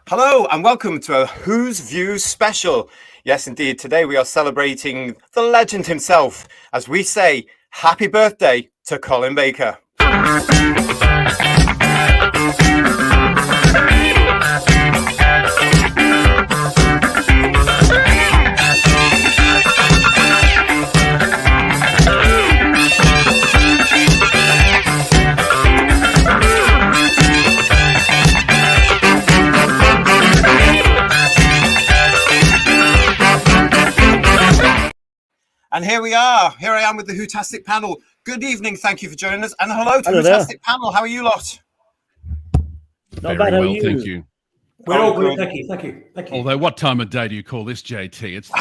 Hello and welcome to a Whose Views special. Yes, indeed, today we are celebrating the legend himself as we say happy birthday to Colin Baker. And here we are. Here I am with the Whotastic Panel. Good evening. Thank you for joining us. And hello to Whotastic Panel. How are you lot? Not bad, well, thank you. We're all good. Thank you. Although, what time of day do you call this, JT? It's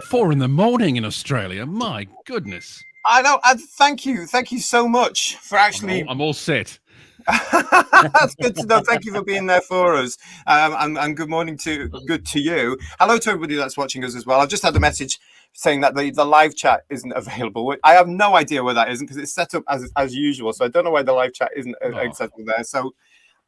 4 in the morning in Australia. My goodness. I know. And thank you so much for actually. I'm all set. That's good to know. Thank you for being there for us. And good morning to you. Hello to everybody that's watching us as well. I've just had a message saying that the live chat isn't available. I have no idea where that isn't because it's set up as usual. So I don't know why the live chat isn't acceptable there. So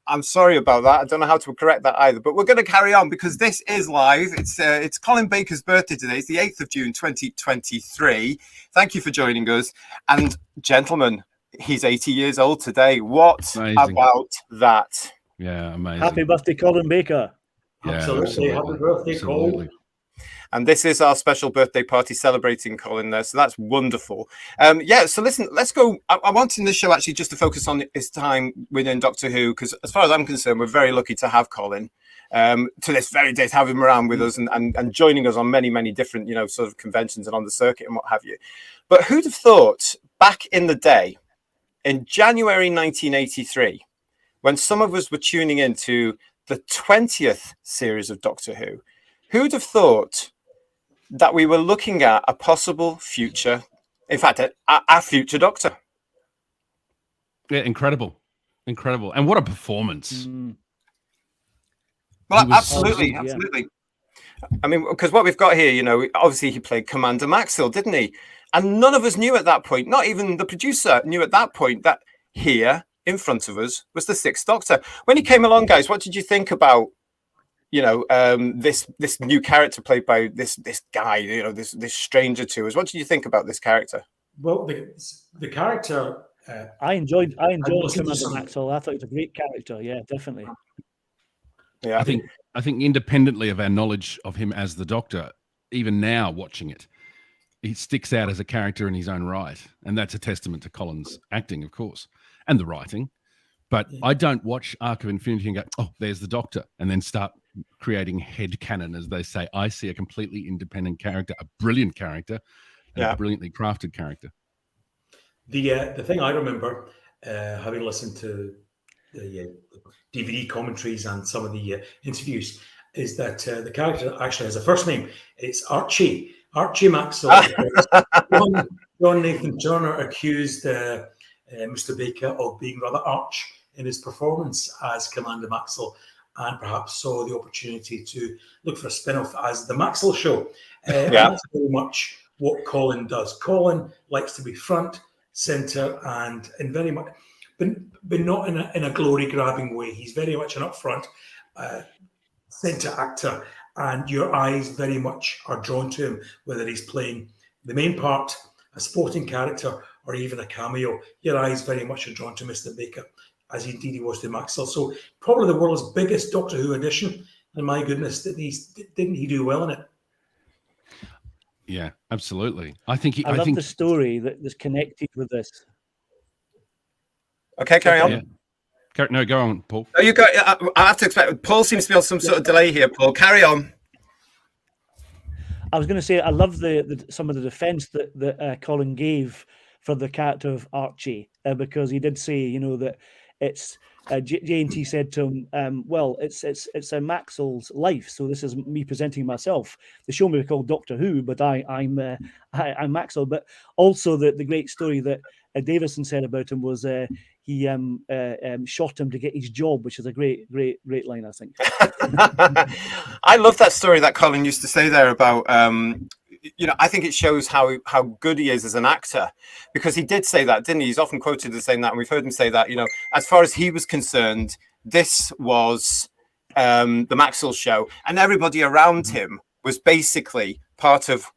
I'm sorry about that. I don't know how to correct that either. But we're going to carry on because this is live. It's Colin Baker's birthday today. It's the 8th of June, 2023. Thank you for joining us. And gentlemen, he's 80 years old today. What about that? Yeah, amazing. Happy birthday, Colin Baker. Yeah, absolutely. Happy birthday, Colin. And this is our special birthday party celebrating Colin there. So that's wonderful. So listen, let's go. I want in this show actually just to focus on his time within Doctor Who, because as far as I'm concerned, we're very lucky to have Colin to this very day, to have him around with us and joining us on many, many different, sort of conventions and on the circuit and what have you. But who'd have thought back in the day, in January 1983, when some of us were tuning into the 20th series of Doctor Who, who'd have thought that we were looking at a possible future, in fact, our future Doctor? Yeah, incredible. And what a performance. Well, absolutely. I mean, because what we've got here, obviously he played Commander Maxil, didn't he? And none of us knew at that point, not even the producer knew at that point, that here in front of us was the 6th Doctor. When he came along, guys, what did you think about, this new character played by this guy, this stranger to us? What did you think about this character? Well, the character... I enjoyed Commander Maxil. I thought it was a great character. Yeah, definitely. Yeah, I think independently of our knowledge of him as the Doctor, even now watching it, he sticks out as a character in his own right. And that's a testament to Colin's acting, of course, and the writing. But I don't watch Arc of Infinity and go, oh, there's the Doctor, and then start creating headcanon, as they say. I see a completely independent character, a brilliant character, and a brilliantly crafted character. The thing I remember, having listened to the DVD commentaries and some of the interviews, is that the character actually has a first name. It's Archie Maxil. John Nathan Turner accused Mr. Baker of being rather arch in his performance as Commander Maxil, and perhaps saw the opportunity to look for a spin-off as the Maxil Show. That's very much what Colin does. Colin likes to be front, centre, and very much, but not in a glory-grabbing way. He's very much an upfront centre actor, and your eyes very much are drawn to him, whether he's playing the main part, a sporting character, or even a cameo. Your eyes very much are drawn to Mr. Baker, as indeed he was to Maxil. So probably the world's biggest Doctor Who edition, and my goodness, didn't he do well in it? Yeah, absolutely. I think I love the story that's connected with this. Okay, carry on. Yeah. No, go on, Paul. Oh, you go. I have to expect. Paul seems to be on some sort of delay here. Paul, carry on. I was going to say I love some of the defence that Colin gave for the character of Archie, because he did say, that it's J&T said to him, well, it's a Maxil's life, so this is me presenting myself. The show may be called Doctor Who, but I'm Maxil. But also the great story that Davison said about him was he shot him to get his job, which is a great line, I think. I love that story that Colin used to say there about I think it shows how good he is as an actor, because he did say that, didn't he? He's often quoted as saying that, and we've heard him say that, as far as he was concerned, this was the Maxil show, and everybody around him was basically part of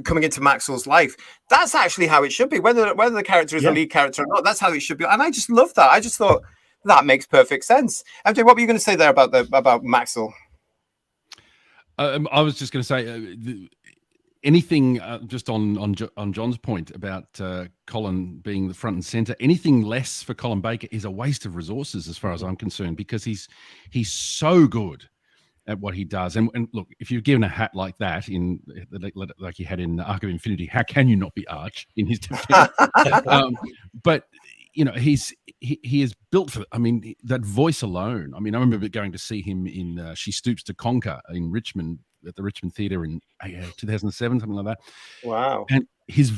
coming into Maxwell's life. That's actually how it should be. Whether the character is a lead character or not, that's how it should be. And I just love that. I just thought that makes perfect sense. MJ, what were you going to say there about Maxil? I was just going to say anything just on John's point about Colin being the front and center. Anything less for Colin Baker is a waste of resources, as far as I'm concerned, because he's so good at what he does. And look, if you're given a hat like that like he had in Arc of Infinity, how can you not be Arch in his defense? But you know, he is built for. I mean, that voice alone. I mean, I remember going to see him in She Stoops to Conquer in Richmond at the Richmond Theatre in 2007, something like that. Wow! And his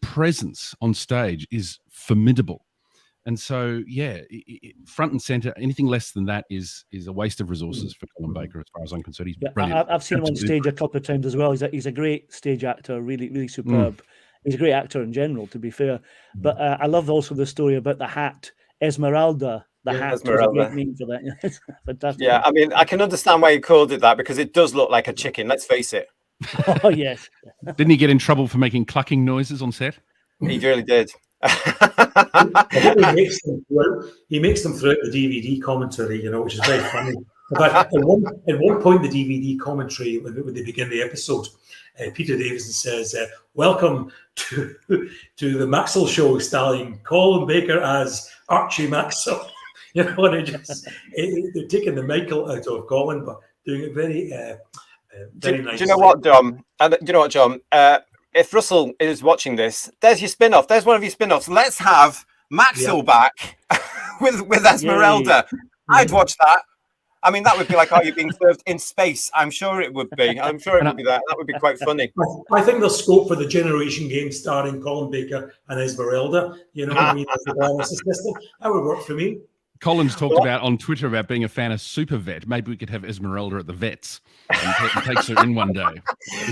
presence on stage is formidable. And so, yeah, front and center, anything less than that is a waste of resources for Colin Baker, as far as I'm concerned. He's brilliant. I've seen him on stage a couple of times as well. He's a great stage actor, really, really superb. He's a great actor in general, to be fair. But I love also the story about the hat, Esmeralda. The hat is a great name for that. Fantastic. Yeah, I mean, I can understand why you called it that, because it does look like a chicken. Let's face it. Oh yes. Didn't he get in trouble for making clucking noises on set? He really did. he makes them throughout the DVD commentary, you know, which is very funny. But at one point, the DVD commentary, when they begin the episode, Peter Davison says, "Welcome to the Maxil show, starring Colin Baker as Archie Maxil." You know, and they're taking the Michael out of Colin, but doing it very nice. Do you know what, John? If Russell is watching this, there's your spin-off. There's one of your spin-offs. Let's have Maxil back with Esmeralda. Yay. I'd watch that. I mean, that would be like, are you being served in space? I'm sure it would be. I'm sure it would be that. That would be quite funny. I think there's scope for the Generation game starring Colin Baker and Esmeralda. You know, I mean, as the wireless assistant. That would work for me. Colin's talked about on Twitter about being a fan of Super Vet. Maybe we could have Esmeralda at the vets and takes her in one day.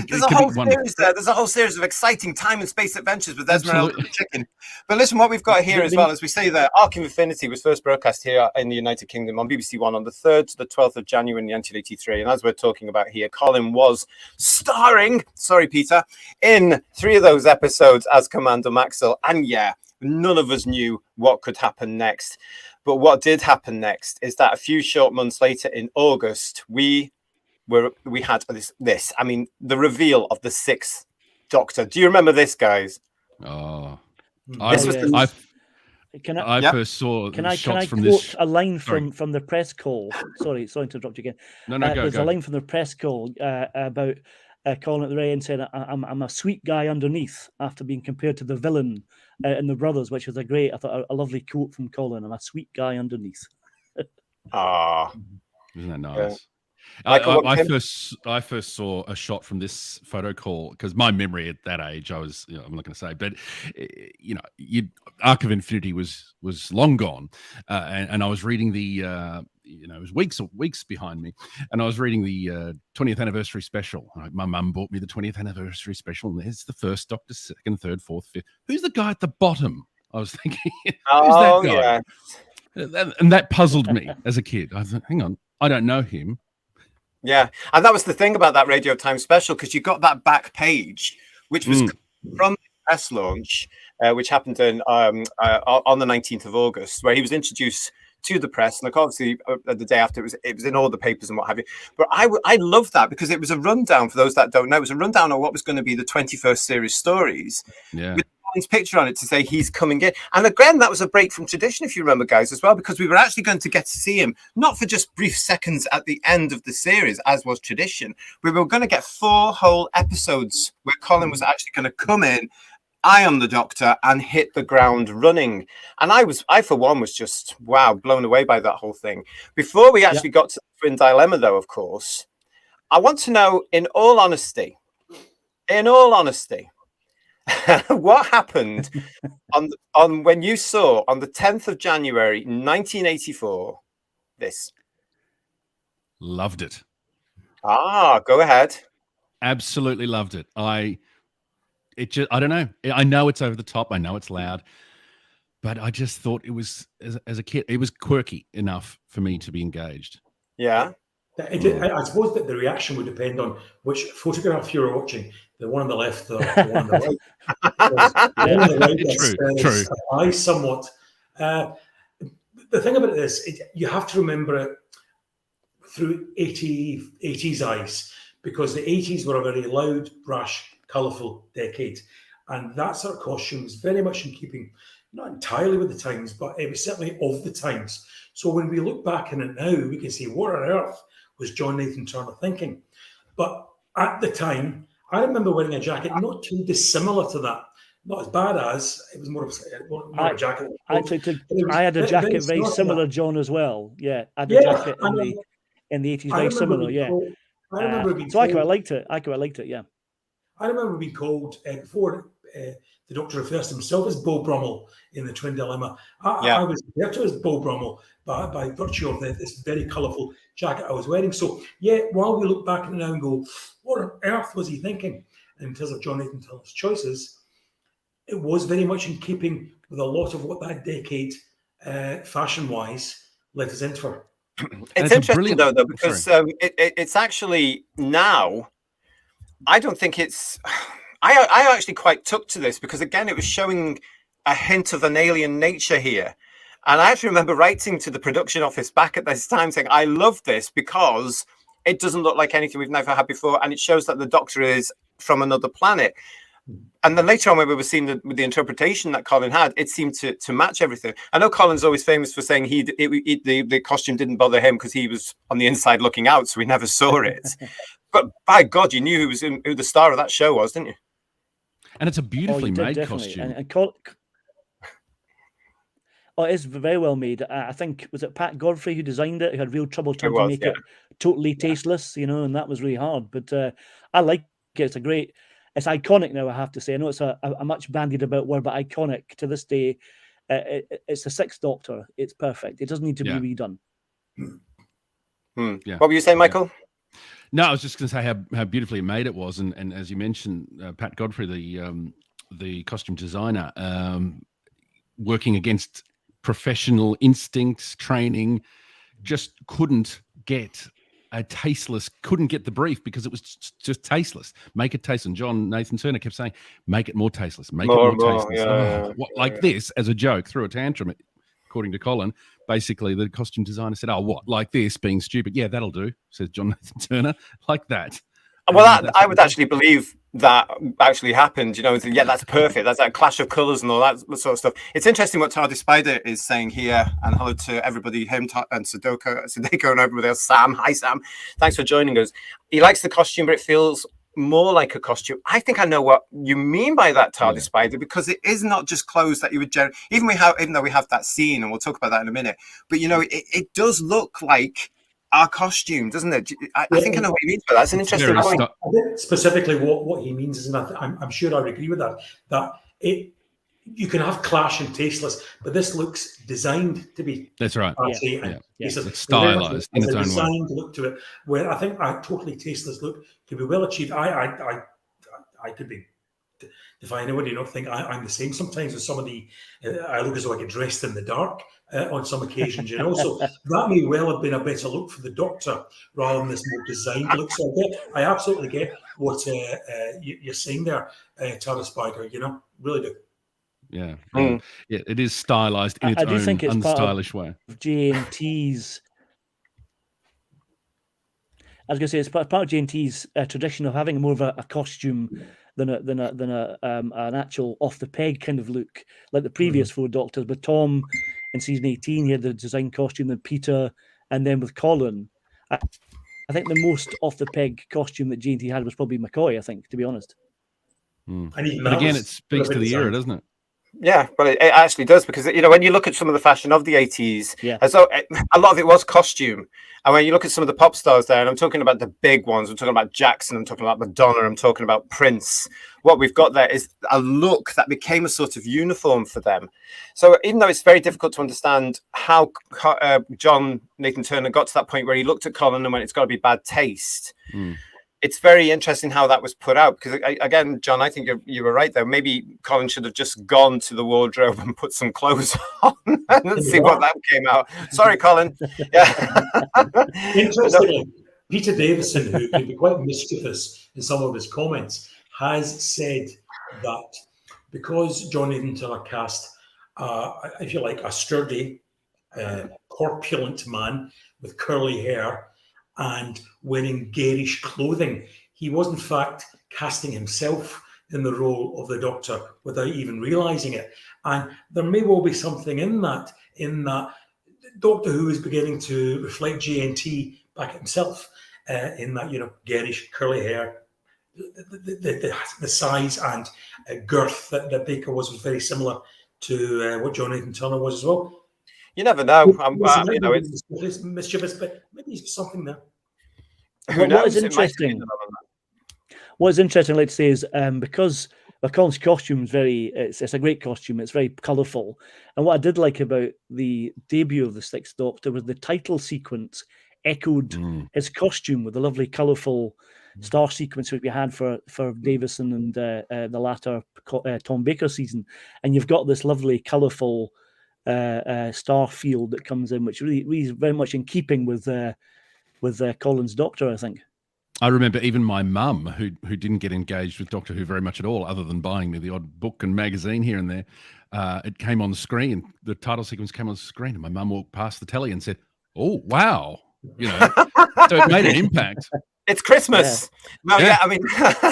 There's a whole series there. There's a whole series of exciting time and space adventures with Esmeralda and the chicken. But listen, what we've got here as well, as we say there, Arc of Infinity was first broadcast here in the United Kingdom on BBC One on the 3rd to the 12th of January in 1983. And as we're talking about here, Colin was starring, sorry, Peter, in 3 of those episodes as Commander Maxil. And yeah, none of us knew what could happen next. But what did happen next is that a few short months later in August, we had this. I mean, the reveal of the 6th Doctor. Do you remember this, guys? Oh, I first saw shots from quote this. A line from the press call? Sorry to interrupt you again. No, there's go. a line from the press call about Colin at the very end said, "I'm a sweet guy underneath," after being compared to the villain in The Brothers, which was a lovely quote from Colin. "I'm a sweet guy underneath." Isn't that nice? Yeah. I first saw a shot from this photo call because my memory at that age, I'm not going to say, but Arc of Infinity was long gone, and I was reading the. It was weeks behind me, and I was reading the 20th anniversary special. My mum bought me the 20th anniversary special, and there's the first Doctor, second, third, fourth, fifth. Who's the guy at the bottom? I was thinking, who's that guy? Yeah. And that puzzled me as a kid. I thought, hang on, I don't know him. Yeah, and that was the thing about that Radio Time special, because you got that back page, which was from the press launch, which happened on the 19th of August, where he was introduced to the press, and obviously the day after it was in all the papers and what have you. But I love that, because it was a rundown, for those that don't know, it was a rundown of what was going to be the 21st series stories. Yeah. With Colin's picture on it to say he's coming in. And again, that was a break from tradition, if you remember, guys, as well, because we were actually going to get to see him, not for just brief seconds at the end of the series, as was tradition. We were going to get 4 whole episodes where Colin was actually going to come in, I am the Doctor, and hit the ground running. And I for one was just, wow, blown away by that whole thing. Before we actually got to the twin dilemma, though, of course, I want to know, in all honesty, what happened on when you saw on the 10th of January 1984 this? Loved it. Go ahead. Absolutely loved it. I don't know. I know it's over the top. I know it's loud, but I just thought it was, as a kid, it was quirky enough for me to be engaged. Yeah. I suppose that the reaction would depend on which photograph you're watching. The one on the left, the one on the right. Because the one on the right is eyes somewhat. The thing about it is, you have to remember it through 80s eyes, because the 80s were a very loud, brash, colourful decade. And that sort of costume was very much in keeping, not entirely with the times, but it was certainly of the times. So when we look back on it now, we can see, what on earth was John Nathan Turner thinking? But at the time, I remember wearing a jacket not too dissimilar to that. Not as bad as, it was more of a jacket. I had a jacket very similar, John, as well. Yeah, I had a jacket in the 80s, very similar, I remember being so I quite liked it. Yeah. I remember being called, before the Doctor refers to himself as Beau Brummel in the Twin Dilemma, I was referred to as Beau Brummel by virtue of this very colourful jacket I was wearing. So, while we look back at it now and go, what on earth was he thinking? And in terms of John Nathan Turner's choices, it was very much in keeping with a lot of what that decade, fashion-wise, led us into for. It's interesting though, because it's actually now, I don't think it's, I actually quite took to this, because again, it was showing a hint of an alien nature here. And I actually remember writing to the production office back at this time saying, I love this because it doesn't look like anything we've never had before. And it shows that the Doctor is from another planet. And then later on, when we were seeing the interpretation that Colin had, it seemed to match everything. I know Colin's always famous for saying the costume didn't bother him because he was on the inside looking out, so he never saw it. But by God, you knew who the star of that show was, didn't you? And it's a beautifully made costume. It's very well made. I think, was it Pat Godfrey who designed it? Who had real trouble trying to make it totally tasteless, and that was really hard. But I like it. It's iconic now, I have to say. I know it's a much bandied about word, but iconic to this day. It's the Sixth Doctor. It's perfect. It doesn't need to be redone. Yeah. What were you saying, Michael? No, I was just going to say how beautifully made it was, and as you mentioned, Pat Godfrey, the costume designer, working against professional instincts, training, just couldn't get the brief because it was just tasteless. Make it tasteless. And John Nathan Turner kept saying, make it more tasteless. Make it more tasteless. Like this, as a joke, threw a tantrum, according to Colin. Basically, the costume designer said, what, like this, being stupid? Yeah, that'll do, says John Nathan Turner. Like that. Well, I would actually believe that actually happened. That's perfect. That's that clash of colours and all that sort of stuff. It's interesting what TARDIS Spider is saying here. And hello to everybody, him and Sadeko and everybody else. Sam, hi Sam. Thanks for joining us. He likes the costume, but it feels more like a costume. I think I know what you mean by that, TARDIS Spider, because it is not just clothes that you would generally. Even though we have that scene, and we'll talk about that in a minute. But it does look like our costume, doesn't it? I think I know what he means by that. That's an interesting point. I think specifically what he means is, and I'm sure I would agree with that you can have clash and tasteless, but this looks designed to be. That's right. It's stylized in its own way. Designed look to it, where I think a totally tasteless look can be well achieved. I could be. If anybody not think I'm the same sometimes with some of the, I look as though I get dressed in the dark on some occasions, So that may well have been a better look for the Doctor rather than this more designed look. So I absolutely get what you're saying there, TARDIS Spider. Really do. Yeah, it is stylized in its own unstylish way. JNT's. I was going to say it's part of JNT's tradition of having more of a costume than an actual off the peg kind of look, like the previous four Doctors. But Tom in season 18, he had the design costume, then Peter, and then with Colin, I think the most off the peg costume that JNT had was probably McCoy. I think, to be honest. But again, it speaks to the era, doesn't it? Yeah, well, it actually does, because when you look at some of the fashion of the 80s, as though a lot of it was costume. And when you look at some of the pop stars there, and I'm talking about the big ones, I'm talking about Jackson, I'm talking about Madonna, I'm talking about Prince. What we've got there is a look that became a sort of uniform for them. So even though it's very difficult to understand how John Nathan Turner got to that point where he looked at Colin and went, it's got to be bad taste. it's very interesting how that was put out, because again, John, I think you were right there. Maybe Colin should have just gone to the wardrobe and put some clothes on and see what that came out. Sorry, Colin. Yeah. Interestingly, Peter Davison, who can be quite mischievous in some of his comments, has said that because John Nathan Turner cast, if you like, a sturdy, corpulent man with curly hair and wearing garish clothing, he was in fact casting himself in the role of the Doctor without even realising it. And there may well be something in that Doctor Who is beginning to reflect JNT back at himself, in that, garish curly hair, the size and girth that Baker was very similar to what John Nathan Turner was as well. You never know. It's mischievous, but maybe there's something there. Who knows? What is interesting, let's say, is because Colin's costume is it's a great costume. It's very colourful. And what I did like about the debut of the Sixth Doctor was the title sequence echoed his costume with the lovely colourful star sequence which we had for Davison and the latter Tom Baker season. And you've got this lovely colourful star field that comes in, which really is very much in keeping with Colin's Doctor, I think. I remember even my mum, who didn't get engaged with Doctor Who very much at all, other than buying me the odd book and magazine here and there. It came on the screen. The title sequence came on the screen, and my mum walked past the telly and said, "Oh, wow!" So it made an impact. It's Christmas. Yeah. No, yeah. I mean,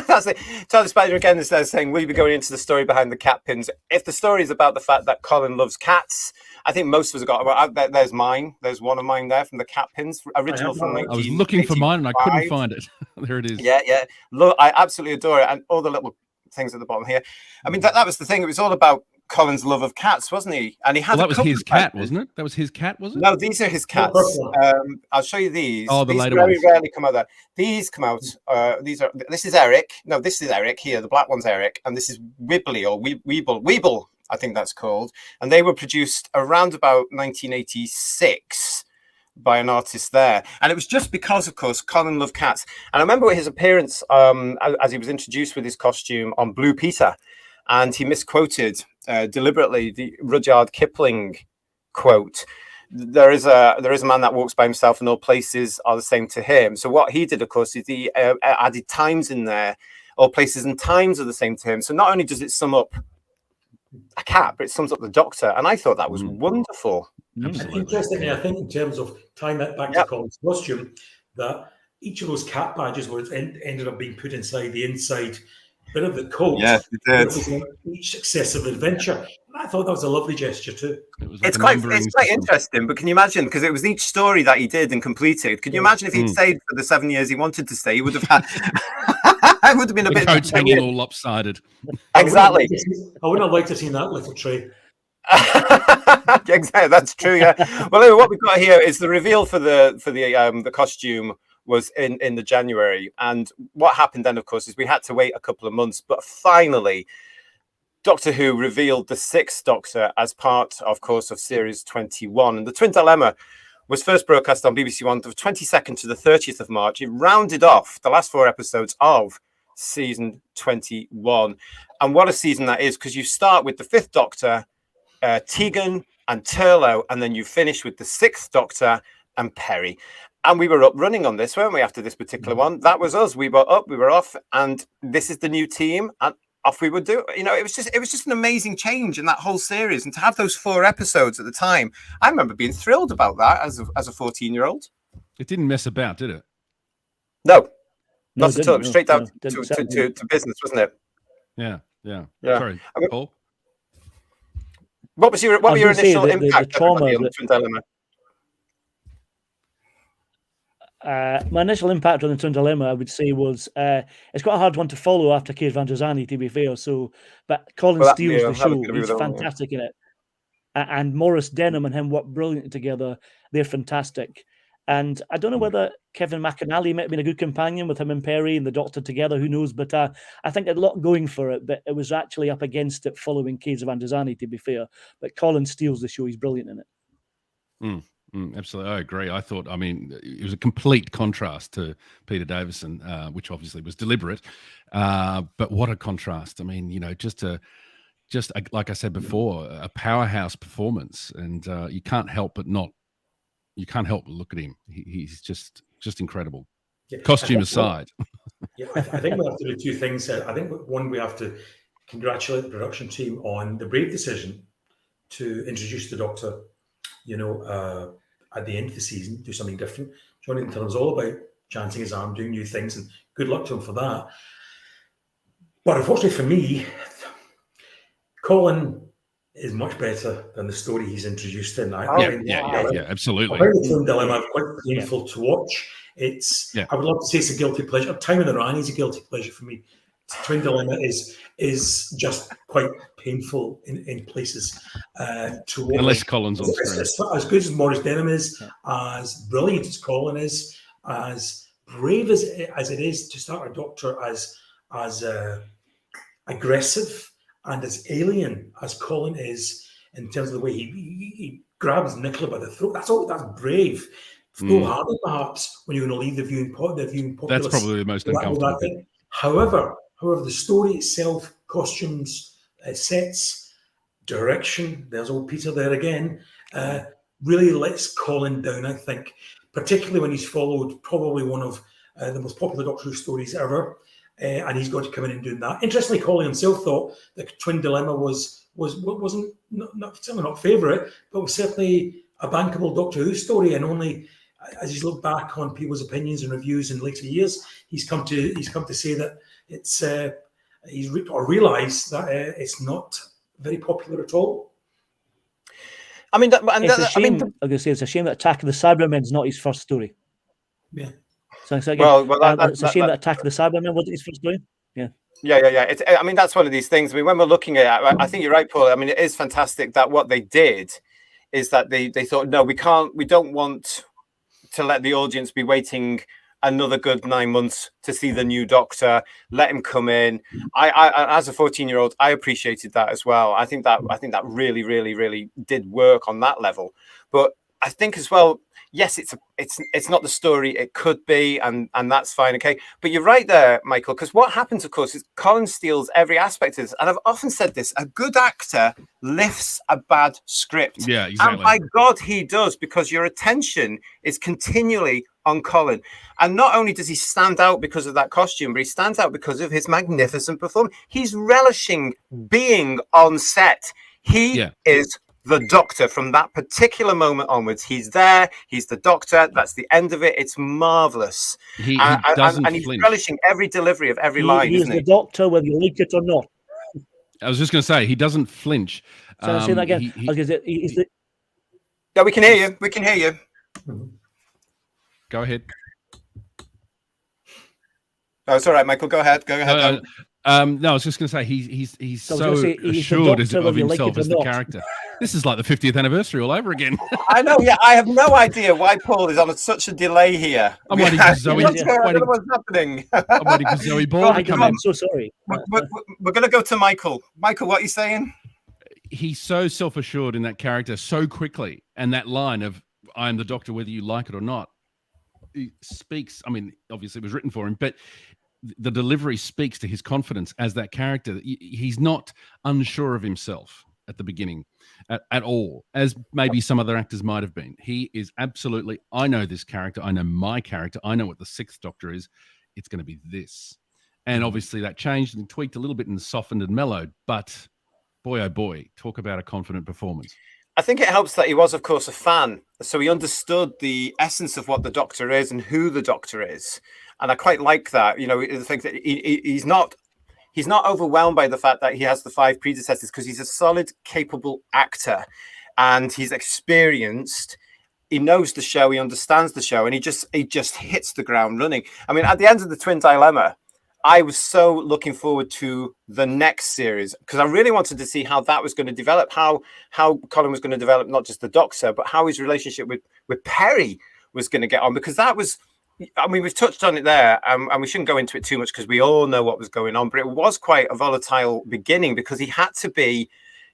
that's it. Charlie Spider again is there saying, will you be going into the story behind the cat pins? If the story is about the fact that Colin loves cats, I think most of us have got, there's mine. There's one of mine there from the cat pins, original from 1985. I was looking for mine and I couldn't find it. There it is. Yeah. Look, I absolutely adore it. And all the little things at the bottom here. I mean, that was the thing. It was all about Colin's love of cats, wasn't he? And he had that was his cat, wasn't it? That was his cat, was it? No, these are his cats. I'll show you these. Oh, the these later very ones. rarely come out there. These come out. This is Eric. No, this is Eric here. The black one's Eric, and this is Wibbly or Weeble, I think that's called. And they were produced around about 1986 by an artist there. And it was just because, of course, Colin loved cats. And I remember his appearance as he was introduced with his costume on Blue Peter, and he misquoted deliberately the Rudyard Kipling quote. There is a man that walks by himself and all places are the same to him. So what he did, of course, is he added times in there. All places and times are the same to him. So not only does it sum up a cat, but it sums up the Doctor. And I thought that was wonderful. Absolutely. Interestingly, I think in terms of tying that back to Colin's costume, that each of those cat badges ended up being put inside the inside bit of the coat. Yes, it did. Each successive adventure. And I thought that was a lovely gesture too. It's quite interesting, but can you imagine? Because it was each story that he did and completed. Could you imagine if he'd stayed for the 7 years he wanted to stay? He would have had. I would have been a bit. Coats hanging all lopsided. Exactly. I wouldn't have liked to have seen that little tray. Exactly, that's true. Yeah. Well, anyway, what we've got here is the reveal for the costume was in the January, and what happened then, of course, is we had to wait a couple of months, but finally Doctor Who revealed the Sixth Doctor as part, of course, of series 21. And the Twin Dilemma was first broadcast on BBC One the 22nd to the 30th of March. It rounded off the last 4 episodes of season 21, and what a season that is, because you start with the Fifth Doctor, Tegan and Turlough, and then you finish with the Sixth Doctor and Peri. And we were up running on this, weren't we, after this particular one? That was us. We were up, we were off, and this is the new team, and off we would do. It was just an amazing change in that whole series. And to have those 4 episodes at the time, I remember being thrilled about that as a 14-year-old. It didn't mess about, did it? No, not at all. It was straight down to business, wasn't it? Yeah. Sorry, Paul. What were your initial impact on the Twin Dilemma? My initial impact on the Twin Dilemma, I would say, was it's quite a hard one to follow after Keir Van der Zanny, to be fair. But Colin steals the show. He's fantastic in it. And Maurice Denham and him work brilliantly together. They're fantastic. And I don't know whether Kevin McAnally might have been a good companion with him and Peri and the Doctor together. Who knows? But I think a lot going for it. But it was actually up against it following Keir Van der Zanny, to be fair. But Colin steals the show. He's brilliant in it. Absolutely, I agree. I thought, I mean, it was a complete contrast to Peter Davison, which obviously was deliberate. But what a contrast! I mean, just like I said before, a powerhouse performance, and you can't help but look at him. He's just incredible. Yeah, Costume aside. I think we have to do two things. I think one, we have to congratulate the production team on the brave decision to introduce the Doctor, at the end of the season, do something different. Johnny Linton was all about chancing his arm, doing new things, and good luck to him for that. But unfortunately for me, Colin is much better than the story he's introduced in. Yeah, absolutely. The Twin Dilemma, quite painful to watch. I would love to say it's a guilty pleasure. Time in the Rani is a guilty pleasure for me. Twin Dilemma is just quite painful in places to watch. Unless Colin's on screen. As good as Maurice Denham is, as brilliant as Colin is, as brave as it is to start a Doctor as aggressive and as alien as Colin is, in terms of the way he grabs Nicola by the throat. That's brave. Foolhardy, perhaps, when you're going to leave the viewing populace. That's probably the most uncomfortable bit. However, the story itself, costumes, sets, direction, there's old Peter there again, really lets Colin down, I think, particularly when he's followed probably one of the most popular Doctor Who stories ever, and he's got to come in and do that. Interestingly, Colin himself thought the Twin Dilemma wasn't certainly not favourite, but was certainly a bankable Doctor Who story, and only as he's looked back on people's opinions and reviews in later years, he's come to say that it's realised that it's not very popular at all. I mean, it's a shame. I'm going to say it's a shame that Attack of the Cybermen is not his first story. Yeah. So it's a shame that Attack of the Cybermen wasn't his first story. Yeah. Yeah. I mean, that's one of these things. I mean, when we're looking at it, I think you're right, Paul. I mean, it is fantastic that what they did is that they thought, no, we don't want to let the audience be waiting another good 9 months to see the new Doctor. Let him come in. I as a 14-year-old, I appreciated that as well. I think that really, really, really did work on that level. But I think as well, yes, it's not the story it could be, and that's fine, okay. But you're right there, Michael, because what happens, of course, is Colin steals every aspect of this. And I've often said this: a good actor lifts a bad script. Yeah, exactly. And by God, he does, because your attention is continually on Colin. And not only does he stand out because of that costume, but he stands out because of his magnificent performance. He's relishing being on set. He is the Doctor from that particular moment onwards. He's there. He's the Doctor. That's the end of it. It's marvelous. He doesn't and he's flinch. relishing every delivery of every line. He's the Doctor, whether you like it or not. I was just going to say, he doesn't flinch. So I'll say that again. I was going to say, he's the... Yeah, we can hear you. We can hear you. Go ahead. Oh, it's all right, Michael. Go ahead. No, I was just going to say he's so assured of himself as the character. This is like the 50th anniversary all over again. I know. Yeah, I have no idea why Paul is on such a delay here. I'm waiting for Zoe. I don't know what's happening. I'm waiting for Zoe Ball to come in. I'm so sorry. We're going to go to Michael. Michael, what are you saying? He's so self-assured in that character so quickly, and that line of "I am the Doctor, whether you like it or not." He speaks. I mean, obviously it was written for him, but the delivery speaks to his confidence as that character. He's not unsure of himself at the beginning at all, as maybe some other actors might have been. He is absolutely, I know this character. I know my character. I know what the Sixth Doctor is. It's going to be this. And obviously that changed and tweaked a little bit and softened and mellowed. But boy, oh boy, talk about a confident performance. I think it helps that he was, of course, a fan. So he understood the essence of what the Doctor is and who the Doctor is. And I quite like that, the fact that he's not overwhelmed by the fact that he has the 5 predecessors, because he's a solid, capable actor and he's experienced. He knows the show, he understands the show, and he just hits the ground running. I mean, at the end of the Twin Dilemma, I was so looking forward to the next series, because I really wanted to see how that was going to develop, how Colin was going to develop not just the Doctor, but how his relationship with Peri was going to get on, because that was, I mean, we've touched on it there, and we shouldn't go into it too much because we all know what was going on, but it was quite a volatile beginning, because he had to be,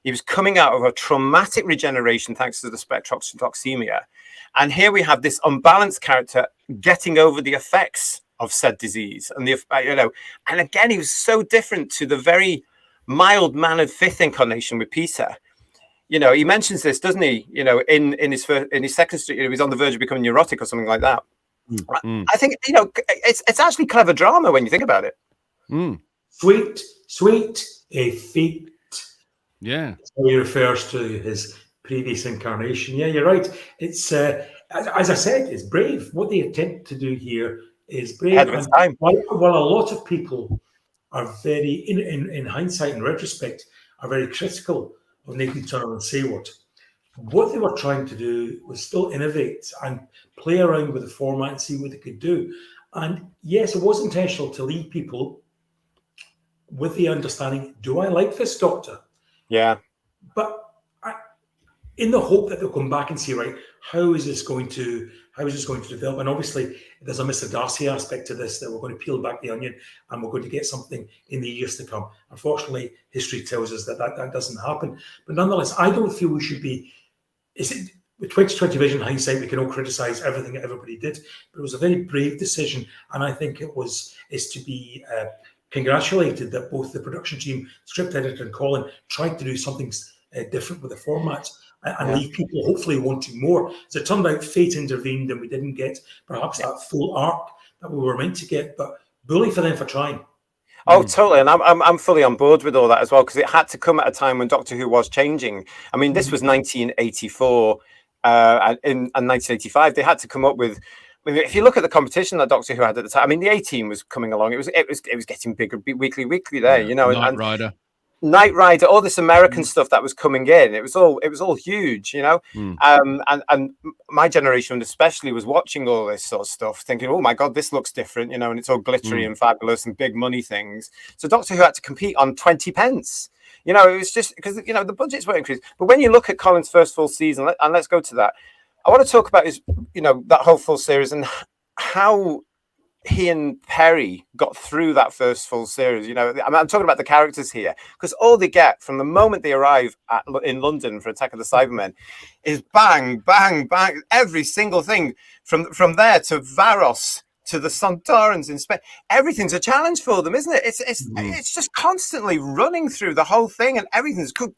He was coming out of a traumatic regeneration thanks to the spectrotoxemia. And here we have this unbalanced character getting over the effects of said disease. And, and again, he was so different to the very mild-mannered fifth incarnation with Peter. He mentions this, doesn't he? In his second, he was on the verge of becoming neurotic or something like that. I think it's actually clever drama when you think about it. Sweet effect. Yeah, So he refers to his previous incarnation. Yeah, you're right. It's as I said, it's brave. What they attempt to do here is brave. And while a lot of people are very, in hindsight and retrospect, are very critical of Nathan Turner and Seward, what they were trying to do was still innovate and play around with the format and see what they could do. And yes, it was intentional to leave people with the understanding, do I like this Doctor? Yeah. But in the hope that they'll come back and see, right, how is this going to develop? And obviously, there's a Mr. Darcy aspect to this, that we're going to peel back the onion and we're going to get something in the years to come. Unfortunately, history tells us that doesn't happen. But nonetheless, I don't feel we should be. With 2020 vision hindsight, we can all criticize everything that everybody did, but it was a very brave decision, and I think it's to be congratulated that both the production team, script editor, and Colin tried to do something different with the format and leave people hopefully wanting more. As it turned out, fate intervened, and we didn't get perhaps that full arc that we were meant to get. But bully for them for trying. Oh, totally, and I'm fully on board with all that as well, because it had to come at a time when Doctor Who was changing. I mean, this was 1984, and in 1985 they had to come up with. I mean, if you look at the competition that Doctor Who had at the time, I mean, the A-Team was coming along. It was getting bigger weekly there, Knight Rider. Knight Rider, all this American stuff that was coming in, it was all huge, and my generation especially was watching all this sort of stuff, thinking, oh my God, this looks different, and it's all glittery and fabulous and big money things. So Doctor Who had to compete on 20 pence. It was just because the budgets were increased. But when you look at Colin's first full season, and let's go to that, I want to talk about his, that whole full series and how he and Peri got through that first full series. I'm talking about the characters here, because all they get from the moment they arrive in London for Attack of the Cybermen is bang, bang, bang, every single thing from there to Varos to the Sontarans in Spain. Everything's a challenge for them, isn't it? It's just constantly running through the whole thing, and everything's good.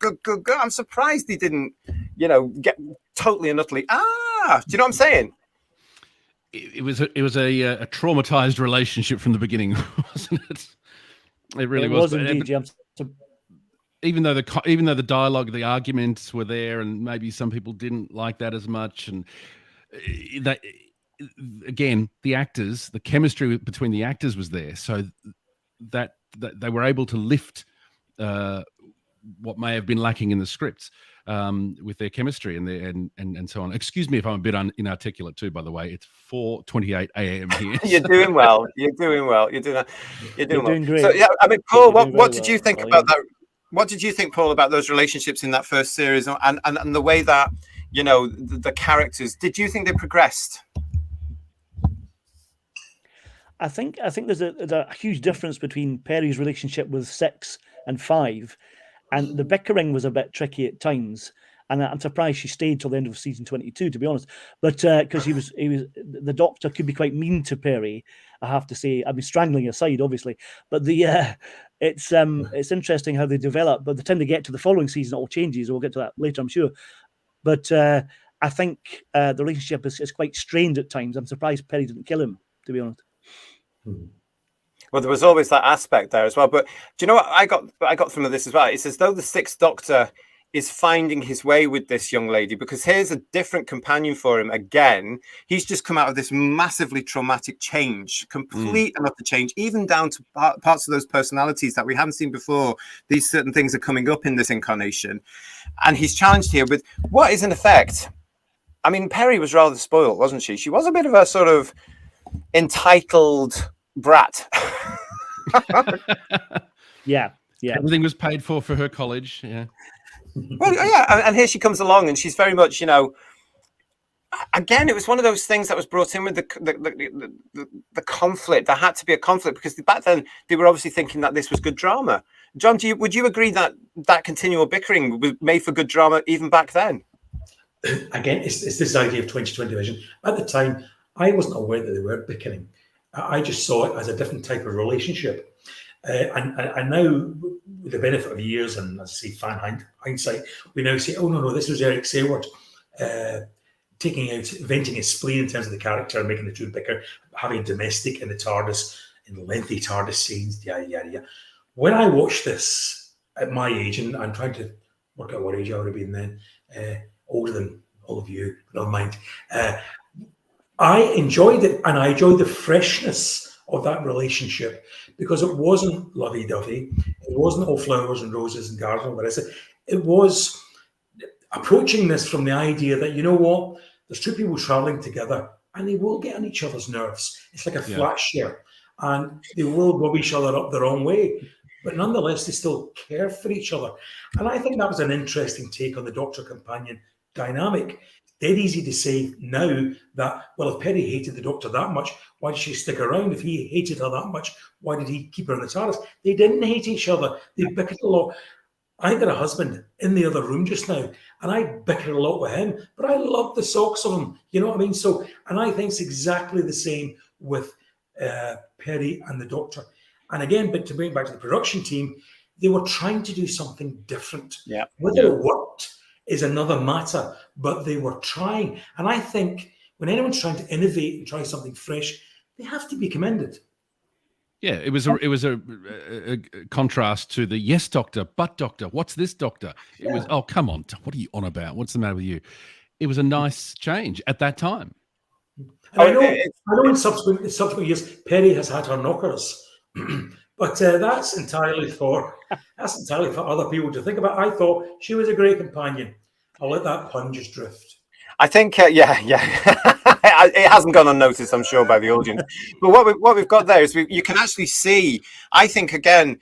I'm surprised he didn't, get totally and utterly. Do you know what I'm saying? It was a traumatized relationship from the beginning, wasn't it? It really was. Indeed, even though the dialogue, the arguments were there, and maybe some people didn't like that as much, and that again, the actors, the chemistry between the actors was there, so that they were able to lift what may have been lacking in the scripts. With their chemistry and so on. Excuse me if I'm a bit inarticulate too, by the way. It's 4:28 a.m. here. You're doing well. You're doing great. So, I mean, Paul, what did you think about that? What did you think, Paul, about those relationships in that first series and the way that, the characters, did you think they progressed? I think there's a huge difference between Peri's relationship with 6 and 5. And the bickering was a bit tricky at times, and I'm surprised she stayed till the end of season 22, to be honest. But because the Doctor could be quite mean to Peri, I have to say. I mean, strangling aside, obviously, but it's interesting how they develop. By the time they get to the following season, it all changes. We'll get to that later, I'm sure. But I think the relationship is quite strained at times. I'm surprised Peri didn't kill him, to be honest. Well, there was always that aspect there as well. But do you know what I got from this as well? It's as though the Sixth Doctor is finding his way with this young lady, because here's a different companion for him. Again, he's just come out of this massively traumatic change, complete and utter change, even down to parts of those personalities that we haven't seen before. These certain things are coming up in this incarnation. And he's challenged here with what is in effect. I mean, Peri was rather spoiled, wasn't she? She was a bit of a sort of entitled brat. Yeah. Everything was paid for her college. Yeah. Well, yeah, and here she comes along, and she's very much, again, it was one of those things that was brought in with the conflict. There had to be a conflict because back then they were obviously thinking that this was good drama. John, would you agree that that continual bickering was made for good drama even back then? Again, it's this idea of 2020 vision. At the time, I wasn't aware that they were bickering. I just saw it as a different type of relationship. And now, with the benefit of years and, as I say, fan hindsight, we now say, oh, no, this was Eric Sayward venting his spleen in terms of the character and making the two bicker, having domestic in the TARDIS, in lengthy TARDIS scenes, yada. When I watched this at my age, and I'm trying to work out what age I would have been then, older than all of you, never mind, I enjoyed it, and I enjoyed the freshness of that relationship because it wasn't lovey-dovey, it wasn't all flowers and roses and gardens and what is it. It was approaching this from the idea that, you know what, there's two people traveling together and they will get on each other's nerves. It's like a flat share, and they will rub each other up the wrong way, but nonetheless they still care for each other. And I think that was an interesting take on the Doctor companion dynamic. Dead easy to say now that, well, if Peri hated the Doctor that much, why did she stick around? If he hated her that much, why did he keep her in the TARDIS? They didn't hate each other. They bickered a lot. I got a husband in the other room just now, and I bickered a lot with him, but I love the socks of him. You know what I mean? So, and I think it's exactly the same with Peri and the Doctor. And again, but to bring it back to the production team, they were trying to do something different. Yeah. Whether it worked is another matter, but they were trying. And I think when anyone's trying to innovate and try something fresh, they have to be commended. Yeah, it was a contrast to the yes, doctor, but doctor, what's this, doctor? It was, oh, come on, what are you on about? What's the matter with you? It was a nice change at that time. I know in subsequent years, Peri has had her knockers, but that's entirely for other people to think about. I thought she was a great companion. I'll let that pun just drift. I think, it hasn't gone unnoticed, I'm sure, by the audience. But what we've got there is you can actually see, I think, again,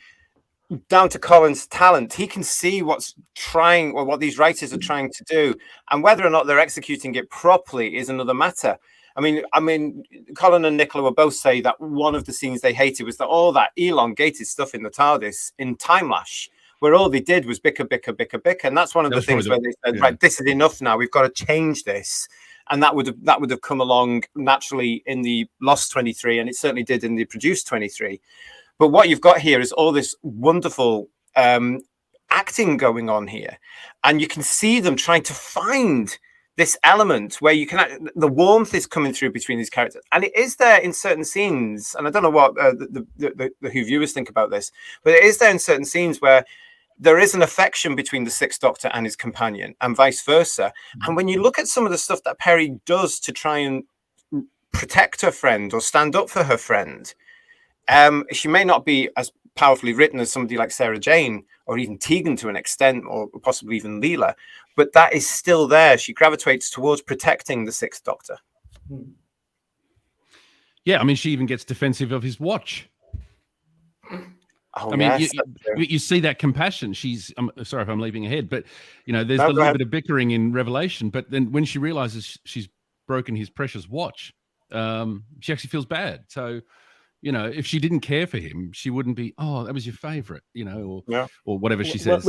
down to Colin's talent, he can see what these writers are trying to do, and whether or not they're executing it properly is another matter. I mean, Colin and Nicola will both say that one of the scenes they hated was that all that elongated stuff in the TARDIS in Time Lash, where all they did was bicker. And that's one of the things where they said, right, this is enough now. We've got to change this. And that would have come along naturally in the Lost 23, and it certainly did in the produced 23. But what you've got here is all this wonderful acting going on here. And you can see them trying to find this element where you can, the warmth is coming through between these characters. And it is there in certain scenes. And I don't know what the Who viewers think about this, but it is there in certain scenes where there is an affection between the Sixth Doctor and his companion, and vice versa. And when you look at some of the stuff that Peri does to try and protect her friend or stand up for her friend, she may not be as powerfully written as somebody like Sarah Jane or even Tegan to an extent, or possibly even Leela, but that is still there. She gravitates towards protecting the Sixth Doctor. Yeah, I mean, she even gets defensive of his watch. Oh, I mean, yes, you see that compassion. I'm sorry if I'm leaving ahead, but there's a little bit of bickering in Revelation. But then when she realizes she's broken his precious watch, she actually feels bad. So, if she didn't care for him, she wouldn't be, oh, that was your favorite, or whatever she says.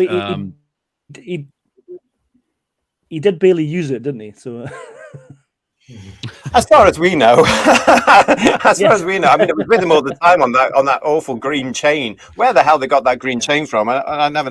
He did barely use it, didn't he? So. As far as we know, as we know, I mean, it was with him all the time on that awful green chain. Where the hell they got that green chain from? I'll never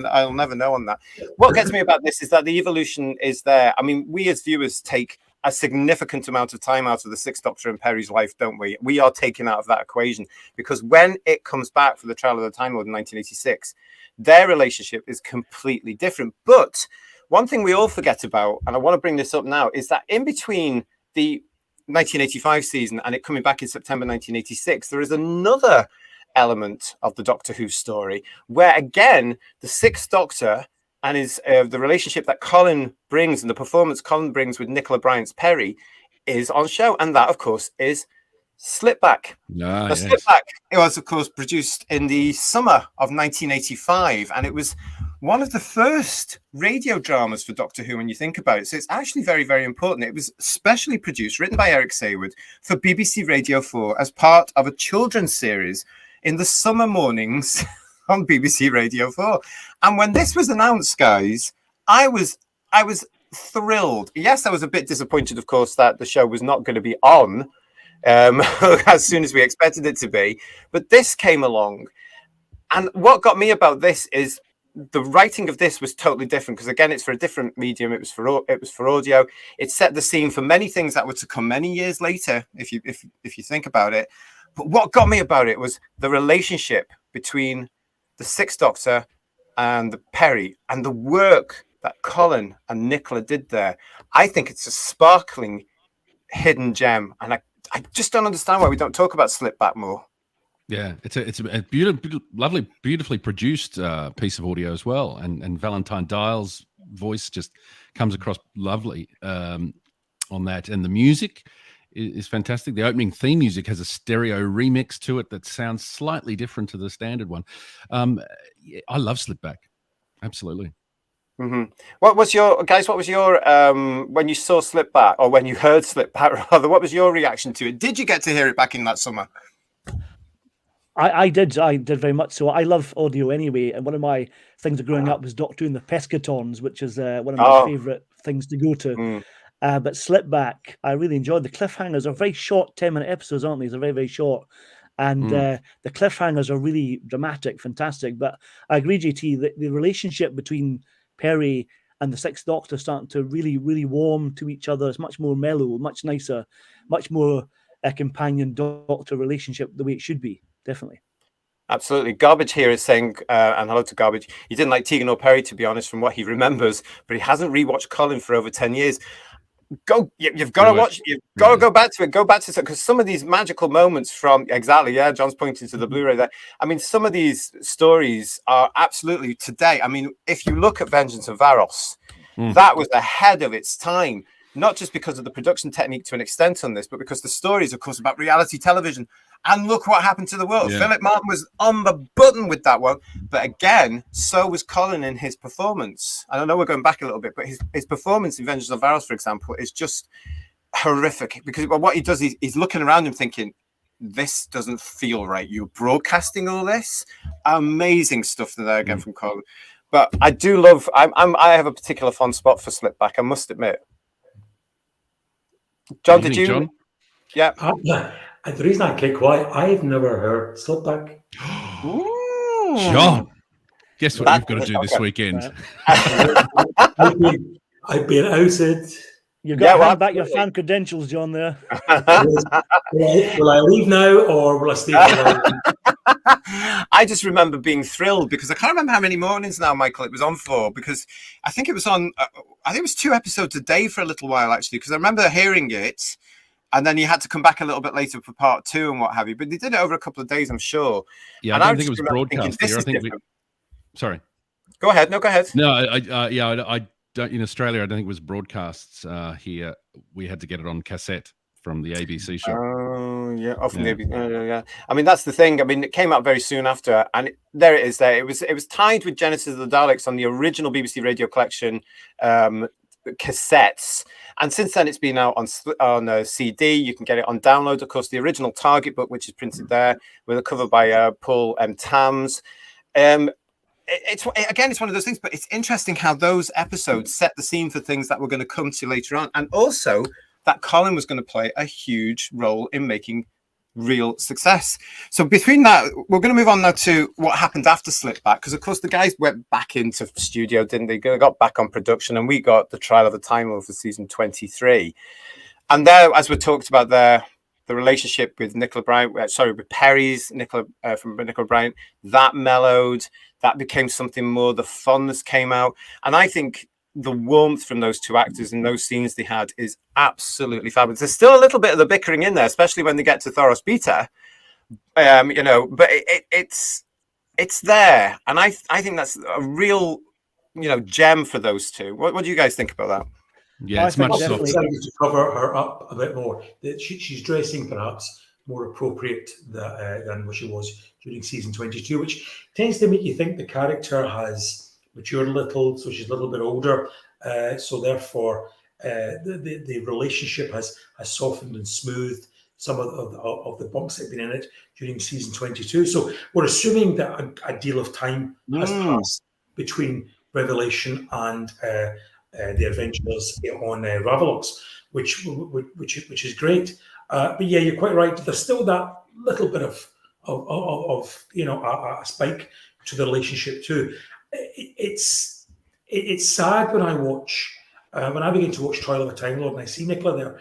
know on that. What gets me about this is that the evolution is there. I mean, we as viewers take a significant amount of time out of the Sixth Doctor and Peri's life, don't we? We are taken out of that equation because when it comes back for the Trial of the Time Lord in 1986, their relationship is completely different. But one thing we all forget about, and I want to bring this up now, is that in between the 1985 season and it coming back in September 1986, there is another element of the Doctor Who story where, again, the Sixth Doctor and the relationship that Colin brings and the performance Colin brings with Nicola Bryant's Peri is on show. And that, of course, is Slipback. Slipback, it was, of course, produced in the summer of 1985. And it was one of the first radio dramas for Doctor Who when you think about it. So it's actually very, very important. It was specially produced, written by Eric Saywood for BBC Radio 4 as part of a children's series in the summer mornings on BBC Radio 4. And when this was announced, guys, I was thrilled. Yes, I was a bit disappointed, of course, that the show was not going to be on as soon as we expected it to be. But this came along. And what got me about this is the writing of this was totally different, because again, it's for a different medium. It was for audio. It set the scene for many things that were to come many years later, if you think about it. But what got me about it was the relationship between the Sixth Doctor and the Peri, and the work that Colin and Nicola did there. I think it's a sparkling hidden gem, and I just don't understand why we don't talk about Slipback more. Yeah, it's a beautiful, lovely, beautifully produced piece of audio as well, and Valentine Dial's voice just comes across lovely on that, and the music is fantastic. The opening theme music has a stereo remix to it that sounds slightly different to the standard one. I love Slipback, absolutely. Mm-hmm. What was your when you saw Slipback, or when you heard Slipback rather? What was your reaction to it? Did you get to hear it back in that summer? I did very much so. I love audio anyway, and one of my things of growing up was Doctor Who and the Pescatons, which is one of my favourite things to go to. But Slipback, I really enjoyed. The cliffhangers are very short, 10-minute episodes, aren't they? They're very, very short. And the cliffhangers are really dramatic, fantastic. But I agree, JT, that the relationship between Peri and the Sixth Doctor starting to really, really warm to each other. It's much more mellow, much nicer, much more a companion-doctor relationship the way it should be. Definitely. Absolutely. Garbage here is saying, and hello to Garbage, he didn't like Tegan or Peri, to be honest, from what he remembers, but he hasn't rewatched Colin for over 10 years. You've got to watch, you've got to go back to it, because some of these magical moments from, exactly, yeah, John's pointing to the Blu-ray there. I mean, some of these stories are absolutely today. I mean, if you look at Vengeance of Varos, that was ahead of its time, not just because of the production technique to an extent on this, but because the story is, of course, about reality television. And look what happened to the world. Yeah. Philip Martin was on the button with that one. But again, so was Colin in his performance. I don't know, we're going back a little bit, but his performance in Vengeance of Varos, for example, is just horrific. Because what he does, he's looking around him thinking, this doesn't feel right. You're broadcasting all this? Amazing stuff there again from Colin. But I do love, I have a particular fond spot for Slipback, I must admit. John, did you? John? Yeah. The reason I keep quiet, I've never heard Slipback. John, guess what you've got to do this weekend? I've been outed. You've got to hand back your fan credentials, John, there. Will I leave now, or will I stay? I just remember being thrilled, because I can't remember how many mornings now, Michael, it was on for, because I think it was on, I think it was 2 episodes a day for a little while, actually, because I remember hearing it, and then you had to come back a little bit later for part 2 and what have you. But they did it over a couple of days, I'm sure. Yeah, and I don't think it was broadcast here. I think sorry. Go ahead. No, go ahead. No, I don't. In Australia, I don't think it was broadcasts here. We had to get it on cassette from the ABC show. Oh, yeah. From the ABC. Yeah. I mean, that's the thing. I mean, it came out very soon after, and there it is. There, it was tied with Genesis of the Daleks on the original BBC Radio Collection cassettes, and since then it's been out on CD. You can get it on download, of course. The original Target book, which is printed there, with a cover by Paul Tams. It's one of those things, but it's interesting how those episodes set the scene for things that we're going to come to later on, and also that Colin was going to play a huge role in making real success. So between that, we're going to move on now to what happened after Slipback, because of course the guys went back into studio, didn't they? They got back on production, and we got the Trial of the Time Lord for season 23. And there, as we talked about there, the relationship with Nicola Bryant, with Peri's from Nicola Bryant, that mellowed, that became something more. The fondness came out, and I think the warmth from those two actors and those scenes they had is absolutely fabulous. There's still a little bit of the bickering in there, especially when they get to Thoros Beta, but it's there, and I think that's a real gem for those two. What do you guys think about that? Yeah, it's much softer. To cover her up a bit more, that she's dressing perhaps more appropriate than what she was during season 22, which tends to make you think the character has matured a little, so she's a little bit older. So therefore, the relationship has softened and smoothed some of the bumps that have been in it during season 22. So we're assuming that a deal of time has passed between Revelation and the adventures on Ravalox, which is great. But yeah, you're quite right. There's still that little bit of a spike to the relationship too. It's sad when I begin to watch Trial of a Time Lord and I see Nicola there.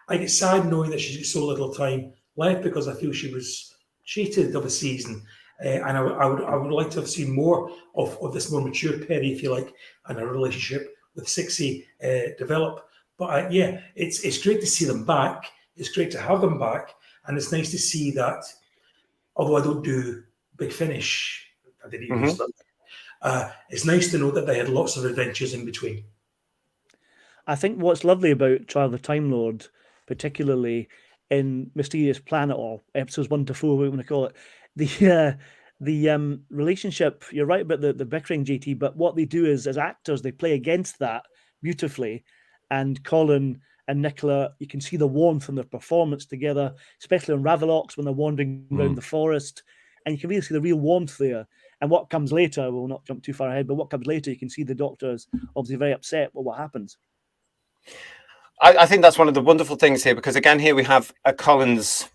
I get sad knowing that she's got so little time left, because I feel she was cheated of a season, and I would like to have seen more of this more mature Peri, if you like, and her relationship with Sixie develop. But yeah, it's great to see them back. It's great to have them back, and it's nice to see that. Although I don't do Big Finish, I didn't even do Slipback. It's nice to know that they had lots of adventures in between. I think what's lovely about Trial of the Time Lord, particularly in Mysterious Planet, or episodes 1 to 4, what we want to call it, the relationship. You're right about the bickering, JT, but what they do is, as actors, they play against that beautifully. And Colin and Nicola, you can see the warmth in their performance together, especially on Ravalox when they're wandering around the forest, and you can really see the real warmth there. And what comes later, we'll not jump too far ahead, but what comes later, you can see the Doctor is obviously very upset with what happens. I think that's one of the wonderful things here, because again, here we have a Colin's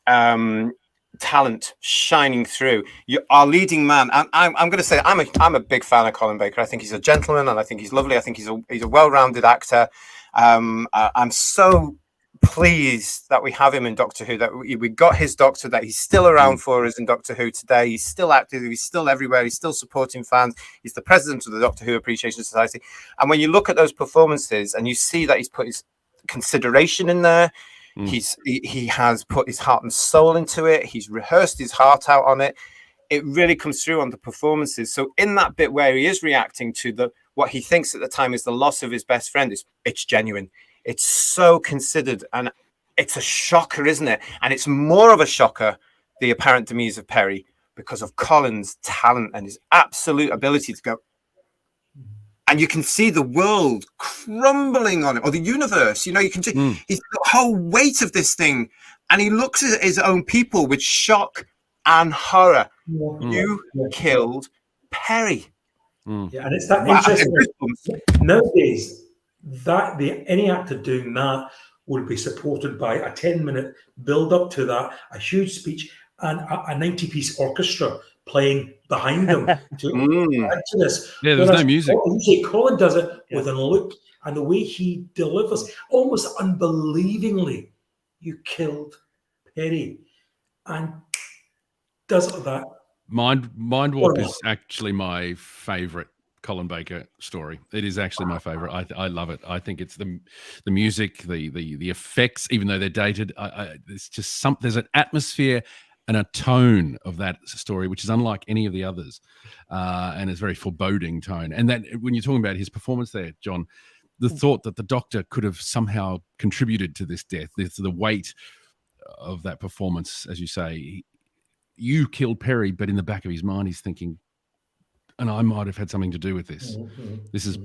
talent shining through. Our leading man. I'm going to say I'm a big fan of Colin Baker. I think he's a gentleman, and I think he's lovely. I think he's a well-rounded actor. I'm so pleased that we have him in Doctor Who, that we got his Doctor, that he's still around for us in Doctor Who today. He's still active, he's still everywhere, he's still supporting fans. He's the president of the Doctor Who Appreciation Society. And when you look at those performances and you see that he's put his consideration in there, he has put his heart and soul into it, he's rehearsed his heart out on it. It really comes through on the performances. So in that bit where he is reacting to what he thinks at the time is the loss of his best friend, it's genuine. It's so considered, and it's a shocker, isn't it? And it's more of a shocker, the apparent demise of Peri, because of Colin's talent and his absolute ability to go. And you can see the world crumbling on it, or the universe. You know, you can see he's the whole weight of this thing, and he looks at his own people with shock and horror. You killed Peri. Yeah, and it's that interesting. Nowadays, any actor doing that would be supported by a 10-minute build-up to that, a huge speech, and a 90-piece orchestra playing behind them to add to this. Yeah, there's no music. Colin does it with a look, and the way he delivers, almost unbelievingly, you killed Peri, and does it with that. Mind Warp is actually my favourite Colin Baker story. It is actually my favorite. I love it. I think it's the music, the effects, even though they're dated. It's just there's an atmosphere and a tone of that story which is unlike any of the others, and it's very foreboding tone. And that when you're talking about his performance there, John, the thought that the Doctor could have somehow contributed to this death, the weight of that performance, as you say, you killed Peri, but in the back of his mind, he's thinking, and I might have had something to do with this. This is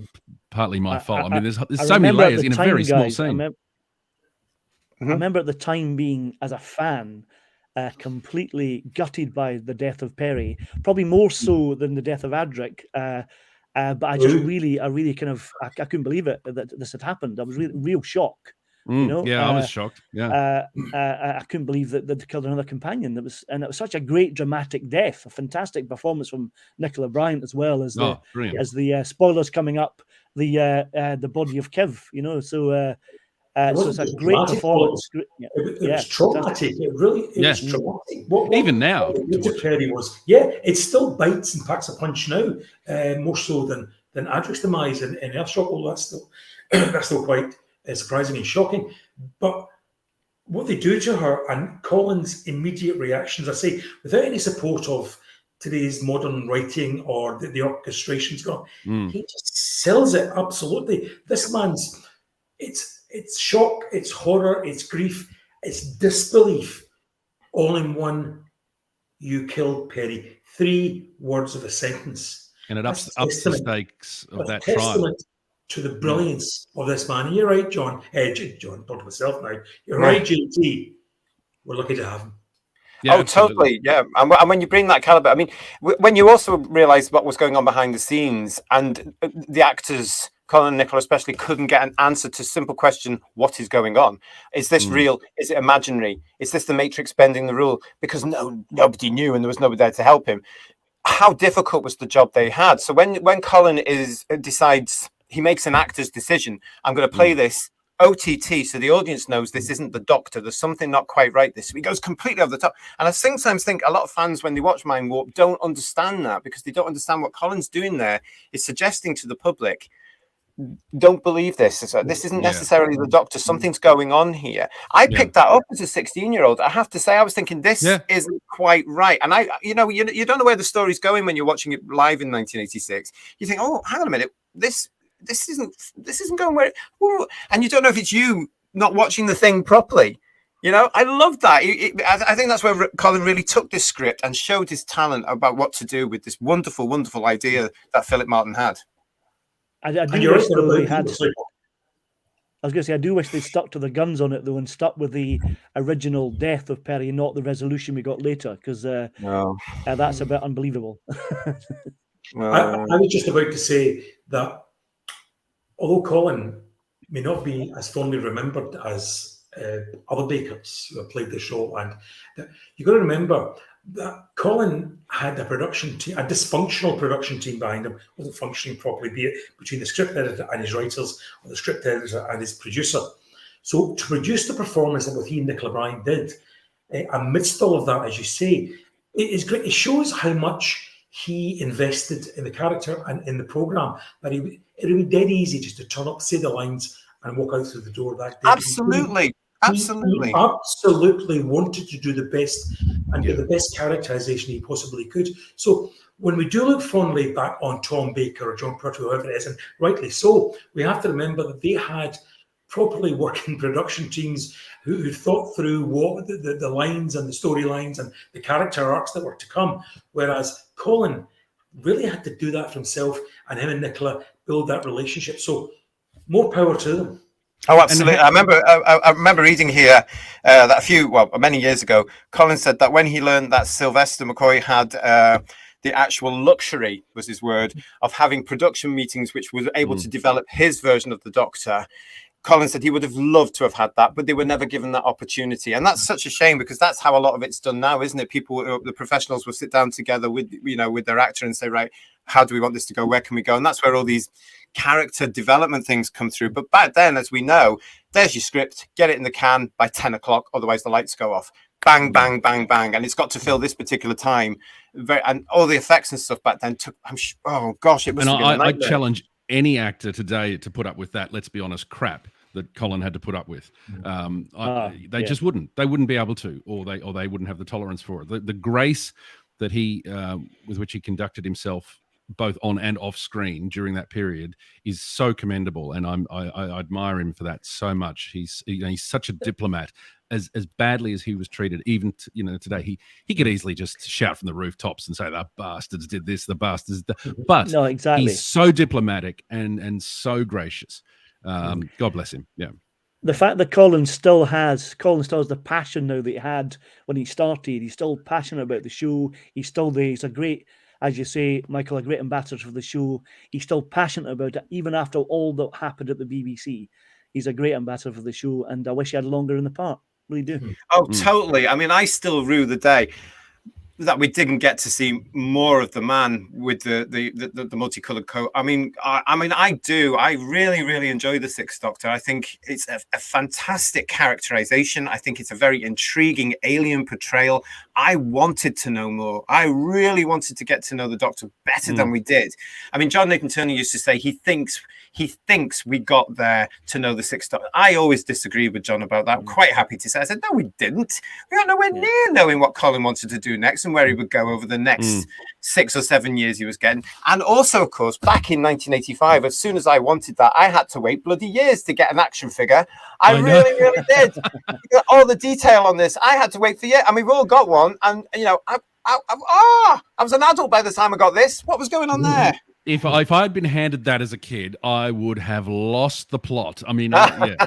partly my fault. I mean, there's so many layers in a very small scene. I remember at the time being, as a fan, completely gutted by the death of Peri, probably more so than the death of Adric. But I just really kind of, I couldn't believe it that this had happened. I was real shock. You know? Yeah, I was shocked. Yeah, I couldn't believe that they killed another companion. It was such a great dramatic death. A fantastic performance from Nicola Bryant, as well as the spoilers coming up. The body of Kiv. You know, so it's a great performance. It was traumatic. It really was traumatic. Even now, Peri was it still bites and packs a punch now, more so than Adric's demise in Earthshock. Well, that's still quite surprising and shocking. But what they do to her and Colin's immediate reactions, I say, without any support of today's modern writing or the orchestrations going, he just sells it absolutely. This man's, it's shock, it's horror, it's grief, it's disbelief, all in one. You killed Peri. 3 words of a sentence. And it ups That's the testament. stakes of that That's trial. testament to the brilliance of this man. And you're right, John. John, talk to myself now. You're Yeah. right, JT. We're lucky to have him. Yeah, oh, absolutely. totally. Yeah. And when you bring that caliber, I mean, when you also realize what was going on behind the scenes and the actors, Colin and Nicola especially, couldn't get an answer to a simple question: what is going on? Is this real? Is it imaginary? Is this the Matrix bending the rule? Because nobody knew and there was nobody there to help him. How difficult was the job they had? So when Colin decides, he makes an actor's decision, I'm going to play this OTT so the audience knows this isn't the Doctor, there's something not quite right. This, he goes completely over the top. And I sometimes think a lot of fans, when they watch Mind Warp, don't understand that, because they don't understand what Colin's doing there is suggesting to the public, don't believe this. This isn't necessarily the Doctor. Something's going on here. I picked that up as a 16-year-old. I have to say, I was thinking this isn't quite right. And you don't know where the story's going when you're watching it live in 1986. You think, oh, hang on a minute, this isn't going where. And you don't know if it's you not watching the thing properly. I love that. I think that's where Colin really took this script and showed his talent about what to do with this wonderful, wonderful idea that Philip Martin had. I do wish they had. I was going to say, I do wish they stuck to the guns on it, though, and stuck with the original death of Peri, not the resolution we got later, because that's a bit unbelievable. I was just about to say that although Colin may not be as fondly remembered as other Bakers who have played the show, and you've got to remember that Colin had a production team, a dysfunctional production team behind him, wasn't functioning properly, be it between the script editor and his writers, or the script editor and his producer. So to produce the performance that both he and Nicola Bryant did, amidst all of that, as you say, it is great. It shows how much he invested in the character and in the programme, that it would be dead easy just to turn up, say the lines, and walk out through the door that day. Absolutely. He absolutely wanted to do the best and get the best characterization he possibly could. So when we do look fondly back on Tom Baker or John Pertwee, whoever it is, and rightly so, we have to remember that they had properly working production teams who thought through what the lines and the storylines and the character arcs that were to come, whereas Colin really had to do that for himself, and him and Nicola build that relationship. So more power to them. Oh, absolutely. I remember reading here that many years ago, Colin said that when he learned that Sylvester McCoy had the actual luxury, was his word, of having production meetings which was able to develop his version of the Doctor, Colin said he would have loved to have had that, but they were never given that opportunity. And that's such a shame, because that's how a lot of it's done now, isn't it? People, the professionals will sit down together with their actor and say, right, how do we want this to go? Where can we go? And that's where all these character development things come through. But back then, as we know, there's your script, get it in the can by 10 o'clock, otherwise the lights go off. Bang, bang, bang, bang. And it's got to fill this particular time. And all the effects and stuff back then took, oh gosh, it was. And I challenge any actor today to put up with that, let's be honest, crap that Colin had to put up with. They just wouldn't. They wouldn't be able to, or they wouldn't have the tolerance for it. The grace that he, with which he conducted himself both on and off screen during that period is so commendable, and I admire him for that so much. He's such a diplomat. As badly as he was treated, even today, he could easily just shout from the rooftops and say the bastards did this, the bastards. But no, exactly. He's so diplomatic and so gracious. God bless him. Yeah. The fact that Colin still has the passion now that he had when he started. He's still passionate about the show. He's a great, as you say, Michael, a great ambassador for the show. He's still passionate about it, even after all that happened at the BBC. He's a great ambassador for the show, and I wish he had longer in the part. Really do. Oh, totally. I mean, I still rue the day that we didn't get to see more of the man with the multicolored coat. I mean, I do. I really, really enjoy the Sixth Doctor. I think it's a fantastic characterization. I think it's a very intriguing alien portrayal. I wanted to know more. I really wanted to get to know the Doctor better than we did. I mean, John Nathan Turner used to say he thinks we got there to know the Sixth Doctor. I always disagree with John about that. I'm quite happy to say, I said, no, we didn't. We got nowhere near knowing what Colin wanted to do next and where he would go over the next 6 or 7 years he was getting. And also, of course, back in 1985, as soon as I wanted that, I had to wait bloody years to get an action figure. I really, really did. All the detail on this, I had to wait for years. And we've all got one. And, I was an adult by the time I got this. What was going on there? If I had been handed that as a kid, I would have lost the plot. I mean, yeah.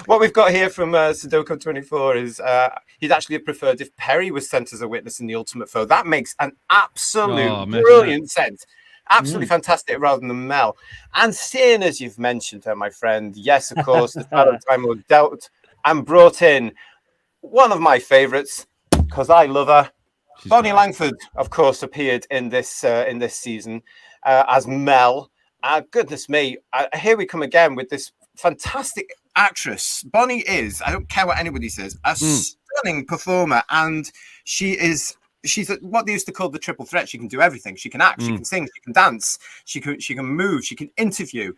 What we've got here from Sudoku24 is he'd actually have preferred if Peri was sent as a witness in the Ultimate Foe. That makes an absolute brilliant sense. Absolutely fantastic, rather than Mel. And seeing as you've mentioned her, my friend, yes, of course, the Shadow Time Lord dealt and brought in one of my favourites, because I love her. Bonnie Langford, of course, appeared in this season as Mel. Goodness me, here we come again with this fantastic actress. Bonnie is, I don't care what anybody says, a stunning performer, and she's what they used to call the triple threat. She can do everything. She can act, she can sing, she can dance, she can move, she can interview.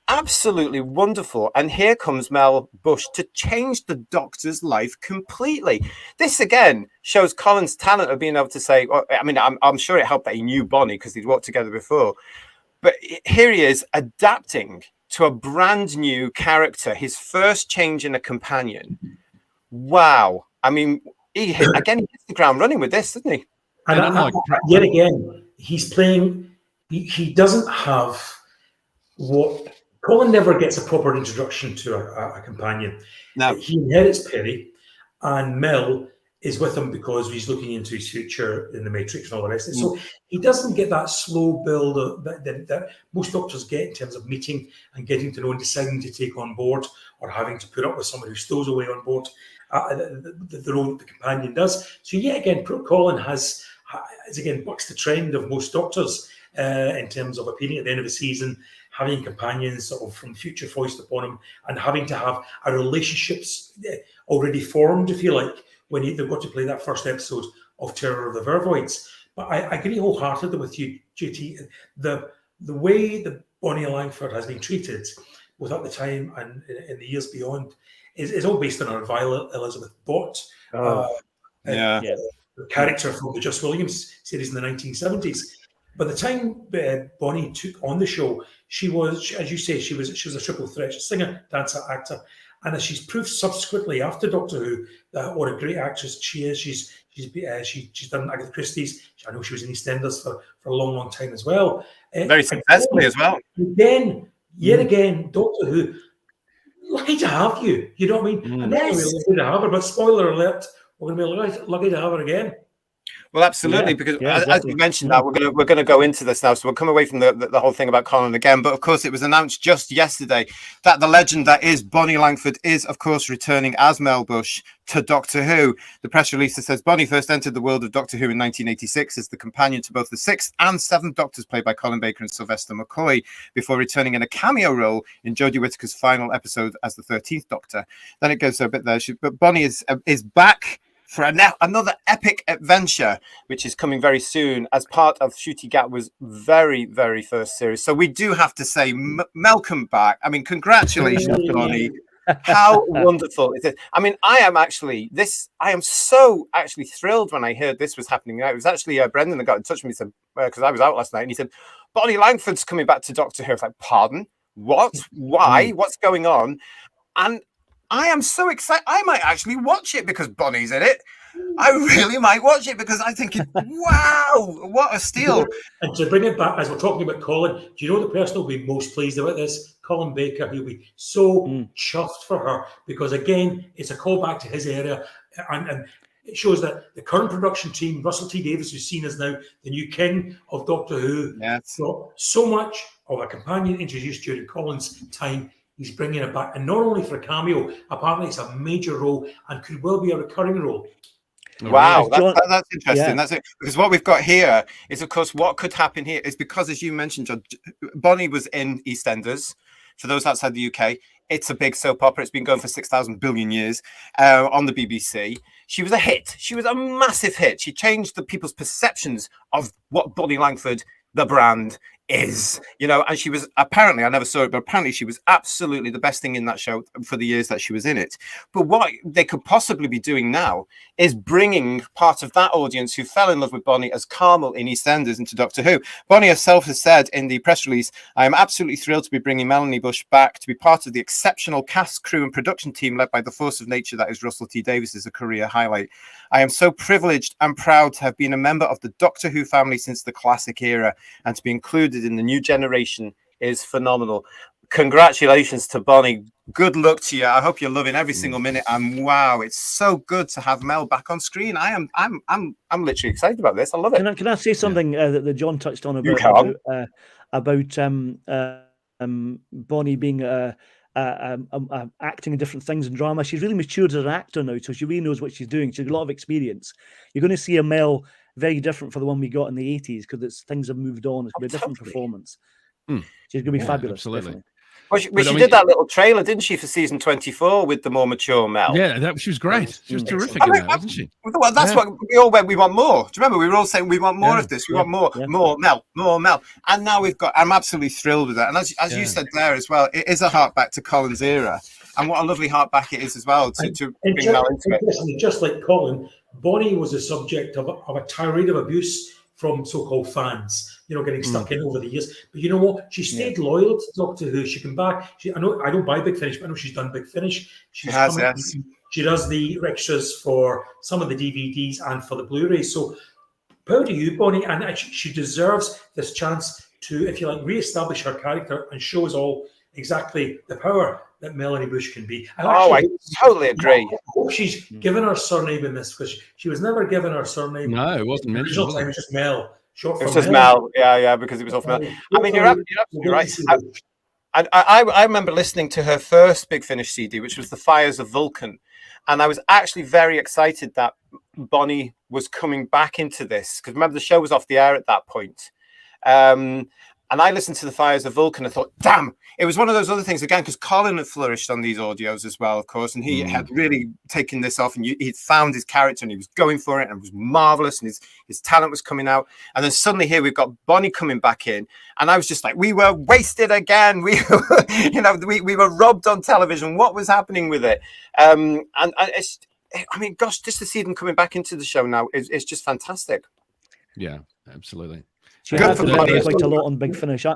Absolutely wonderful. And here comes Mel Bush to change the Doctor's life completely. This again shows Colin's talent of being able to say, well, I mean, I'm sure it helped that he knew Bonnie because they'd worked together before. But here he is adapting to a brand new character, his first change in a companion. Wow. I mean, he hits the ground running with this, doesn't he? And yet again, he's playing, he doesn't have what... Colin never gets a proper introduction to a companion. No. He inherits Peri, and Mel is with him because he's looking into his future in the Matrix and all the rest of it. So he doesn't get that slow build that most Doctors get in terms of meeting and getting to know and deciding to take on board, or having to put up with someone who stows away on board, the role that the companion does. So yet again, Colin has again bucks the trend of most Doctors in terms of appearing at the end of the season, having companions sort of from the future foist upon him, and having to have a relationships already formed, if you like, when they've got to play that first episode of Terror of the Vervoids. But I agree wholeheartedly with you, JT. The way that Bonnie Langford has been treated, both at the time and in the years beyond, is all based on her Violet Elizabeth Bott, the character from the Just Williams series in the 1970s. By the time Bonnie took on the show, she was, as you say, she was a triple threat. She's a singer, dancer, actor, and as she's proved subsequently after Doctor Who, what a great actress she is. She's done Agatha Christie's. I know she was in EastEnders for a long time as well. Very successfully as well. Yet again, Doctor Who, lucky to have you. You know what I mean? And then we're lucky to have her. But spoiler alert, we're going to be lucky to have her again. Well, absolutely, because as you mentioned that, we're going to go into this now, so we'll come away from the whole thing about Colin again. But of course, it was announced just yesterday that the legend that is Bonnie Langford is, of course, returning as Mel Bush to Doctor Who. The press release says Bonnie first entered the world of Doctor Who in 1986 as the companion to both the 6th and 7th Doctors, played by Colin Baker and Sylvester McCoy, before returning in a cameo role in Jodie Whittaker's final episode as the 13th Doctor. Then it goes a bit there, but Bonnie is back for another epic adventure, which is coming very soon as part of Ncuti Gatwa's very, very first series. So we do have to say, welcome back. I mean, congratulations, Bonnie. How wonderful is it? I mean, I am so actually thrilled when I heard this was happening. It was actually Brendan that got in touch with me, said, because I was out last night, and he said, Bonnie Langford's coming back to Doctor Who. I was like, pardon? What? Why? What's going on? And I am so excited. I might actually watch it because Bonnie's in it. I really might watch it because I think, wow, what a steal. And to bring it back, as we're talking about Colin, do you know the person who'll be most pleased about this? Colin Baker. He'll be so chuffed for her because, again, it's a callback to his area. And it shows that the current production team, Russell T Davies, who's seen as now the new king of Doctor Who, so much of a companion introduced during Colin's time. He's bringing it back, and not only for a cameo, apparently it's a major role and could well be a recurring role. Wow, that's interesting. Yeah. That's it. Because what we've got here is, of course, what could happen here is because, as you mentioned, John, Bonnie was in EastEnders. For those outside the UK, it's a big soap opera. It's been going for 6,000 billion years on the BBC. She was a hit. She was a massive hit. She changed the people's perceptions of what Bonnie Langford, the brand, is, you know, and she was apparently, I never saw it, but apparently she was absolutely the best thing in that show for the years that she was in it. But what they could possibly be doing now is bringing part of that audience who fell in love with Bonnie as Carmel in EastEnders into Doctor Who. Bonnie herself has said in the press release, I am absolutely thrilled to be bringing Melanie Bush back to be part of the exceptional cast, crew and production team led by the force of nature that is Russell T Davies as a career highlight. I am so privileged and proud to have been a member of the Doctor Who family since the classic era, and to be included in the new generation is phenomenal. Congratulations to Bonnie. Good luck to you. I hope you're loving every single minute. And wow, it's so good to have Mel back on screen. I'm literally excited about this. I love it. Can I say something that John touched on about Bonnie being acting in different things in drama? She's really matured as an actor now, so she really knows what she's doing. She's got a lot of experience. You're going to see a Mel very different for the one we got in the 80s, because things have moved on. It's going to be a different performance. She's going to be fabulous. Absolutely. Definitely. Well, she did that little trailer, didn't she, for season 24 with the more mature Mel? Yeah, she was great. She was terrific in that, wasn't she? Well, that's what we all went. We want more. Do you remember? We were all saying we want more of this. We want more Mel. And now we've got. I'm absolutely thrilled with that. And as you said there as well, it is a hark back to Colin's era, and what a lovely hark back it is as well to bring Mel into it. Just like Colin, Bonnie was the subject of a tirade of abuse from so-called fans, you know, getting stuck in over the years. But you know what? She stayed loyal to Doctor Who. She came back. I know I don't buy Big Finish, but I know she's done Big Finish. She does the extras for some of the DVDs and for the Blu-rays. So proud of you, Bonnie, and she deserves this chance to, if you like, re-establish her character and show us all exactly the power that Melanie Bush can be. I totally agree. I hope she's given her surname in this, because she was never given her surname. No, it wasn't mentioned. It was just Mel. Short for It was just Mel. Yeah, because it was off Mel. I mean, you're absolutely right. I remember listening to her first Big Finish CD, which was The Fires of Vulcan, and I was actually very excited that Bonnie was coming back into this, because remember the show was off the air at that point. And I listened to The Fires of Vulcan and thought, damn, it was one of those other things, again, because Colin had flourished on these audios as well, of course, and he had really taken this off, and he'd found his character, and he was going for it, and it was marvellous, and his talent was coming out. And then suddenly here we've got Bonnie coming back in, and I was just like, we were wasted again. We were robbed on television. What was happening with it? And it's, I mean, gosh, just to see them coming back into the show now is just fantastic. Yeah, absolutely. She has developed quite a lot on Big Finish.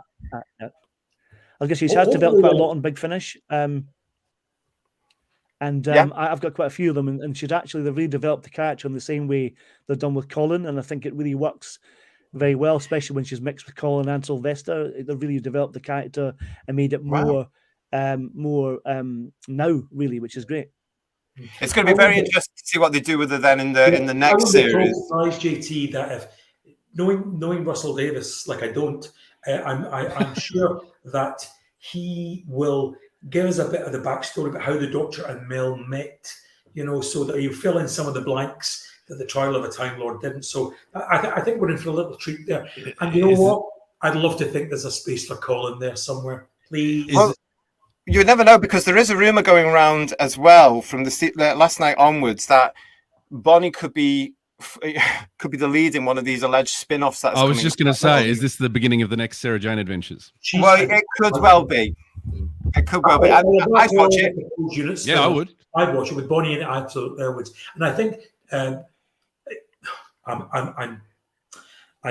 I guess she has developed quite a lot on Big Finish. I've got quite a few of them, and they've really developed the character in the same way they've done with Colin, and I think it really works very well, especially when she's mixed with Colin and Sylvester. They've really developed the character and made it more now, really, which is great. It's going to be very interesting to see what they do with her then in the next series. I'm surprised, JT, that if knowing Russell Davies like I don't, I'm sure that he will give us a bit of the backstory about how the Doctor and Mel met, you know, so that you fill in some of the blanks that the Trial of a Time Lord didn't. So I think we're in for a little treat there. And you know what? I'd love to think there's a space for Colin there somewhere. Please. Well, you never know, because there is a rumor going around as well from the last night onwards that Bonnie could be the lead in one of these alleged spin-offs. I was just going to say, is this the beginning of the next Sarah Jane adventures? Well, it could well be. It could well be. I'd watch it. Yeah, I would. I'd watch it with Bonnie and Absolute Airwoods. And I think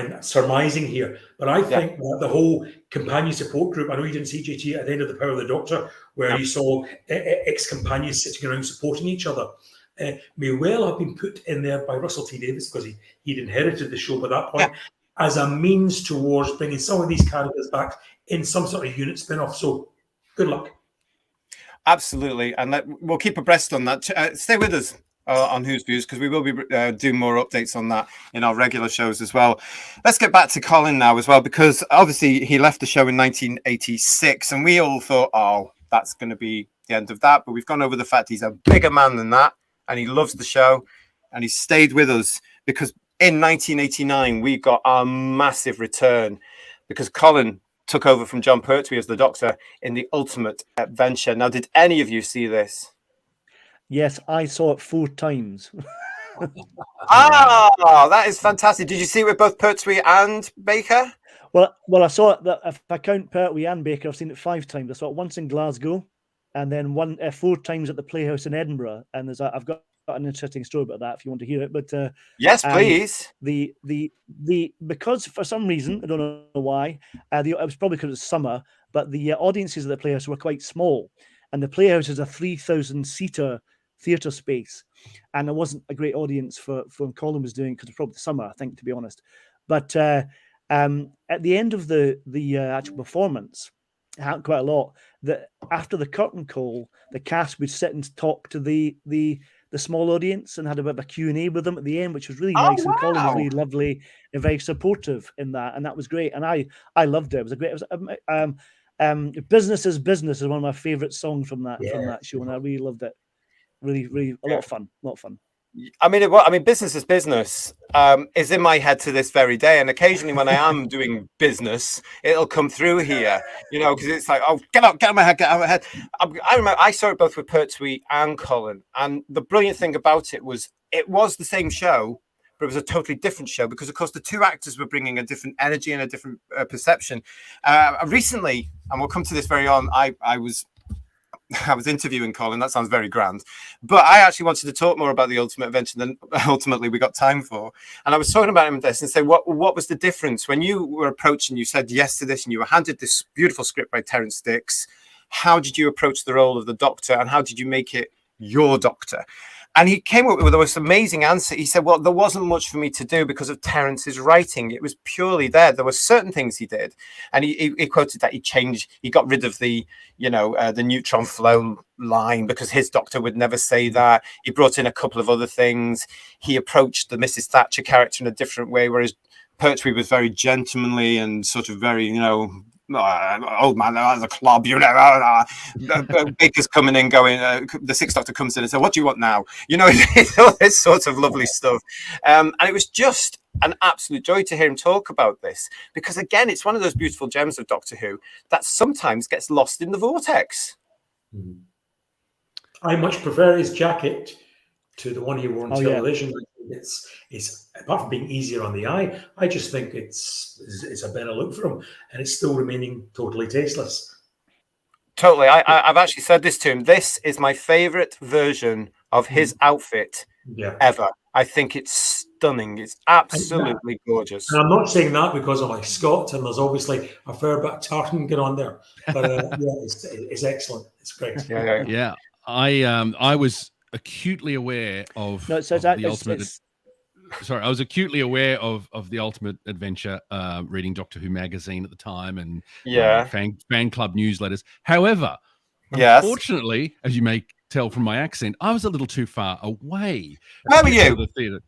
I'm surmising here, but I think that the whole companion support group, I know you didn't see JT at the end of The Power of the Doctor, where you saw ex-companions sitting around supporting each other, may well have been put in there by Russell T Davies, because he'd inherited the show by that point, as a means towards bringing some of these characters back in some sort of unit spin-off. So good luck. Absolutely. And we'll keep abreast on that. Stay with us on Who's Views, because we will be doing more updates on that in our regular shows as well. Let's get back to Colin now as well, because obviously he left the show in 1986, and we all thought, oh, that's going to be the end of that. But we've gone over the fact he's a bigger man than that, and he loves the show, and he stayed with us, because in 1989 we got our massive return, because Colin took over from John Pertwee as the Doctor in The Ultimate Adventure. Now, did any of you see this? Yes, I saw it 4 times. That is fantastic. Did you see it with both Pertwee and Baker? Well, I saw it. That if I count Pertwee and Baker, I've seen it 5 times. I saw it once in Glasgow, and then 4 times at the Playhouse in Edinburgh. And I've got an interesting story about that if you want to hear it. But Yes, please. Because for some reason I don't know why, it was probably because it's summer, but the audiences at the Playhouse were quite small, and the Playhouse is a 3,000-seater theatre space, and there wasn't a great audience for when Colin was doing, because it's probably the summer, I think, to be honest. But at the end of the actual performance, it happened quite a lot. That after the curtain call, the cast would sit and talk to the small audience and had a bit of a Q&A with them at the end, which was really nice. Wow. And Colin was really lovely and very supportive in that, and that was great. And I loved it. It was a great. It was, Business is Business is one of my favourite songs from that show, and I really loved it. Really a lot of fun. I mean, business is business is in my head to this very day, and occasionally when I am doing business, it'll come through here, because it's like, oh, get out of my head. I remember I saw it both with Pertwee and Colin, and the brilliant thing about it was the same show, but it was a totally different show because, of course, the two actors were bringing a different energy and a different perception. Recently, and we'll come to this very on, I was interviewing Colin. That sounds very grand, but I actually wanted to talk more about the Ultimate Adventure than ultimately we got time for. And I was talking about him with this and say, what was the difference when you were approaching? You said yes to this, and you were handed this beautiful script by Terence Dicks. How did you approach the role of the Doctor, and how did you make it your Doctor? And he came up with the most amazing answer. He said, well, there wasn't much for me to do because of Terence's writing. It was purely there. There were certain things he did. And he quoted that he got rid of the neutron flow line because his Doctor would never say that. He brought in a couple of other things. He approached the Mrs. Thatcher character in a different way, whereas Pertwee was very gentlemanly and sort of very, old man, there's a club, Baker's coming in going, the Sixth Doctor comes in and says, what do you want now? All this sort of lovely stuff. And it was just an absolute joy to hear him talk about this, because again, it's one of those beautiful gems of Doctor Who that sometimes gets lost in the vortex. I much prefer his jacket to the one he wore on television. Yeah. It's apart from being easier on the eye, I just think it's a better look for him, and it's still remaining totally tasteless. Totally. I've actually said this to him. This is my favorite version of his outfit ever. I think it's stunning. It's absolutely gorgeous. And I'm not saying that because I'm like Scott, and there's obviously a fair bit of tartan going on there. But it's excellent. It's great. Yeah. I was acutely aware of the Ultimate. Sorry, I was acutely aware of the Ultimate Adventure, reading Doctor Who magazine at the time, and fan club newsletters. However, unfortunately, as you may tell from my accent, I was a little too far away. Where were you? The theatre.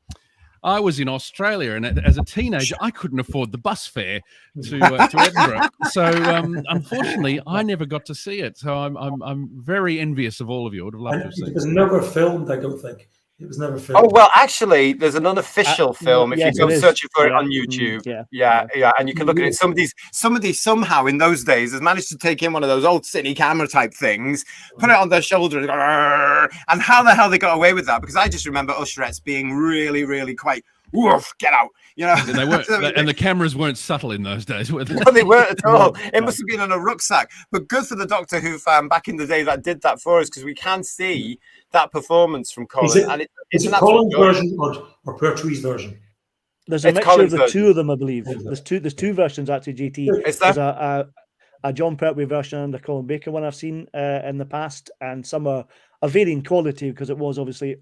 I was in Australia, and as a teenager, I couldn't afford the bus fare to Edinburgh. So, unfortunately, I never got to see it. So, I'm very envious of all of you. I would have loved to have seen it. It was never filmed, I don't think. It was never filmed. Oh, well, actually, there's an unofficial film if you go searching for it on YouTube. Yeah, and you can look at it. Somebody somehow in those days has managed to take in one of those old cine camera type things, put it on their shoulder, and go, and how the hell they got away with that? Because I just remember usherettes being really, really quite, woof, get out. They weren't, and the cameras weren't subtle in those days, were they? No, they weren't at all. It must have been on a rucksack. But good for the Doctor Who fan back in the day that did that for us, because we can see that performance from Colin. Is it Colin's version or Pertwee's version? There's a mixture of the two of them, I believe. There's two versions actually, JT. There's a John Pertwee version and a Colin Baker one I've seen in the past, and some are varying quality because it was obviously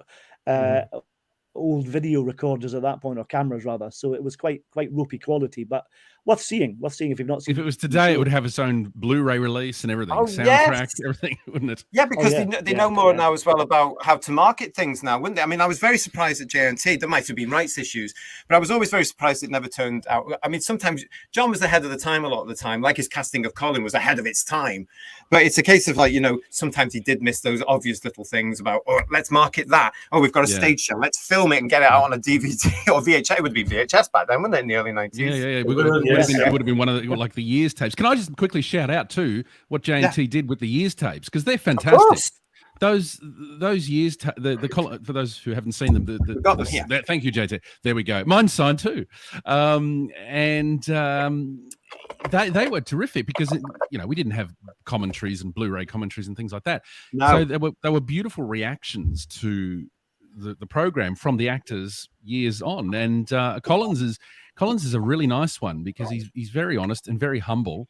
old video recorders at that point, or cameras rather. So it was quite ropey quality, but worth seeing if you've not seen it. If it was today, it would have its own Blu-ray release and everything, soundtrack, everything, wouldn't it? Yeah, because they know more now as well about how to market things now, wouldn't they? I mean, I was very surprised at JNT. There might have been rights issues, but I was always very surprised it never turned out. I mean, sometimes John was ahead of the time a lot of the time, like his casting of Colin was ahead of its time. But it's a case of like, sometimes he did miss those obvious little things about, let's market that. Oh, we've got a stage show. Let's film it and get it out on a DVD or VHS. It would be VHS back then, wouldn't it, in the early 90s? Yeah. It would have been one of the years tapes. Can I just quickly shout out too what JNT did with the years tapes, because they're fantastic. those years, for those who haven't seen them, thank you, JT. There we go. Mine's signed too, and they were terrific because we didn't have commentaries and Blu-ray commentaries and things like that. No. So they were beautiful reactions to the program from the actors years on, and Collins is a really nice one because he's very honest and very humble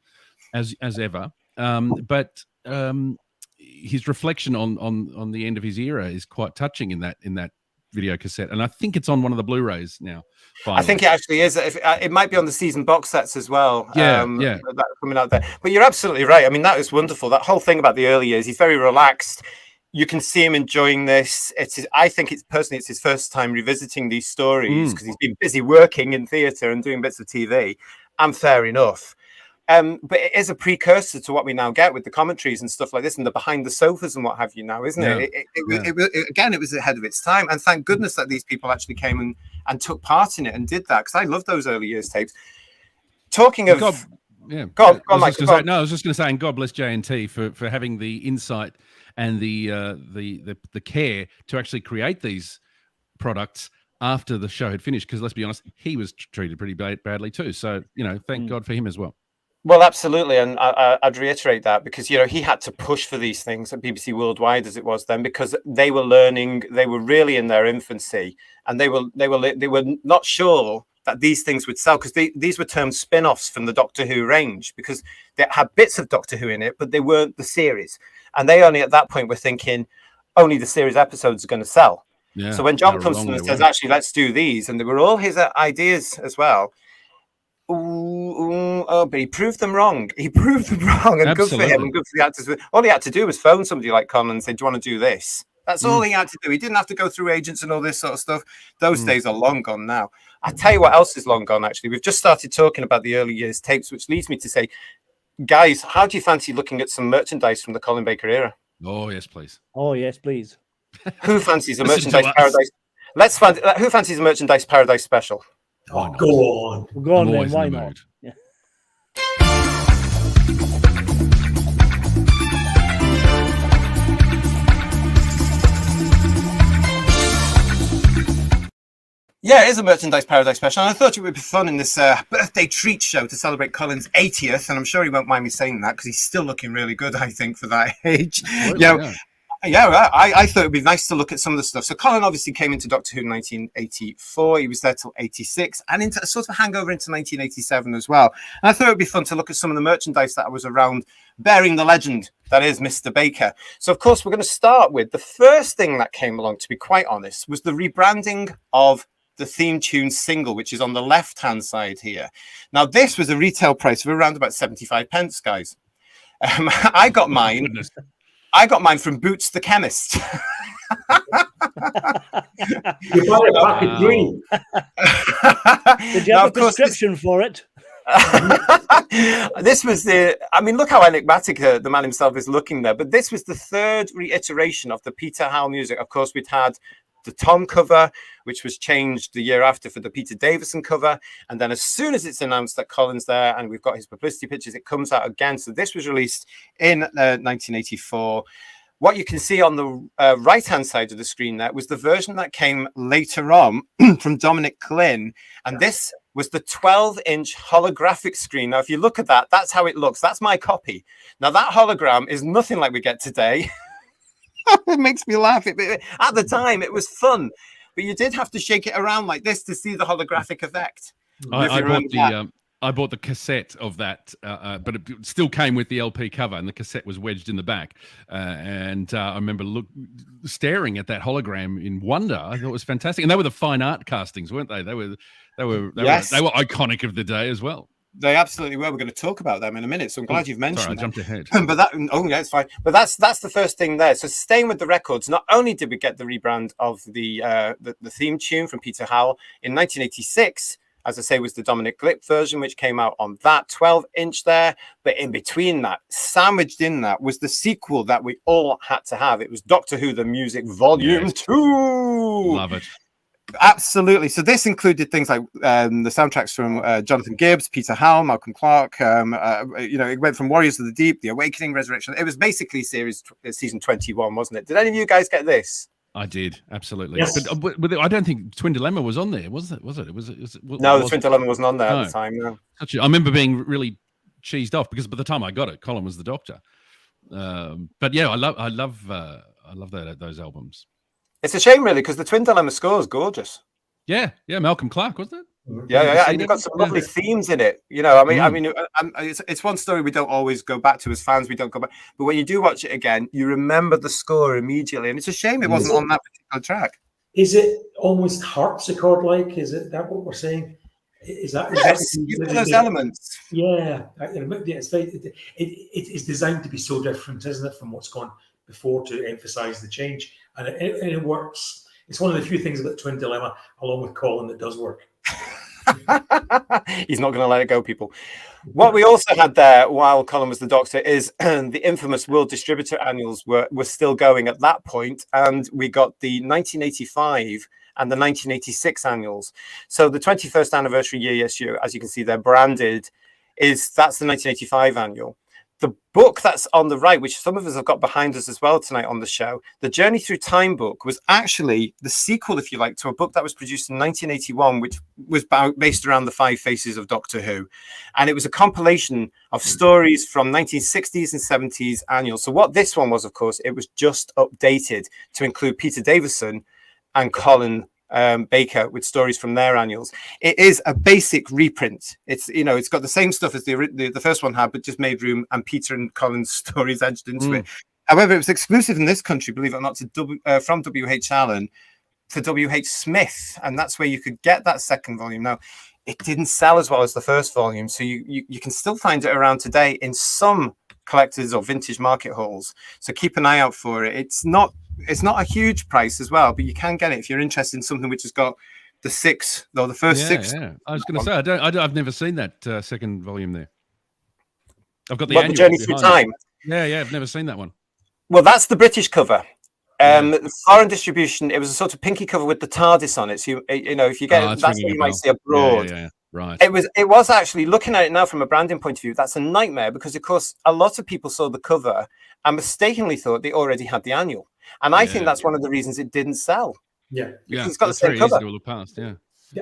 as ever, but his reflection on the end of his era is quite touching in that video cassette, and I think it's on one of the Blu-rays now. Finally. I think it actually is. It might be on the season box sets as well. Yeah. That coming out there. But you're absolutely right. I mean, that is wonderful. That whole thing about the early years. He's very relaxed. You can see him enjoying this. I think it's his first time revisiting these stories because he's been busy working in theatre and doing bits of TV. And fair enough. But it is a precursor to what we now get with the commentaries and stuff like this and the behind the sofas and what have you now, isn't it? It was ahead of its time. And thank goodness that these people actually came and took part in it and did that, because I love those early years tapes. Talking of... I was just going to say, and God bless J&T for having the insight and the care to actually create these products after the show had finished, because let's be honest, he was treated pretty badly too. So, thank God for him as well. Well, absolutely, and I'd reiterate that because he had to push for these things at BBC Worldwide as it was then, because they were learning, they were really in their infancy, and they were not sure that these things would sell, because these were termed spin-offs from the Doctor Who range, because they had bits of Doctor Who in it, but they weren't the series, and they only at that point were thinking only the series episodes are going to sell. Yeah, so when John comes to them and says, actually, let's do these, and they were all his ideas as well. But he proved them wrong. And Absolutely. Good for him and good for the actors. All he had to do was phone somebody like Colin and say, do you want to do this? That's all he had to do. He didn't have to go through agents and all this sort of stuff. Those days are long gone now. I tell you what else is long gone, actually. We've just started talking about the early years tapes, which leads me to say, guys, how do you fancy looking at some merchandise from the Colin Baker era? Oh, yes, please. Oh, yes, please. Who fancies a merchandise paradise? Who fancies a merchandise paradise special? Oh, go on. Go on then, why not? Yeah. Yeah, it is a merchandise paradise special, and I thought it would be fun in this birthday treat show to celebrate Colin's 80th, and I'm sure he won't mind me saying that because he's still looking really good, I think, for that age. I thought it would be nice to look at some of the stuff. So Colin obviously came into Doctor Who in 1984. He was there till 86, and into a sort of hangover into 1987 as well. And I thought it would be fun to look at some of the merchandise that was around bearing the legend that is Mr. Baker. So, of course, we're going to start with the first thing that came along, to be quite honest, was the rebranding of the theme tune single, which is on the left-hand side here. Now, this was a retail price of around about 75 pence, guys. I got mine. Goodness. I got mine from Boots the Chemist. You bought a packet green. Did you have a prescription for it? This was look how enigmatic the man himself is looking there. But this was the third reiteration of the Peter Howell music. Of course, we'd had the Tom cover, which was changed the year after for the Peter Davison cover. And then as soon as it's announced that Colin's there and we've got his publicity pictures, it comes out again. So this was released in 1984. What you can see on the right-hand side of the screen there was the version that came later on from Dominic Glynn. And this was the 12-inch holographic screen. Now, if you look at that, that's how it looks. That's my copy. Now, that hologram is nothing like we get today. It makes me laugh. At the time, it was fun, but you did have to shake it around like this to see the holographic effect. I bought the cassette of that, but it still came with the LP cover, and the cassette was wedged in the back. And I remember staring at that hologram in wonder. I thought it was fantastic, and they were the fine art castings, weren't they? They were iconic of the day as well. They absolutely were. We're going to talk about them in a minute, so I'm glad you've mentioned. Sorry, I jumped ahead. But it's fine. But that's the first thing there. So staying with the records, not only did we get the rebrand of the theme tune from Peter Howell in 1986, as I say, was the Dominic Glynn version, which came out on that 12-inch there. But in between that, sandwiched in that, was the sequel that we all had to have. It was Doctor Who: The Music Volume 2. Love it. Absolutely. So this included things like the soundtracks from Jonathan Gibbs, Peter Howell, Malcolm Clark. It went from Warriors of the Deep, The Awakening, Resurrection. It was basically season 21, wasn't it? Did any of you guys get this? I did, absolutely. Yes. But I don't think Twin Dilemma was on there, was it? No, the Twin Dilemma wasn't on there at the time. No. I remember being really cheesed off because by the time I got it, Colin was the Doctor. But yeah, I love those albums. It's a shame, really, because the Twin Dilemma score is gorgeous. Yeah, Malcolm Clark, wasn't it? Yeah, and you've got some lovely themes in it. It's one story we don't always go back to as fans. We don't go back, but when you do watch it again, you remember the score immediately, and it's a shame it wasn't on that particular track. Is it almost harpsichord like? Is it that what we're saying? Is that you've got those elements? Yeah, it's designed to be so different, isn't it, from what's gone before, to emphasise the change, and it works. It's one of the few things about Twin Dilemma, along with Colin, that does work. He's not going to let it go, people. What we also had there while Colin was the Doctor is the infamous World Distributor Annuals were still going at that point, and we got the 1985 and the 1986 annuals. So the 21st anniversary year issue, as you can see, they're branded, that's the 1985 annual. The book that's on the right, which some of us have got behind us as well tonight on the show, the Journey Through Time book, was actually the sequel, if you like, to a book that was produced in 1981, which was based around the 5 Faces of Doctor Who. And it was a compilation of stories from 1960s and 70s annuals. So what this one was, of course, it was just updated to include Peter Davison and Colin Baker with stories from their annuals. It is a basic reprint. It's got the same stuff as the first one had, but just made room and Peter and Colin's stories edged into it. However, it was exclusive in this country, believe it or not, to from W.H. Allen to W.H. Smith, and that's where you could get that second volume. Now, it didn't sell as well as the first volume, so you can still find it around today in some collectors or vintage market halls. So keep an eye out for it. It's not a huge price as well, but you can get it if you're interested in something which has got the first six. Yeah. I was going to say, I've never seen that second volume there. I've got the annual. The Journey Through Time. Yeah, I've never seen that one. Well, that's the British cover. Foreign distribution, it was a sort of pinky cover with the TARDIS on it. So if you get that's what you might see abroad. Yeah. Right. It was actually, looking at it now from a branding point of view, that's a nightmare because, of course, a lot of people saw the cover and mistakenly thought they already had the annual. And I think that's one of the reasons it didn't sell. Yeah. It's got the same cover. Easy to look past, yeah,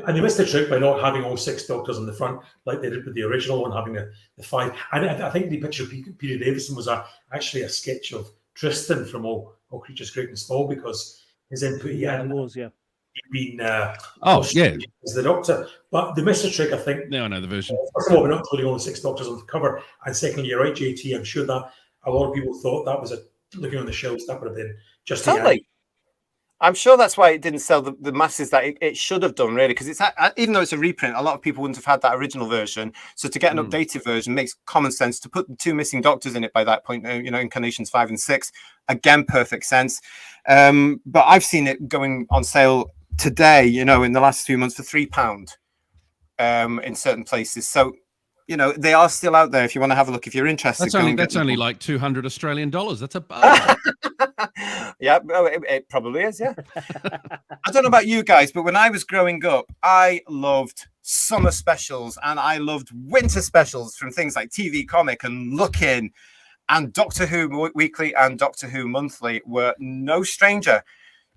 and they missed the trick by not having all 6 Doctors on the front like they did with the original one, having the 5. And I think the picture of Peter Davison was actually a sketch of Tristan from All Creatures Great and Small, because his input he'd been as the Doctor. But the missed the trick, I think. Yeah, I know the version. First of all, we're not including all the 6 Doctors on the cover. And secondly, you're right, JT, I'm sure that a lot of people thought that was looking on the shelves, that would have been just totally. I'm sure that's why it didn't sell the masses that it should have done, really, because it's even though it's a reprint, a lot of people wouldn't have had that original version. So to get an updated version makes common sense. To put the 2 missing Doctors in it by that point, incarnations 5 and 6, again, perfect sense. But I've seen it going on sale today, in the last few months for £3 in certain places. So they are still out there if you want to have a look. If you're interested, that's only like $200 Australian. That's a bargain. Yeah, it probably is. Yeah. I don't know about you guys, but when I was growing up, I loved summer specials and I loved winter specials from things like TV Comic and Look In, and Doctor Who Weekly and Doctor Who Monthly were no stranger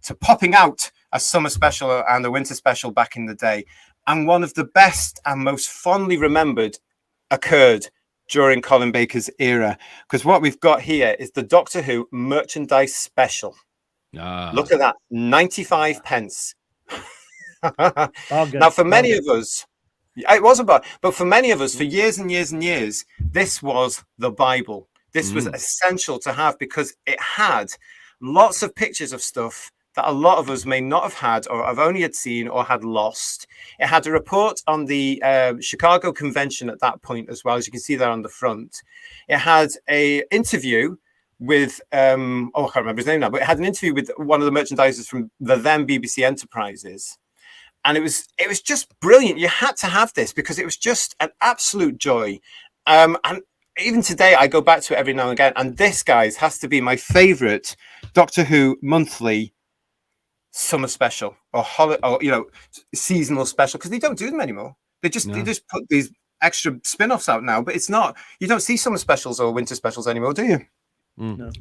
to popping out a summer special and a winter special back in the day. And one of the best and most fondly remembered occurred during Colin Baker's era, because what we've got here is the Doctor Who merchandise special. Look at that, 95 pence. Now, for many of us, it wasn't bad, but for many of us, for years and years and years, this was the Bible. This was essential to have because it had lots of pictures of stuff that a lot of us may not have had or have only had seen or had lost. It had a report on the Chicago Convention at that point as well, as you can see there on the front. It had an interview with, I can't remember his name now, but it had an interview with one of the merchandisers from the then BBC Enterprises. And it was just brilliant. You had to have this because it was just an absolute joy. And even today, I go back to it every now and again. And this, guys, has to be my favorite Doctor Who monthly summer special or seasonal special, because they don't do them anymore. They just put these extra spin-offs out now, but it's not. You don't see summer specials or winter specials anymore, do you? No.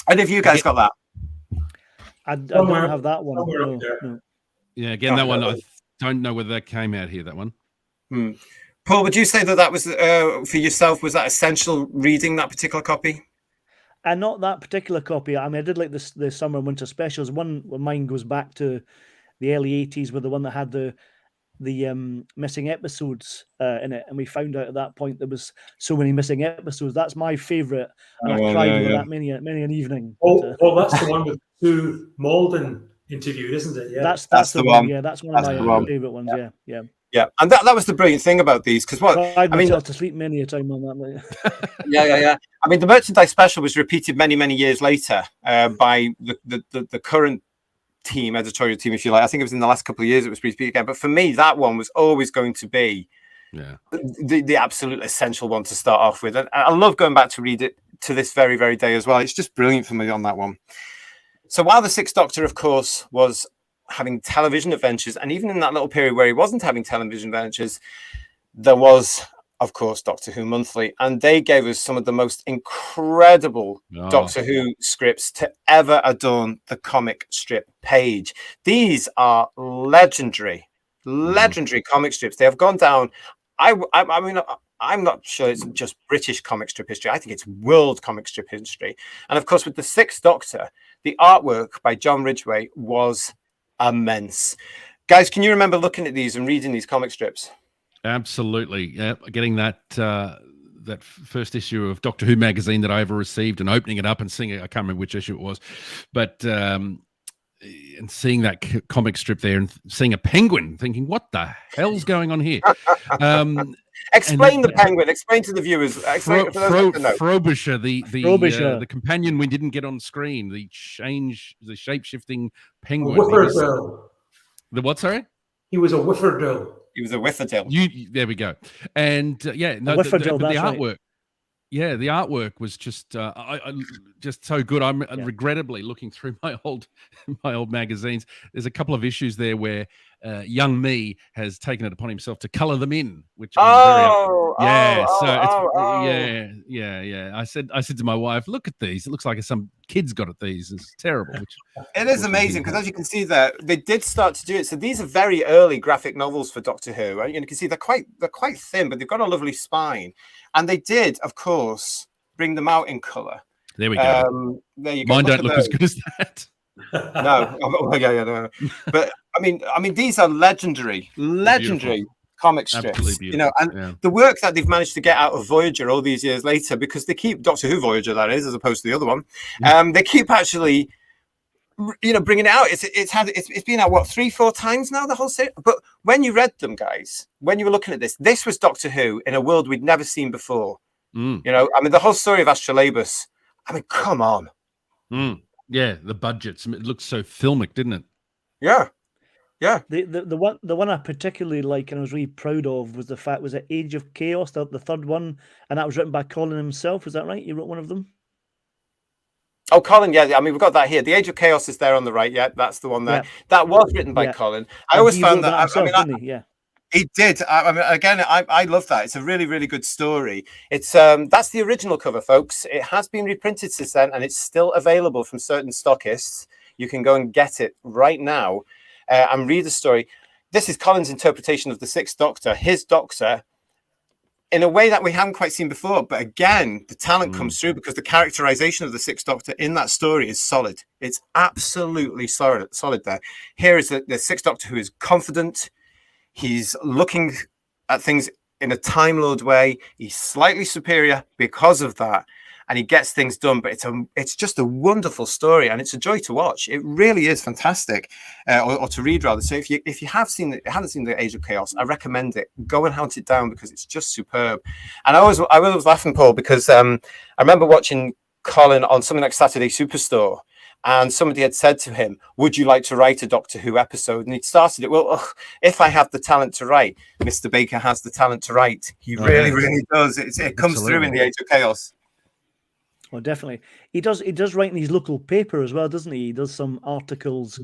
And have you guys got that? I don't have that one. No. Yeah, again, that one I don't know whether that came out here. That one. Paul, would you say that was for yourself? Was that essential reading that particular copy? And not that particular copy. I mean, I did like the summer and winter specials. One of mine goes back to the early 80s with the one that had the missing episodes in it, and we found out at that point there was so many missing episodes. That's my favourite, and I cried over that many an evening. Well, that's the one with Sue Malden interviewed, isn't it? Yeah, that's the one. Yeah, that's one of my favourite ones. Yeah. And that was the brilliant thing about these, because I myself to sleep many a time on that. yeah. I mean, the merchandise special was repeated many years later by the current team, editorial team, if you like. I think it was in the last couple of years it was repeated again. But for me, that one was always going to be the absolute essential one to start off with. And I love going back to read it to this very, very day as well. It's just brilliant for me on that one. So while the Sixth Doctor, of course, was having television adventures, and even in that little period where he wasn't having television adventures, there was, of course, Doctor Who Monthly, and they gave us some of the most incredible Doctor Who scripts to ever adorn the comic strip page. These are legendary comic strips. They have gone down. I mean, I'm not sure it's just British comic strip history. I think it's world comic strip history. And of course, with the Sixth Doctor, the artwork by John Ridgway was immense. Guys, can you remember looking at these and reading these comic strips? Absolutely. Yeah, getting that that first issue of Doctor Who magazine that I ever received and opening it up and seeing it. I can't remember which issue it was, but and seeing that comic strip there and seeing a penguin, thinking, what the hell's going on here? Explain the penguin. Explain to the viewers. Frobisher, the companion we didn't get on screen, the shape-shifting penguin. The what? Sorry, he was a whifferdale. He was a whifferdale. There we go. And the artwork. Yeah, the artwork was just just so good. I'm regrettably looking through my old magazines. There's a couple of issues there where young me has taken it upon himself to color them in, which I said to my wife, "Look at these. It looks like some kids got at these. It's terrible." It is amazing because, as you can see there, they did start to do it. So these are very early graphic novels for Doctor Who, and you can see they're quite thin, but they've got a lovely spine. And they did, of course, bring them out in color. There we go. There you go. Mine don't look as good as that. No. But I mean, these are legendary comic strips. You know, and the work that they've managed to get out of Voyager all these years later, because they keep Doctor Who Voyager, that is, as opposed to the other one. They keep actually, bringing it out. It's been out 3-4 times now, the whole series. But when you read them, guys, when you were looking at this was Doctor Who in a world we'd never seen before. The whole story of Astrolabus. I mean, come on. Yeah, the budgets. It looked so filmic, didn't it? Yeah. The one I particularly like and I was really proud of was the Age of Chaos, the third one, and that was written by Colin himself. Is that right? He wrote one of them. Oh, Colin, yeah. I mean, we've got that here. The Age of Chaos is there on the right. Yeah, that's the one there. Yeah. That was written by Colin. I always found that. He did. I love that. It's a really, really good story. It's that's the original cover, folks. It has been reprinted since then, and it's still available from certain stockists. You can go and get it right now and read the story. This is Colin's interpretation of the Sixth Doctor, his Doctor, in a way that we haven't quite seen before. But again, the talent comes through because the characterization of the Sixth Doctor in that story is solid. It's absolutely solid there. Here is the Sixth Doctor who is confident. He's looking at things in a Time Lord way. He's slightly superior because of that, and he gets things done. But it's just a wonderful story, and it's a joy to watch. It really is fantastic, or to read rather. So if you haven't seen the Age of Chaos, I recommend it. Go and hunt it down because it's just superb. And I was laughing, Paul, because I remember watching Colin on something like Saturday Superstore. And somebody had said to him, "Would you like to write a Doctor Who episode?" And he'd started it. Well, if I have the talent to write, Mr. Baker has the talent to write. He really does. It comes through in the Age of Chaos. Oh, definitely. He does write in his local paper as well, doesn't he? He does some articles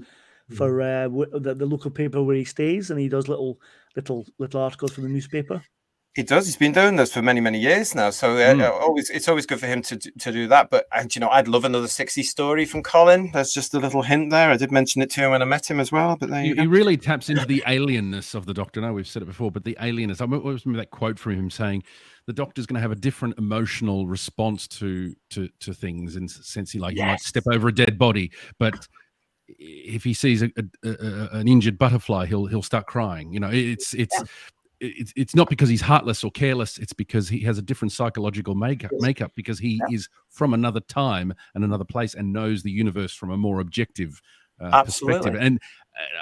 for the local paper where he stays, and he does little articles for the newspaper. He does. He's been doing this for many, many years now. So it's always good for him to do that. But I'd love another 60 story from Colin. There's just a little hint there. I did mention it to him when I met him as well. But there you go. He really taps into the alienness of the Doctor. I know we've said it before, but the alienness. I always remember that quote from him saying the Doctor's going to have a different emotional response to things, in sense he might step over a dead body, but if he sees an injured butterfly, he'll start crying. It's not because he's heartless or careless. It's because he has a different psychological makeup because he is from another time and another place and knows the universe from a more objective perspective. And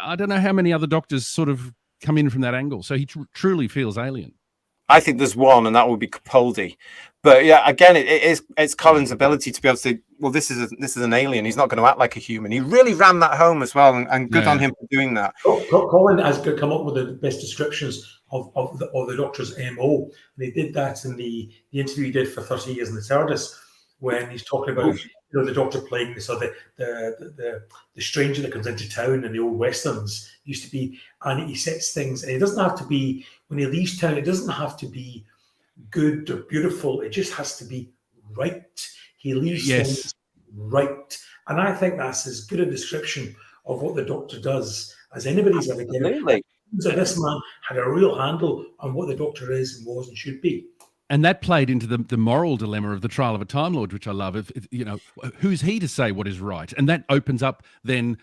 I don't know how many other Doctors sort of come in from that angle. So he truly feels alien. I think there's one, and that would be Capaldi. But yeah, again, it's Colin's ability to be able to say, well, this is an alien. He's not going to act like a human. He really ran that home as well, and good on him for doing that. Colin has come up with the best descriptions of the Doctor's MO. And he did that in the interview he did for 30 Years in the TARDIS, when he's talking about the Doctor playing the stranger that comes into town in the old westerns used to be, and he sets things, and it doesn't have to be, when he leaves town, it doesn't have to be good or beautiful, it just has to be right. He leaves things right, and I think that's as good a description of what the Doctor does as anybody's ever given. So this man had a real handle on what the Doctor is and was and should be. And that played into the moral dilemma of the trial of a Time Lord, which I love. Who's he to say what is right? And that opens up then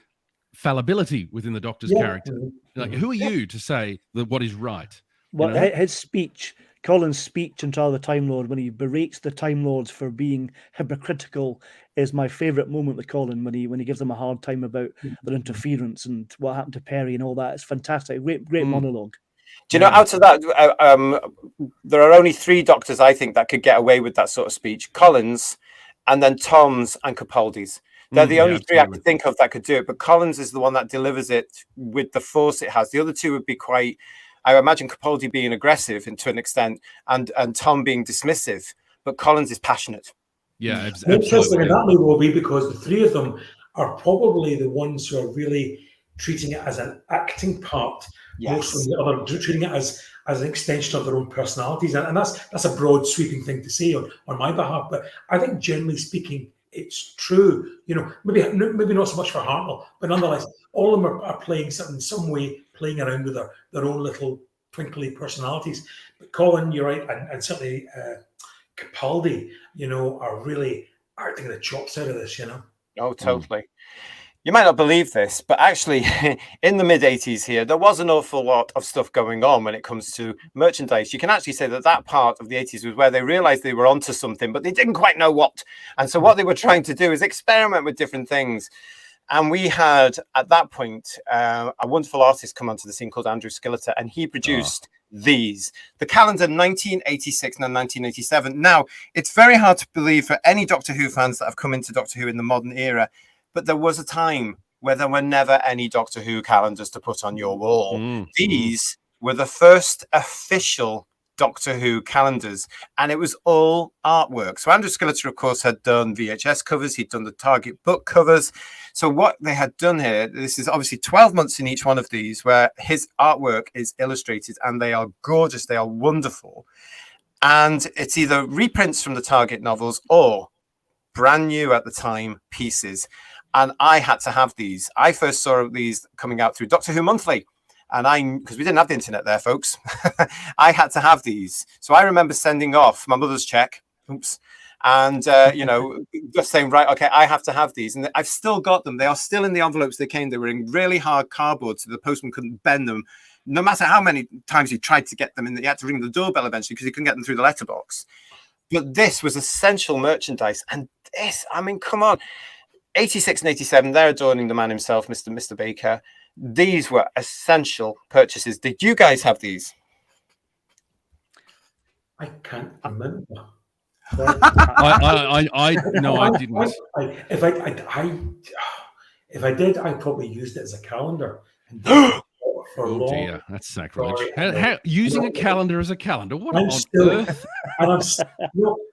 fallibility within the Doctor's character. Like, who are you to say that what is right? Well, his speech, Colin's speech in Trial of the Time Lord, when he berates the Time Lords for being hypocritical, is my favourite moment with Colin, when he gives them a hard time about their interference and what happened to Peri and all that. It's fantastic. Great monologue. Do you know, out of that, there are only 3 Doctors, I think, that could get away with that sort of speech. Collins, and then Tom's and Capaldi's. They're the only 3 I could think of that could do it. But Collins is the one that delivers it with the force it has. The other 2 would be quite, I imagine Capaldi being aggressive to an extent, and Tom being dismissive. But Collins is passionate. Yeah, interesting, and that may well be because the 3 of them are probably the ones who are really treating it as an acting part. Most of the other treating it as an extension of their own personalities, and that's a broad, sweeping thing to say on my behalf. But I think, generally speaking, it's true. Maybe not so much for Hartnell, but nonetheless, all of them are playing something in some way, playing around with their own little twinkly personalities. But Colin, you're right, and certainly Capaldi, are really acting the chops out of this. Oh, totally. You might not believe this, but actually in the mid-80s here, there was an awful lot of stuff going on when it comes to merchandise. You can actually say that part of the 80s was where they realized they were onto something, but they didn't quite know what. And so what they were trying to do is experiment with different things. And we had, at that point, a wonderful artist come onto the scene called Andrew Skilleter, and he produced these. The calendar 1986 and 1987. Now, it's very hard to believe for any Doctor Who fans that have come into Doctor Who in the modern era, but there was a time where there were never any Doctor Who calendars to put on your wall. These were the first official Doctor Who calendars, and it was all artwork. So Andrew Skilleter, of course, had done VHS covers. He'd done the Target book covers. So what they had done here, this is obviously 12 months in each one of these, where his artwork is illustrated, and they are gorgeous. They are wonderful. And it's either reprints from the Target novels or brand new at the time pieces. And I had to have these. I first saw these coming out through Doctor Who Monthly. And because we didn't have the internet there, folks, I had to have these. So I remember sending off my mother's check. Oops. And, just saying, right, okay, I have to have these. And I've still got them. They are still in the envelopes they came. They were in really hard cardboard, so the postman couldn't bend them. No matter how many times he tried to get them in, he had to ring the doorbell eventually because he couldn't get them through the letterbox. But this was essential merchandise. And this, I mean, come on. 86 and 87, they're adorning the man himself, Mr. Baker. These were essential purchases. Did you guys have these? I can't remember. I didn't. If I did, I probably used it as a calendar and for Oh long. dear, that's sacrilege. Sorry. How, using a calendar as a calendar? What I'm on still, earth? and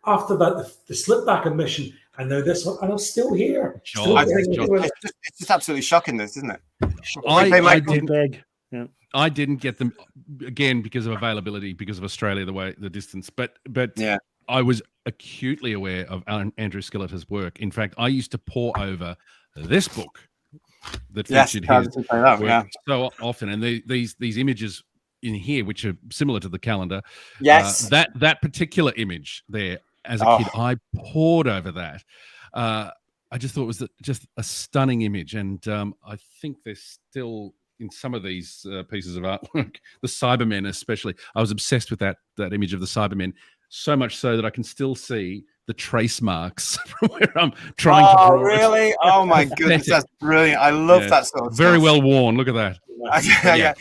after that, the Slipback admission, and now this one, and I'm still here. Still John, doing John. it. It's just absolutely shocking, this, isn't it? I didn't get them again because of availability, because of Australia, the distance. But Yeah. I was acutely aware of Andrew Skilleter's work. In fact, I used to pore over this book that featured his work so often, and these images in here, which are similar to the calendar. Yes. That particular image there, as a kid, I pored over that. I just thought it was just a stunning image, and I think there's still in some of these pieces of artwork, the Cybermen especially. I was obsessed with that image of the Cybermen, so much so that I can still see the trace marks from where I'm trying to draw. Oh, really? Oh my goodness, that's brilliant! I love that sort of stuff. Very well worn. Look at that. Yeah.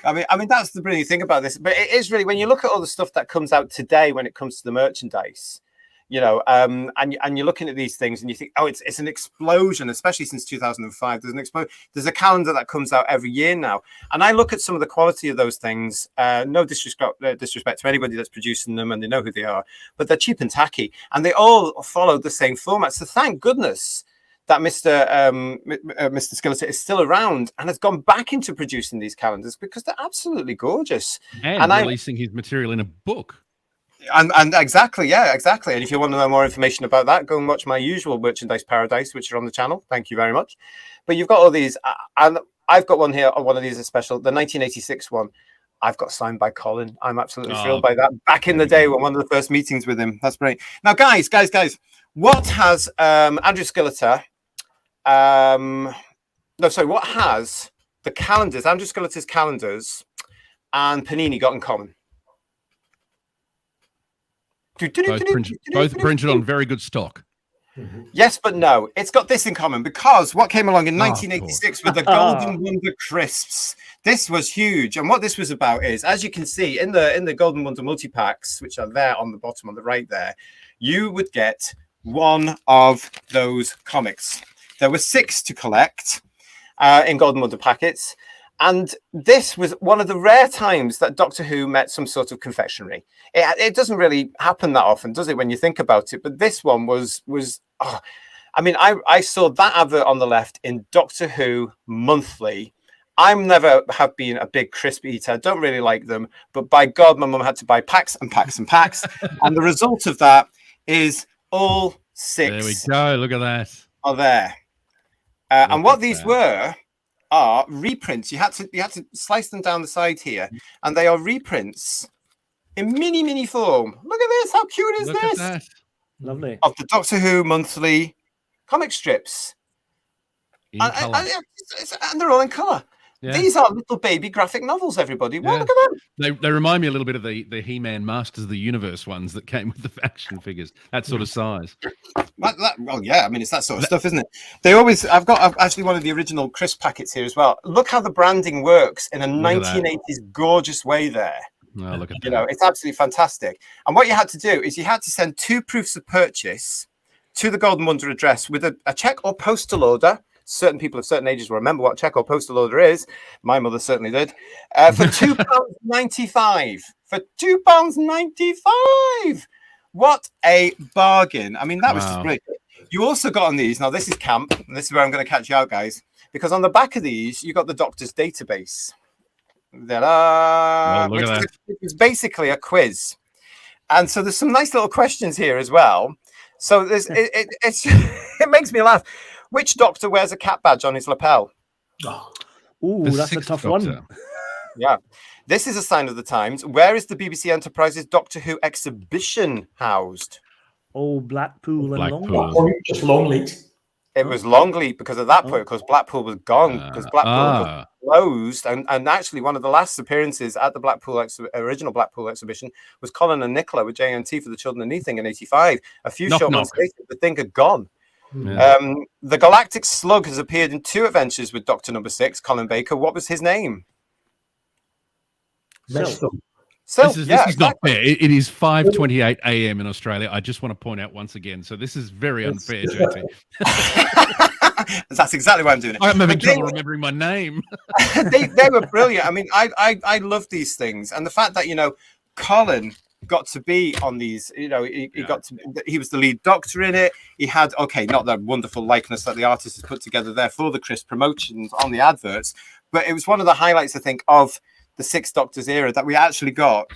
I mean, that's the brilliant thing about this. But it is really, when you look at all the stuff that comes out today when it comes to the merchandise, you know, and you're looking at these things and you think, oh, it's an explosion, especially since 2005. There's an explosion. There's a calendar that comes out every year now, and I look at some of the quality of those things. No disrespect to anybody that's producing them, and they know who they are, but they're cheap and tacky, and they all follow the same format. So thank goodness that Mr. Skilleter is still around and has gone back into producing these calendars, because they're absolutely gorgeous. And releasing his material in a book. And exactly. And if you want to know more information about that, go and watch my usual Merchandise Paradise, which are on the channel. Thank you very much. But you've got all these, and I've got one here. One of these is special. The 1986 one, I've got signed by Colin. I'm absolutely thrilled by that. Back in the day, when one of the first meetings with him. That's brilliant. Now, guys, what has Andrew Skilleter? What has the calendars, Andrew Skilleter's calendars, and Panini got in common? Both printed on very good stock. Yes, but no. It's got this in common, because what came along in 1986 with the Golden Wonder crisps. This was huge, and what this was about is, as you can see in the Golden Wonder multi-packs, which are there on the bottom on the right there, you would get one of those comics. There were 6 to collect in Golden Wonder packets. And this was one of the rare times that Doctor Who met some sort of confectionery. It doesn't really happen that often, does it, when you think about it? But this one was I mean, I saw that advert on the left in Doctor Who Monthly. I'm never have been a big crisp eater. I don't really like them. But by God, my mum had to buy packs and packs and packs. And the result of that is all 6. There we go. Look at that. Are there. And what these were are reprints. You had to slice them down the side here, and they are reprints in mini form. Look at this! How cute is this? Lovely. Of the Doctor Who monthly comic strips, and they're all in colour. Yeah. These are little baby graphic novels, everybody. Well, look at them. They remind me a little bit of the He-Man Masters of the Universe ones that came with the action figures. That sort of size. Well, yeah. I mean, it's that sort of stuff, isn't it? I've got actually one of the original crisp packets here as well. Look how the branding works in a 1980s gorgeous way there. Oh, look at that. You know, it's absolutely fantastic. And what you had to do is you had to send 2 proofs of purchase to the Golden Wonder address with a check or postal order. Certain people of certain ages will remember what check or postal order is. My mother certainly did. For £2.95. For £2.95. What a bargain. I mean, that was just brilliant. You also got on these. Now, this is camp. And this is where I'm going to catch you out, guys. Because on the back of these, you got the Doctor's database. Which is basically a quiz. And so there's some nice little questions here as well. So it makes me laugh. Which Doctor wears a cat badge on his lapel? Ooh, that's a tough one. Yeah. This is a sign of the times. Where is the BBC Enterprises Doctor Who exhibition housed? Oh, Blackpool and Longleat. Just Longleat. It was Longleat because at that point, because Blackpool was gone, because Blackpool was closed. And actually, one of the last appearances at the original Blackpool exhibition was Colin and Nicola with JNT for the Children of Anything in '85. A few short months later, the thing had gone. Yeah. The Galactic Slug has appeared in 2 adventures with Doctor Number 6, Colin Baker. What was his name? This is not fair. It is 5:28 a.m. in Australia. I just want to point out once again. So this is very unfair, JT. That's exactly why I'm doing it. I'm having But they trouble remembering my name. they were brilliant. I mean, I love these things, and the fact that Colin got to be on these. He was the lead doctor in it. He had not that wonderful likeness that the artist has put together there for the crisp promotions on the adverts, but it was one of the highlights, I think, of the Six Doctors era that we actually got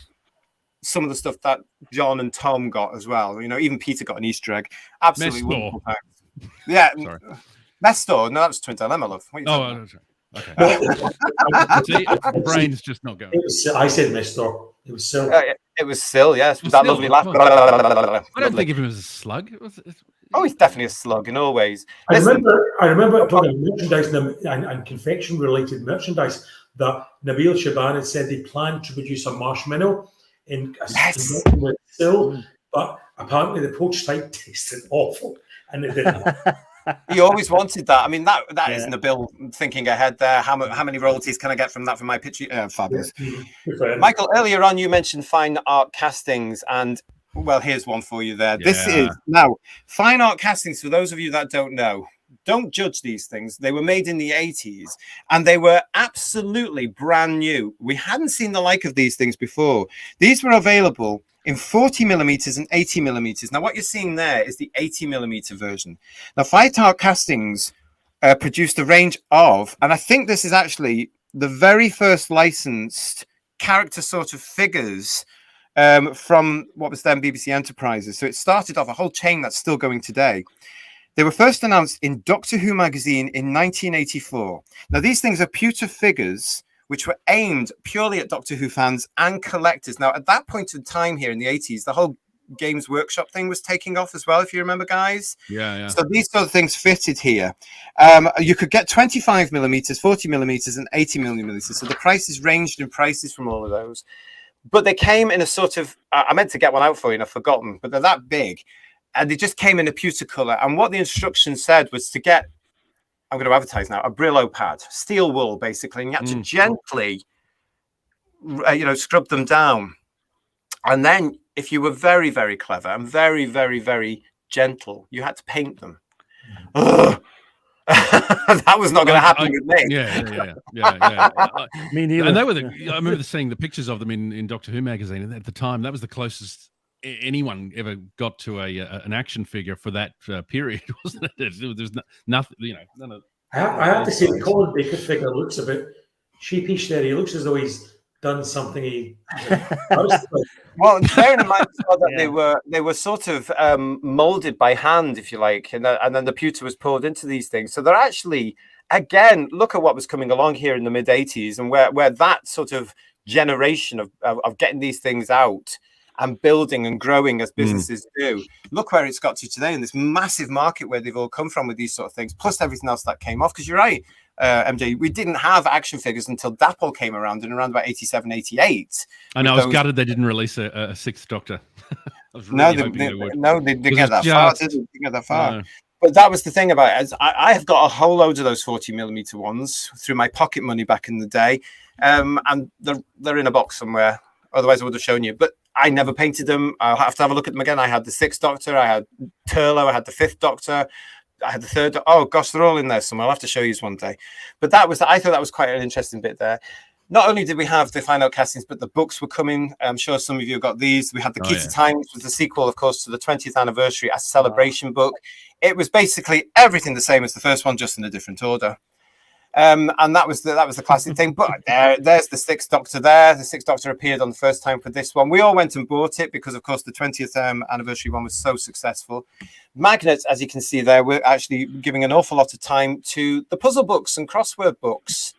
some of the stuff that John and Tom got as well. Even Peter got an Easter egg. Absolutely wonderful. Yeah. Sorry. Mestor? No, that was Twin Dilemma, love. What are you talking about? Okay. See, the brain's just not going. I said Mestor. It was Sil. It was Sil, yes. With that lovely laugh. I don't think of him as a slug. Oh, he's definitely a slug in all ways. I remember talking about merchandise and confection-related merchandise that Nabil Shaban had said they planned to produce a marshmallow in conjunction with Sil, but apparently the poached type tasted awful, and it didn't. He always wanted that. I mean, that is Nabil thinking ahead there. How many royalties can I get from that for my picture? Fabulous. Michael, earlier on you mentioned fine art castings, and well, here's one for you there. This is now fine art castings. For those of you that don't know, don't judge these things. They were made in the 80s, and they were absolutely brand new. We hadn't seen the like of these things before. These were available in 40 millimeters and 80 millimeters. Now, what you're seeing there is the 80 millimeter version. Now, Fine Art Castings produced a range of, and I think this is actually the very first licensed character sort of figures from what was then BBC Enterprises. So it started off a whole chain that's still going today. They were first announced in Doctor Who magazine in 1984. Now, these things are pewter figures which were aimed purely at Doctor Who fans and collectors. Now, at that point in time here in the 80s, the whole Games Workshop thing was taking off as well, if you remember, guys. Yeah. So these sort of things fitted here. You could get 25 millimeters, 40 millimeters, and 80 millimeters. So the prices ranged in prices from all of those. But they came in a sort of, I meant to get one out for you and I've forgotten, but they're that big. And they just came in a pewter color. And what the instructions said was to get, I'm going to advertise now, a Brillo pad, steel wool, basically. And you had to gently, scrub them down. And then if you were very, very clever and very, very, very gentle, you had to paint them. That was not going to happen with me. Yeah. Me neither. And they were I remember seeing the pictures of them in Doctor Who magazine, and at the time, that was the closest anyone ever got to an action figure for that period, wasn't it? There's nothing, none of. I have to say, the Colin Baker figure looks a bit sheepish there. He looks as though he's done something. Well, bearing in mind that they were sort of molded by hand, if you like, and then the pewter was poured into these things. So they're actually, again, look at what was coming along here in the mid 80s, and where that sort of generation of getting these things out and building and growing as businesses do. Look where it's got to today in this massive market where they've all come from with these sort of things, plus everything else that came off. Because you're right, MJ, we didn't have action figures until Dapol came around in around about 87, 88. I know, I was gutted they didn't release a Sixth Doctor. They didn't get that far. No. But that was the thing about it. I have got a whole load of those 40 millimeter ones through my pocket money back in the day. And they're in a box somewhere. Otherwise I would have shown you. But I never painted them. I'll have to have a look at them again. I had the Sixth Doctor, I had Turlo, I had the Fifth Doctor, I had the Third. Oh gosh, they're all in there somewhere. I'll have to show you one day. But I thought that was quite an interesting bit there. Not only did we have the final castings, but the books were coming. I'm sure some of you got these. We had the Key to Time, which was the sequel, of course, to the 20th anniversary, a celebration book. It was basically everything the same as the first one, just in a different order. And that was the classic thing. But there's the Sixth Doctor there. The Sixth Doctor appeared on the first time for this one. We all went and bought it because, of course, the 20th anniversary one was so successful. Magnets, as you can see there, we're actually giving an awful lot of time to the puzzle books and crossword books.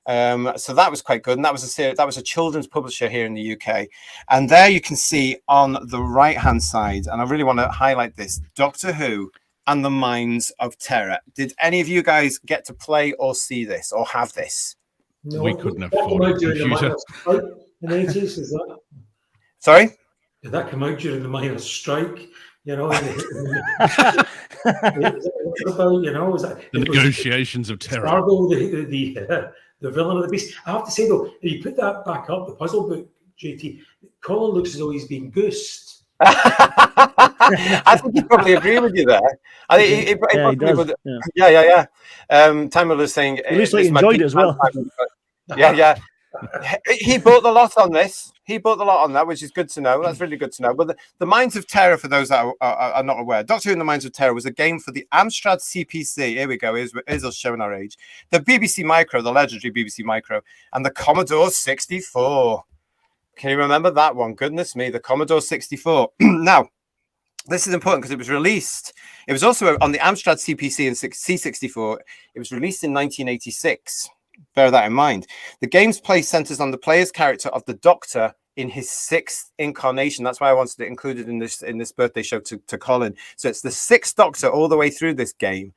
So that was quite good. And that was a children's publisher here in the UK. And there you can see on the right-hand side, and I really want to highlight this, Doctor Who and the Mines of Terror. Did any of you guys get to play or see this or have this? No, we couldn't afford a computer. In the 80s, is that? Sorry? Did that come out during the miners' strike? The negotiations of terror. Stargo, the villain of the beast. I have to say, though, if you put that back up, the puzzle book, JT, Colin looks as though he's been goosed. I think he'd probably agree with you there. I think he he does. Yeah. Time was saying At least he enjoyed it as well. Yeah. He bought the lot on this. He bought the lot on that, which is good to know. That's really good to know. But the Minds of Terror, for those that are not aware, Doctor Who and the Minds of Terror was a game for the Amstrad CPC. Here we go. Here's us showing our age. The BBC Micro, the legendary BBC Micro, and the Commodore 64. Can you remember that one? Goodness me, the Commodore 64. Now, this is important because it was released. It was also on the Amstrad CPC and C64. It was released in 1986. Bear that in mind. The game's play centers on the player's character of the Doctor in his 6th incarnation. That's why I wanted it included in this birthday show to Colin. So it's the 6th Doctor all the way through this game.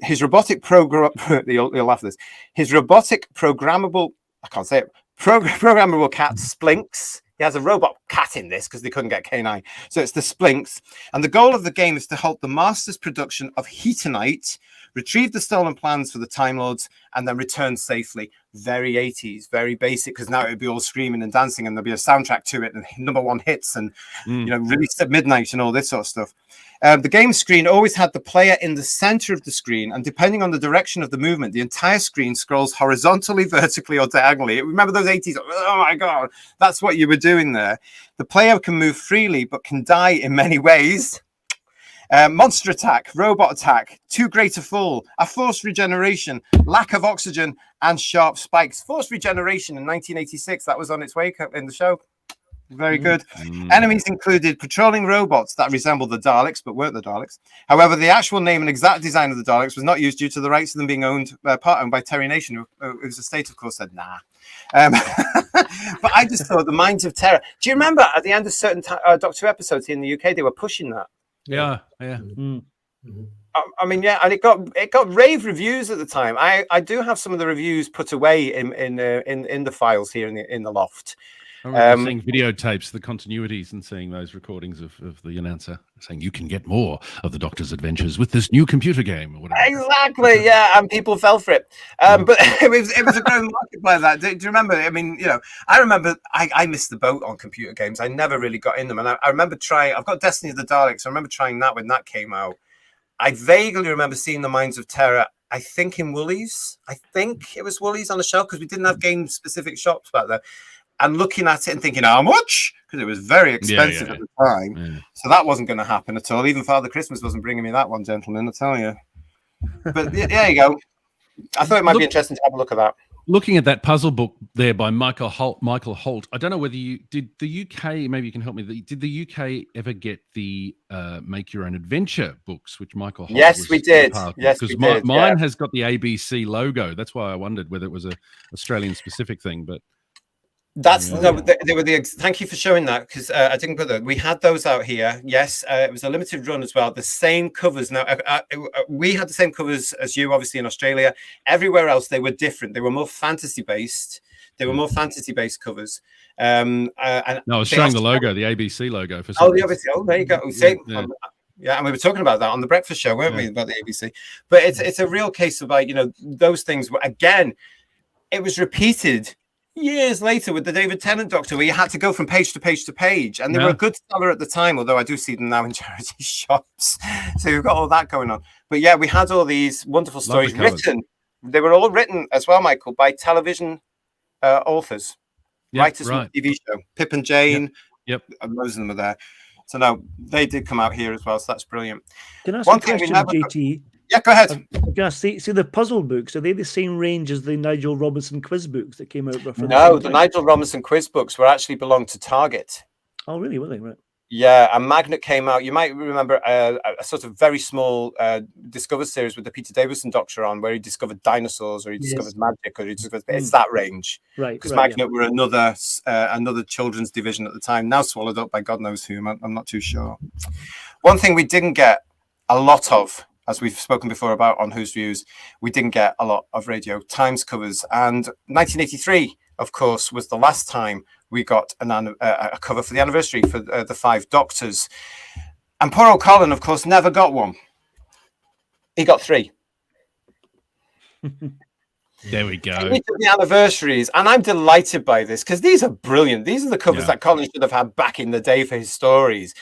His robotic you'll laugh at this. His robotic programmable, I can't say it, programmable cat Splinks. He has a robot cat in this because they couldn't get K9. So it's the Splinks. And the goal of the game is to halt the Master's production of Heatonite, retrieve the stolen plans for the Time Lords, and then return safely. Very 80s, very basic, because now it would be all screaming and dancing and there'll be a soundtrack to it and #1 hits and, released at midnight and all this sort of stuff. The game screen always had the player in the center of the screen, and depending on the direction of the movement, the entire screen scrolls horizontally, vertically, or diagonally. Remember those 80s? Oh my God, that's what you were doing there. The player can move freely, but can die in many ways. Monster attack, robot attack, too great a fall, a forced regeneration, lack of oxygen, and sharp spikes. Forced regeneration in 1986, that was on its way in the show. Very good. Enemies included patrolling robots that resembled the Daleks, but weren't the Daleks. However, the actual name and exact design of the Daleks was not used due to the rights of them being part owned by Terry Nation, whose estate, of course, said nah. But I just thought the Minds of Terror. Do you remember at the end of certain Doctor Who episodes here in the UK, they were pushing that? Yeah. I mean, yeah, and it got rave reviews at the time. I do have some of the reviews put away in the files here in the loft. I remember seeing videotapes, the continuities, and seeing those recordings of the announcer saying you can get more of the Doctor's adventures with this new computer game or whatever. Exactly, yeah, and people fell for it. But it was a growing market by that. Do you remember? I mean, I remember I missed the boat on computer games. I never really got in them, and I remember trying. I've got Destiny of the Daleks. I remember trying that when that came out. I vaguely remember seeing the Minds of Terror. I think in Woolies. I think it was Woolies on the shelf because we didn't have game-specific shops back there. And looking at it and thinking, how much? Because it was very expensive at the time. Yeah. So that wasn't going to happen at all. Even Father Christmas wasn't bringing me that one, gentlemen, I tell you. But there you go. I thought it might be interesting to have a look at that. Looking at that puzzle book there by Michael Holt, I don't know whether you did the UK, maybe you can help me. Did the UK ever get the Make Your Own Adventure books, which Michael Holt Yes, we did. Yes, because mine has got the ABC logo. That's why I wondered whether it was a Australian specific thing, but they were the. Thank you for showing that because I didn't put that. We had those out here. Yes, it was a limited run as well. The same covers. Now we had the same covers as you, obviously in Australia. Everywhere else they were different. They were more fantasy based. They were more fantasy based covers. And I was showing the logo, the ABC logo for. The ABC. Oh, there you go. See. Yeah, and we were talking about that on the breakfast show, weren't we? About the ABC. But it's a real case of like those things. Again, it was repeated years later with the David Tennant Doctor, where you had to go from page to page to page, and they were a good seller at the time, although I do see them now in charity shops. So you've got all that going on. But yeah, we had all these wonderful stories written. They were all written as well, Michael, by television authors, writers from the TV show. Pip and Jane, and most of them are there. So no, they did come out here as well, so that's brilliant. Can I ask a question, JT? Yeah, go ahead. See the puzzle books, are they the same range as the Nigel Robinson quiz books that came out roughly? No, the Nigel Robinson quiz books were actually belonged to Target. Oh, really? Were they? Right. Yeah, and Magnet came out. You might remember a sort of very small Discover series with the Peter Davison Doctor on, where he discovered dinosaurs, or he discovered magic, or he discovered it's that range. Right. Because Magnet were another children's division at the time, now swallowed up by God knows whom. I'm not too sure. One thing we didn't get a lot of, as we've spoken before about on Who's Views, we didn't get a lot of Radio Times covers. And 1983, of course, was the last time we got a cover for the anniversary for the 5 Doctors. And poor old Colin, of course, never got one. He got 3. There we go. The anniversaries, and I'm delighted by this because these are brilliant. These are the covers that Colin should have had back in the day for his stories.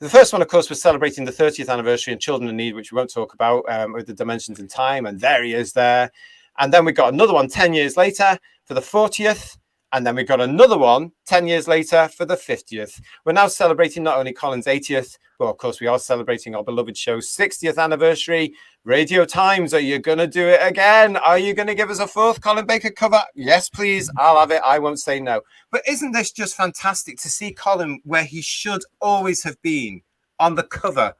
The first one, of course, was celebrating the 30th anniversary in Children in Need, which we won't talk about, with the Dimensions in Time, and there he is there. And then we got another one 10 years later for the 40th. And then we got another one 10 years later for the 50th. We're now celebrating not only Colin's 80th, but of course we are celebrating our beloved show's 60th anniversary. Radio Times, are you going to do it again? Are you going to give us a fourth Colin Baker cover? Yes, please. I'll have it. I won't say no. But isn't this just fantastic to see Colin where he should always have been, on the cover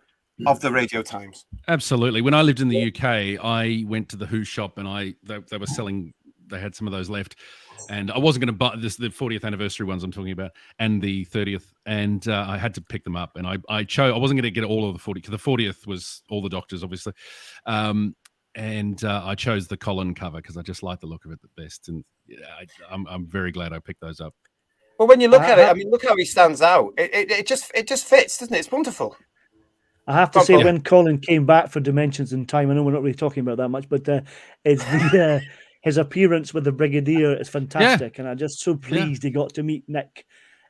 of the Radio Times? Absolutely. When I lived in the UK, I went to the Who shop and they were selling, they had some of those left. And I wasn't going to buy the 40th anniversary ones I'm talking about and the 30th. And I had to pick them up. And I chose, I wasn't going to get all of the 40, because the 40th was all the Doctors, obviously. And I chose the Colin cover because I just like the look of it the best. And I'm very glad I picked those up. Well, when you look at it, I mean, look how he stands out. It just fits, doesn't it? It's wonderful. I have to say, when Colin came back for Dimensions in Time, I know we're not really talking about that much, but it's the his appearance with the Brigadier is fantastic, and I'm just so pleased he got to meet Nick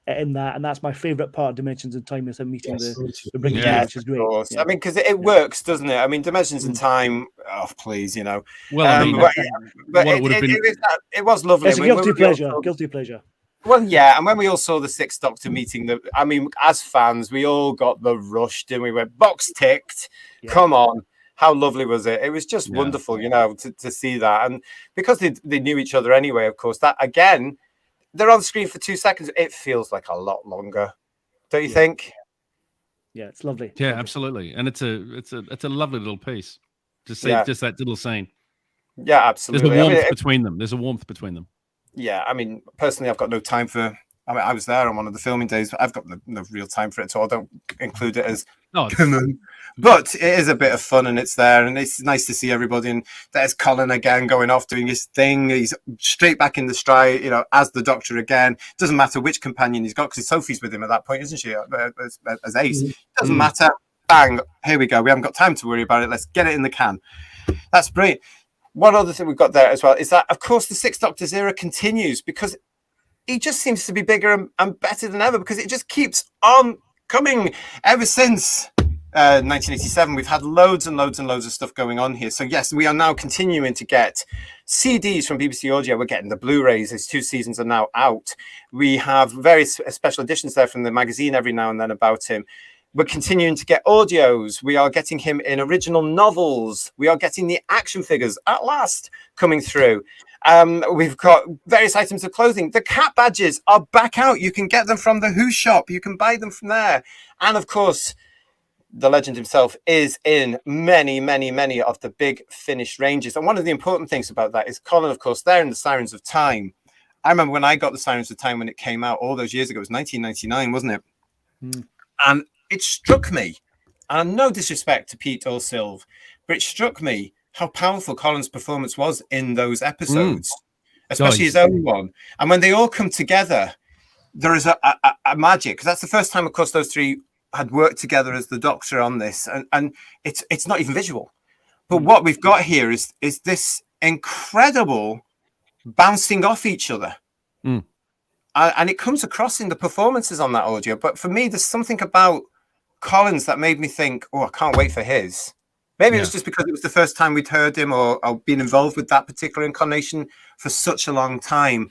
in that, and that's my favourite part of Dimensions in Time, is him meeting the Brigadier, which is great. I mean, because it works, doesn't it? I mean, Dimensions in Time. Oh, please, you know. Well, I mean, but it was lovely. It's a guilty pleasure. Guilty pleasure. Well, yeah, and when we all saw the Sixth Doctor meeting, I mean, as fans, we all got the rush, didn't we? Went, box ticked. Yeah. Come on. How lovely was it? It was just wonderful, you know, to see that. And because they knew each other anyway, of course, that, again, they're on screen for 2 seconds. It feels like a lot longer. Don't you think? Yeah, it's lovely. Yeah, absolutely. And it's a lovely little piece to see just that little scene. Yeah, absolutely. There's a warmth between them. There's a warmth between them. Yeah, I mean, personally, I've got no time for. I mean, I was there on one of the filming days, but I've got no real time for it, so I don't include it as. But it is a bit of fun, and it's there, and it's nice to see everybody. And there's Colin again going off doing his thing. He's straight back in the stride, you know, as the Doctor again. Doesn't matter which companion he's got, because Sophie's with him at that point, isn't she? As Ace, doesn't matter. Bang! Here we go. We haven't got time to worry about it. Let's get it in the can. That's brilliant. One other thing we've got there as well is that, of course, the Sixth Doctor's era continues, because he just seems to be bigger and better than ever, because it just keeps on coming. Ever since 1987, we've had loads and loads and loads of stuff going on here. So, yes, we are now continuing to get CDs from BBC Audio. We're getting the Blu-rays. His 2 seasons are now out. We have various special editions there from the magazine every now and then about him. We're continuing to get audios. We are getting him in original novels. We are getting the action figures at last coming through. We've got various items of clothing. The cat badges are back out. You can get them from the Who shop. You can buy them from there. And of course, the legend himself is in many, many, many of the big Finnish ranges. And one of the important things about that is Colin, of course, they're in the Sirens of Time. I remember when I got the Sirens of Time when it came out all those years ago. It was 1999, wasn't it? And it struck me, and no disrespect to Pete or Sylve, but it struck me how powerful Colin's performance was in those episodes, especially his own one. And when they all come together, there is a magic, because that's the first time, of course, those 3 had worked together as the Doctor on this, and it's not even visual. But what we've got here is this incredible bouncing off each other. And it comes across in the performances on that audio. But for me, there's something about Colin's that made me think, oh, I can't wait for his. Maybe it was just because it was the first time we'd heard him or been involved with that particular incarnation for such a long time,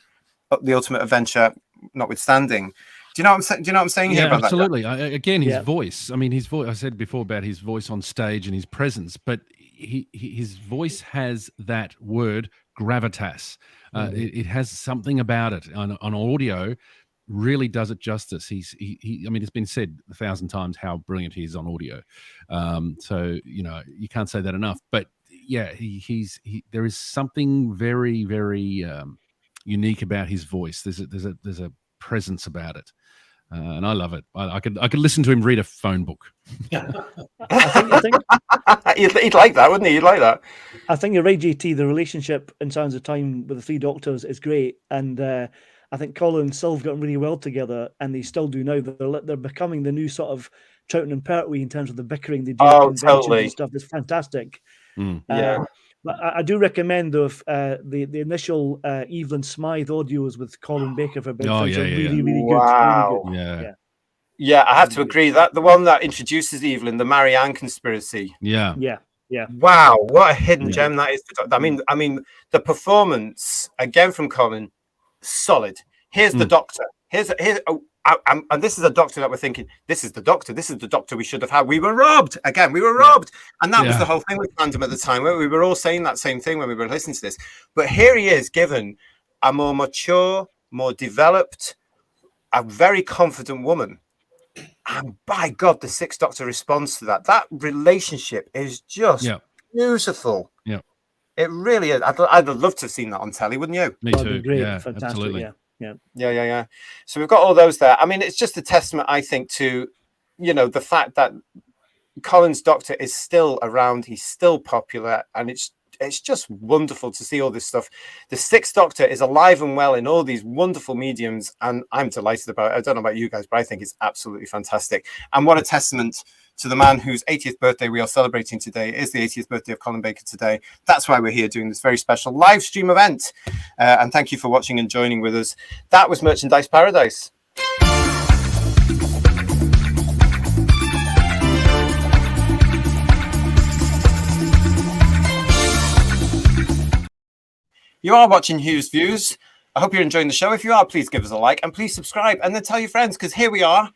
but the Ultimate Adventure notwithstanding. Do you know what I'm saying? Do you know what I'm saying here about absolutely. that? Absolutely. Again, his voice. I mean, his voice. I said before about his voice on stage and his presence, but his voice has that word gravitas. It has something about it on audio. Really does it justice. I mean, it's been said 1,000 times how brilliant he is on audio. So you know, you can't say that enough. But yeah, there is something very, very unique about his voice. There's a presence about it, and I love it. I could listen to him read a phone book. I think he'd like that, wouldn't he? He'd like that. I think you're right, JT. The relationship in Sounds of Time with the 3 Doctors is great, and I think Colin and Sylve got really well together, and they still do now. They're becoming the new sort of Troughton and Pertwee in terms of the bickering they do and stuff. It's fantastic. But I do recommend, though, the initial Evelyn Smythe audios with Colin Baker for Big Finish are really, really good. Wow. Really good. Yeah. Yeah, I have to agree that the one that introduces Evelyn, the Marianne conspiracy. Yeah. Wow, what a hidden Yeah. gem that is. I mean, the performance again from Colin, solid. Here's the Doctor. And this is a Doctor that we're thinking, this is the Doctor. This is the Doctor we should have had. We were robbed. Again, we were robbed. And that was the whole thing with fandom at the time. Where we were all saying that same thing when we were listening to this. But here he is, given a more mature, more developed, a very confident woman. And by God, the Sixth Doctor responds to that. That relationship is just beautiful. Yeah. It really is. I'd love to have seen that on telly, wouldn't you? Me too. Great. Yeah, Fantastic. absolutely. Yeah. So we've got all those there. I mean, it's just a testament, I think, to, the fact that Colin's Doctor is still around. He's still popular. And it's just wonderful to see all this stuff. The Sixth Doctor is alive and well in all these wonderful mediums. And I'm delighted about it. I don't know about you guys, but I think it's absolutely fantastic. And what a testament to the man whose 80th birthday we are celebrating today. It is the 80th birthday of Colin Baker today. That's why we're here doing this very special live stream event. And thank you for watching and joining with us. That was Merchandise Paradise. You are watching Hugh's Views. I hope you're enjoying the show. If you are, please give us a like and please subscribe and then tell your friends, because here we are.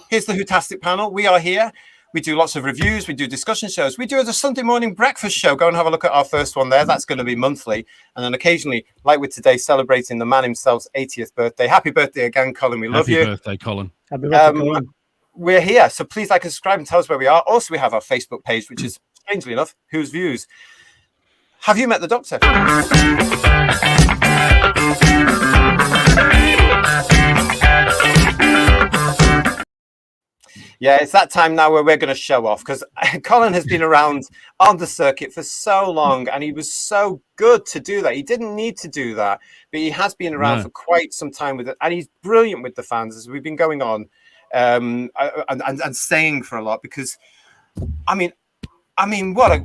Here's the Whotastic panel. We are here. We do lots of reviews. We do discussion shows. We do a Sunday morning breakfast show. Go and have a look at our first one there. That's going to be monthly. And then occasionally, like with today, celebrating the man himself's 80th birthday. Happy birthday again, Colin. We love you. Happy birthday, Colin. Happy birthday, Colin. We're here. So please like and subscribe and tell us where we are. Also, we have our Facebook page, which is, strangely enough, Who's Views. Have you met the Doctor? Yeah, it's that time now where we're going to show off, because Colin has been around on the circuit for so long and he was so good to do that. He didn't need to do that, but he has been around for quite some time with it, and he's brilliant with the fans as we've been going on and staying for a lot, because I mean, what a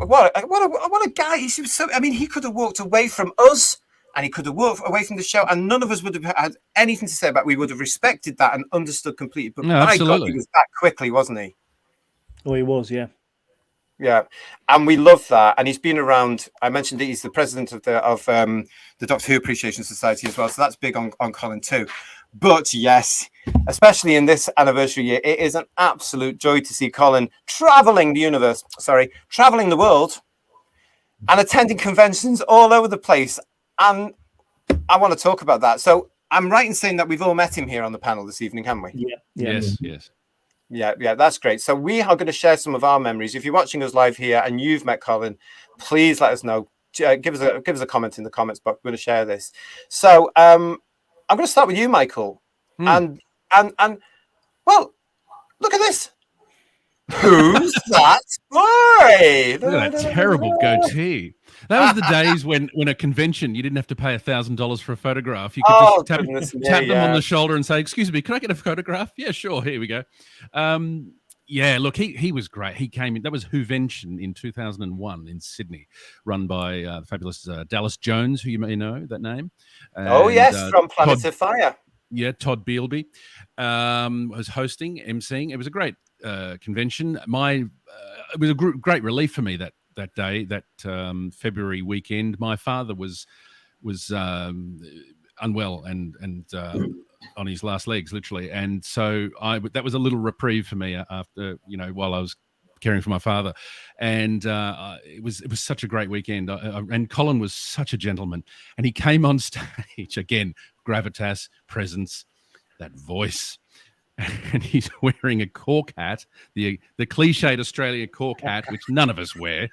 guy. He was so, he could have walked away from us and he could have walked away from the show and none of us would have had anything to say about it. We would have respected that and understood completely. But my God, he was back quickly, wasn't he? Oh, he was, yeah. Yeah, and we love that. And he's been around. I mentioned that he's the president of the Doctor Who Appreciation Society as well. So that's big on Colin too. But yes, especially in this anniversary year, it is an absolute joy to see Colin traveling the world and attending conventions all over the place. And I want to talk about that. So I'm right in saying that we've all met him here on the panel this evening, haven't we? Yeah. Yes. Yeah, that's great. So we are going to share some of our memories. If you're watching us live here and you've met Colin, please let us know. Give us a comment in the comments box. We're going to share this. So I'm going to start with you, Michael. And well, look at this. Who's that boy? Look at that terrible goatee. That was the days when a convention, you didn't have to pay $1,000 for a photograph. You could just tap them on the shoulder and say, "Excuse me, can I get a photograph?" Yeah, sure. Here we go. Look, he was great. He came in. That was Whovention in 2001 in Sydney, run by the fabulous Dallas Jones, who you may know that name. From Planets of Fire. Yeah, Todd Bealby was hosting, emceeing. It was a great convention. It was a great relief for me that day, that February weekend. My father was unwell and on his last legs, literally, and so that was a little reprieve for me after, while I was caring for my father, and it was such a great weekend. And Colin was such a gentleman, and he came on stage again, gravitas, presence, that voice. And he's wearing a cork hat, the cliched Australian cork hat, which none of us wear.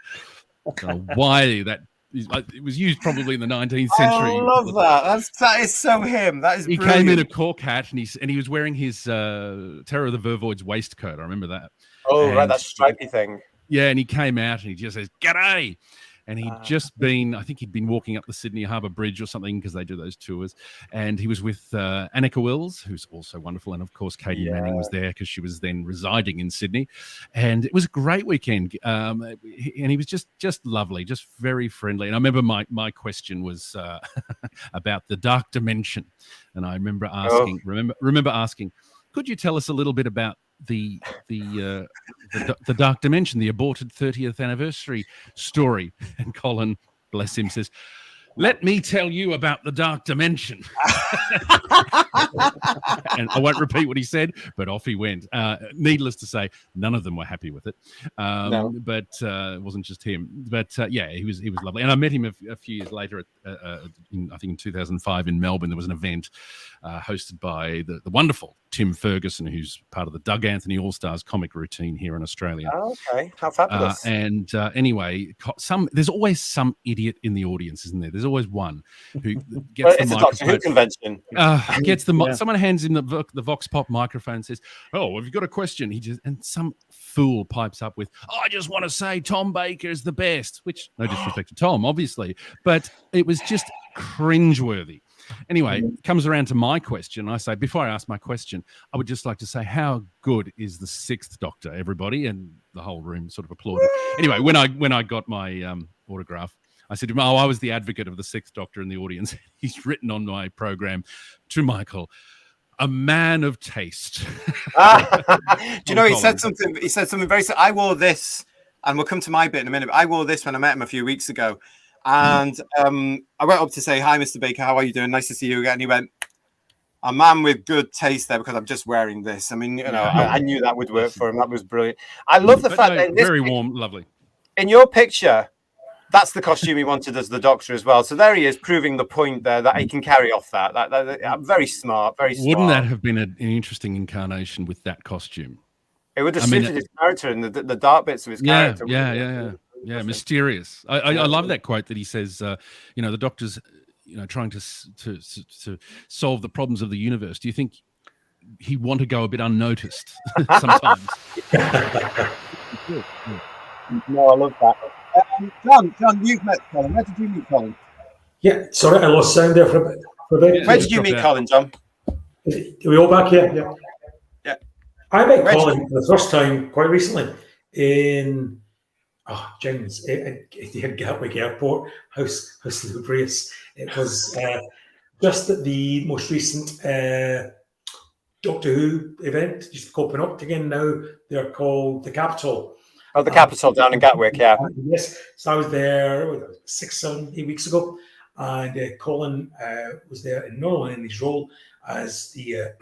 Why that? It was used probably in the 19th century. I love that. That is so him. That is. He brilliant. came in a cork hat, and he was wearing his Terror of the Vervoids waistcoat. I remember that. Oh, right, that stripy thing. Yeah, and he came out and he just says, "G'day." And I think he'd been walking up the Sydney Harbour Bridge or something, because they do those tours. And he was with Annika Wills, who's also wonderful. And of course, Katie Manning was there because she was then residing in Sydney. And it was a great weekend. And he was just lovely, just very friendly. And I remember my question was about the dark dimension. And I remember asking, could you tell us a little bit about the Dark Dimension, the aborted 30th anniversary story. And Colin, bless him, says, "Let me tell you about the Dark Dimension." And I won't repeat what he said, but off he went. Needless to say, none of them were happy with it. No. But it wasn't just him. But yeah, he was lovely. And I met him a few years later, I think in 2005 in Melbourne. There was an event hosted by the wonderful Tim Ferguson, who's part of the Doug Anthony All-Stars comic routine here in Australia. Oh, okay, how fabulous. Anyway, there's always some idiot in the audience, isn't there? There's always one who gets Well, the it's a Doctor Who microphone. convention. Gets the someone hands him the Vox Pop microphone and says, "Oh, have you got a question?" And some fool pipes up with, "I just want to say Tom Baker is the best," which, no disrespect to Tom, obviously, but it was just cringeworthy. Anyway, it comes around to my question. I say, before I ask my question, I would just like to say, how good is the Sixth Doctor, everybody? And the whole room sort of applauded. Anyway, when I got my autograph, I said to him, "Oh, I was the advocate of the Sixth Doctor in the audience." He's written on my program, "To Michael, a man of taste." Do you know, he said something very, I wore this, and we'll come to my bit in a minute, but I wore this when I met him a few weeks ago. And I went up to say, "Hi, Mr. Baker, how are you doing? Nice to see you again." And he went, "A man with good taste there, because I'm just wearing this." I mean, you know, I knew that would work for him. That was brilliant. I love the fact that very warm, lovely. In your picture, that's the costume he wanted as the Doctor as well. So there he is, proving the point there that he can carry off that. Very smart, very smart. Wouldn't that have been an interesting incarnation with that costume? It would have suited his character and the dark bits of his character. Yeah, mysterious. I love that quote that he says, the Doctor's, trying to solve the problems of the universe. Do you think he'd want to go a bit unnoticed sometimes? No, I love that. John, you've met Colin. Where did you meet Colin? Yeah, sorry, I lost sound there for a bit. Where did you meet Colin, John? Are we all back here? Yeah. I met Colin for the first time quite recently in James, at Gatwick Airport. How salubrious. It was just at the most recent Doctor Who event, just open up again now. They're called the Capitol. Oh, the Capitol down in Gatwick, yeah. Yes, so I was there 6, 7, 8 weeks ago, and Colin was there not only in his role as the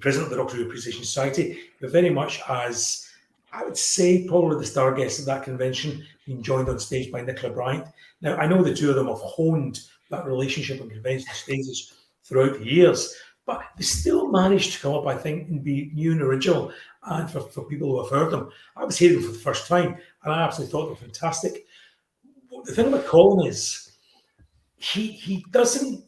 president of the Doctor Who Appreciation Society, but very much as, I would say, probably the star guest of that convention, being joined on stage by Nicola Bryant. Now, I know the two of them have honed that relationship on convention stages throughout the years, but they still managed to come up, I think, and be new and original. And for people who have heard them, I was hearing them for the first time, and I absolutely thought they were fantastic. The thing about Colin is he doesn't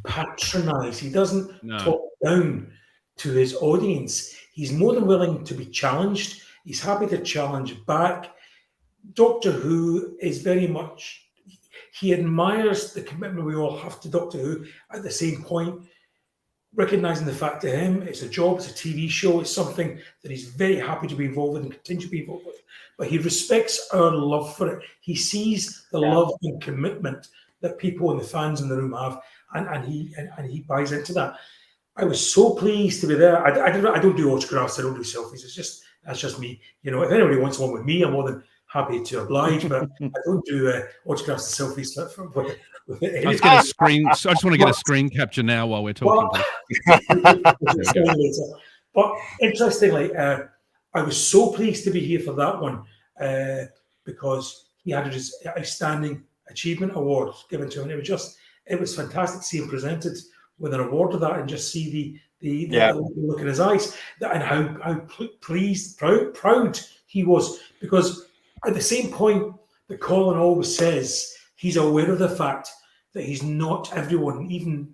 patronise, he doesn't talk down to his audience. He's more than willing to be challenged. He's happy to challenge back. Doctor Who is very much, he admires the commitment we all have to Doctor Who. At the same point, recognising the fact to him, it's a job, it's a TV show, it's something that he's very happy to be involved with and continue to be involved with. But he respects our love for it. He sees the love and commitment that people and the fans in the room have, and he buys into that. I was so pleased to be there. I don't do autographs, I don't do selfies. That's just me. If anybody wants one with me, I'm more than happy to oblige, but I don't do autographs and selfies I just want to get a screen capture now while we're talking. But interestingly, I was so pleased to be here for that one because he had his Outstanding Achievement Award given to him. It was fantastic to see him presented with an award of that and just see the look in his eyes and how pleased, proud he was, because at the same point that Colin always says, he's aware of the fact that he's not everyone's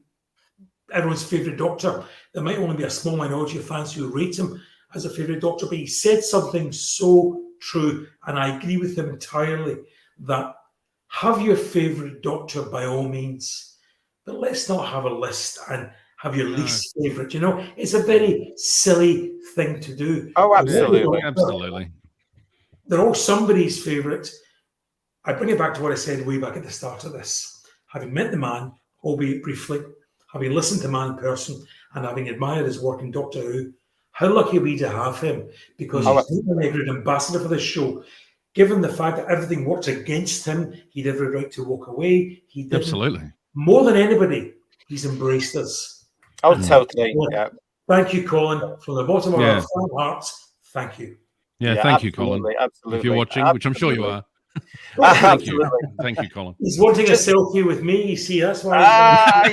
favourite Doctor. There might only be a small minority of fans who rate him as a favourite Doctor, but he said something so true, and I agree with him entirely, that have your favourite Doctor by all means, but let's not have a list and have your least favourite. It's a very silly thing to do. Oh, absolutely. Absolutely. They're all somebody's favourite. I bring it back to what I said way back at the start of this. Having met the man, albeit briefly, having listened to the man in person, and having admired his work in Doctor Who, how lucky are we to have him? Because Oh, he's not only a great ambassador for this show, given the fact that everything works against him, he'd have every right to walk away. He didn't. Absolutely. More than anybody, he's embraced us. Oh, And totally. well, Yeah. thank you, Colin, from the bottom of Yeah. our fan hearts. Thank you. Yeah, thank you, Colin. Absolutely. If you're watching, which I'm sure you are. Well, Thank you. Absolutely. Thank you, Colin. he's wanting a selfie with me. You see, that's why.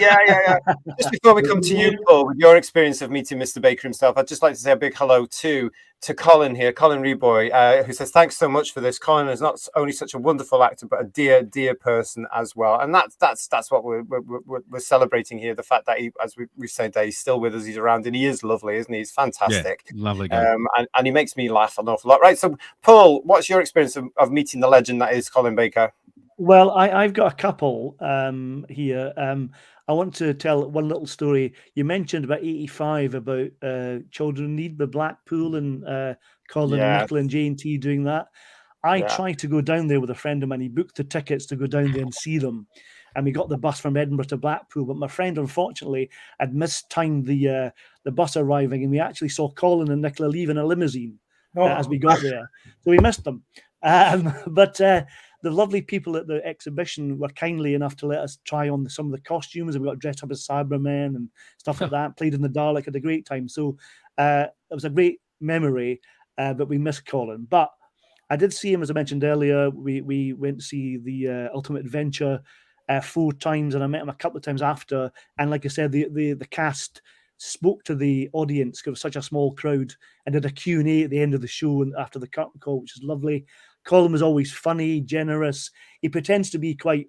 Yeah. Just before we come to you, Paul, with your experience of meeting Mr. Baker himself, I'd just like to say a big hello to Colin here, Colin Reboy, who says, thanks so much for this. Colin is not only such a wonderful actor, but a dear person as well. And that's what we're celebrating here. The fact that he, as we said, that he's still with us, he's around, and he is lovely, isn't he? He's fantastic. Yeah, lovely guy. And he makes me laugh an awful lot. Right. So, Paul, what's your experience of meeting the legend that is Colin Baker? Well, I've got a couple here. I want to tell one little story. You mentioned about 85 about Children in Need, the Blackpool, and Colin and Nicola and J&T doing that. I tried to go down there with a friend of mine. He booked the tickets to go down there and see them. And we got the bus from Edinburgh to Blackpool. But my friend, unfortunately, had mistimed the bus arriving. And we actually saw Colin and Nicola leave in a limousine as we got there. So we missed them. But the lovely people at the exhibition were kindly enough to let us try on some of the costumes, and we got dressed up as Cybermen and stuff like that. Played in the Dalek, had a great time. So it was a great memory, but we missed Colin. But I did see him, as I mentioned earlier. We went to see the Ultimate Adventure 4 times, and I met him a couple of times after. And like I said, the cast spoke to the audience because it was such a small crowd, and did a Q&A at the end of the show and after the curtain call, which is lovely. Colin was always funny, generous. He pretends to be quite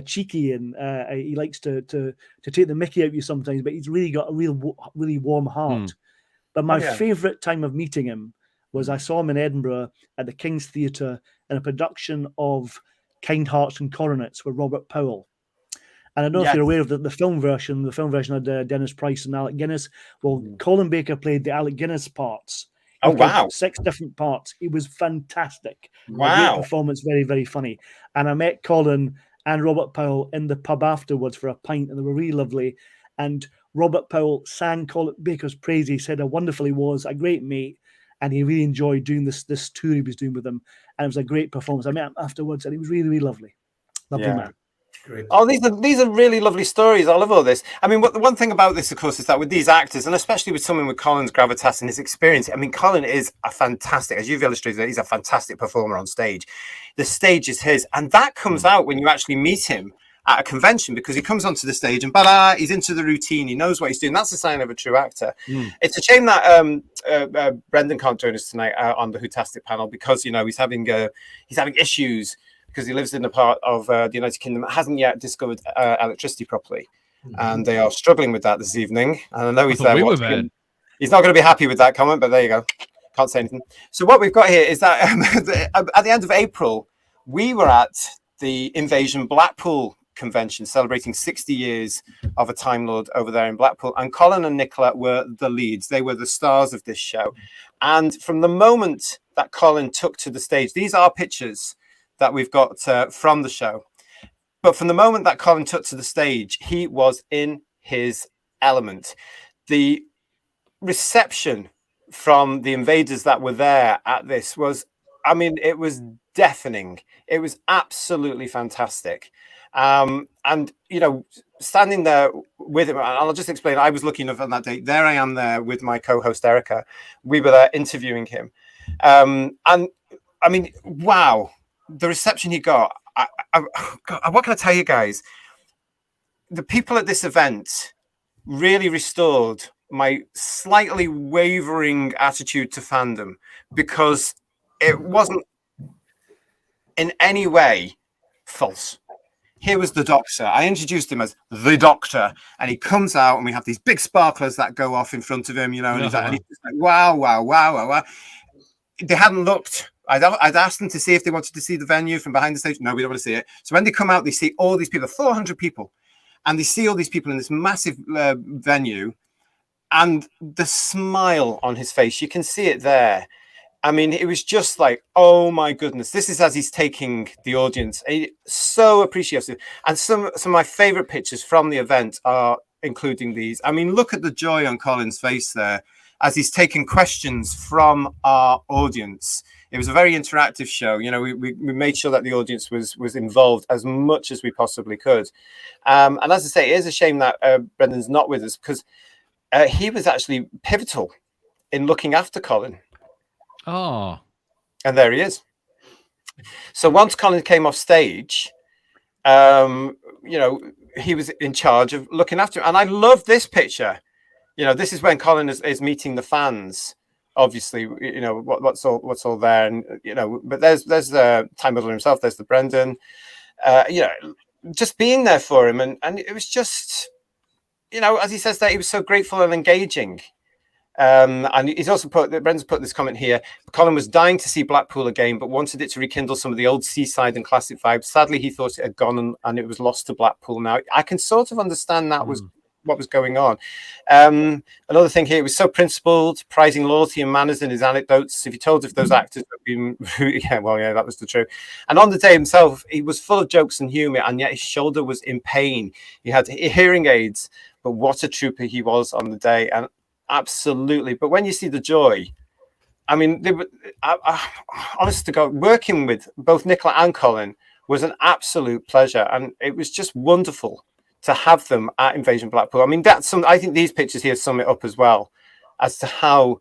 cheeky, and he likes to take the mickey out of you sometimes, but he's really got a really warm heart. But my favourite time of meeting him was I saw him in Edinburgh at the King's Theatre in a production of Kind Hearts and Coronets with Robert Powell. And I don't know if you're aware of the film version. The film version had Dennis Price and Alec Guinness. Well, Colin Baker played the Alec Guinness parts. Oh, wow. 6 different parts. It was fantastic. Wow. A great performance, very, very funny. And I met Colin and Robert Powell in the pub afterwards for a pint, and they were really lovely. And Robert Powell sang Colin Baker's praise. He said how wonderful he was, a great mate, and he really enjoyed doing this tour he was doing with them. And it was a great performance. I met him afterwards, and he was really, really lovely. Lovely man. Great. Oh, these are really lovely stories. I love all this. I mean, the one thing about this, of course, is that with these actors, and especially with someone with Colin's gravitas and his experience, I mean, Colin is a fantastic, as you've illustrated, he's a fantastic performer on stage. The stage is his, and that comes out when you actually meet him at a convention, because he comes onto the stage and he's into the routine. He knows what he's doing. That's a sign of a true actor. It's a shame that Brendan can't join us tonight on the Whotastic panel, because he's having issues, because he lives in a part of the United Kingdom that hasn't yet discovered electricity properly. And they are struggling with that this evening. And I know he's there watching. He's not going to be happy with that comment, but there you go. Can't say anything. So what we've got here is that at the end of April, we were at the Invasion Blackpool convention, celebrating 60 years of a Time Lord over there in Blackpool. And Colin and Nicola were the leads. They were the stars of this show. And from the moment that Colin took to the stage, these are pictures that we've got from the show. But from the moment that Colin took to the stage, he was in his element. The reception from the invaders that were there at this was, I mean, it was deafening. It was absolutely fantastic. And, standing there with him, and I'll just explain, I was lucky enough on that day. There I am there with my co-host, Erica. We were there interviewing him. And I mean, wow. The reception he got, what can I tell you guys? The people at this event really restored my slightly wavering attitude to fandom, because it wasn't in any way false. Here was the Doctor. I introduced him as the Doctor, and he comes out, and we have these big sparklers that go off in front of him, and he's just like, wow. They hadn't looked. I'd asked them to see if they wanted to see the venue from behind the stage. No, we don't want to see it. So when they come out, they see all these people, 400 people, and they see all these people in this massive venue, and the smile on his face, you can see it there. I mean, it was just like, oh my goodness, this is as he's taking the audience. So appreciative. And some of my favorite pictures from the event are including these. I mean, look at the joy on Colin's face there. as he's taking questions from our audience. It was a very interactive show. You know, we made sure that the audience was involved as much as we possibly could. And as I say, it is a shame that Brendan's not with us, because he was actually pivotal in looking after Colin. Oh. And there he is. So once Colin came off stage, you know, he was in charge of looking after him. And I love this picture. You know, this is when Colin is meeting the fans. Obviously, you know, what's all there, and you know, but there's the Time Butler himself. There's the Brendan. You know, just being there for him, and it was just, you know, as he says that, he was so grateful and engaging. And he's also Brendan's put this comment here. Colin was dying to see Blackpool again, but wanted it to rekindle some of the old seaside and classic vibes. Sadly, he thought it had gone and it was lost to Blackpool now. I can sort of understand that was what was going on. Another thing here, he was so principled, prizing loyalty and manners in his anecdotes. If you told if those actors had been, yeah, well, yeah, that was the truth. And on the day himself, he was full of jokes and humour, and yet his shoulder was in pain. He had hearing aids, but what a trooper he was on the day. And absolutely. But when you see the joy, I mean, they were, honest to God, working with both Nicola and Colin was an absolute pleasure, and it was just wonderful to have them at Invasion Blackpool. I mean, I think these pictures here sum it up as well, as to how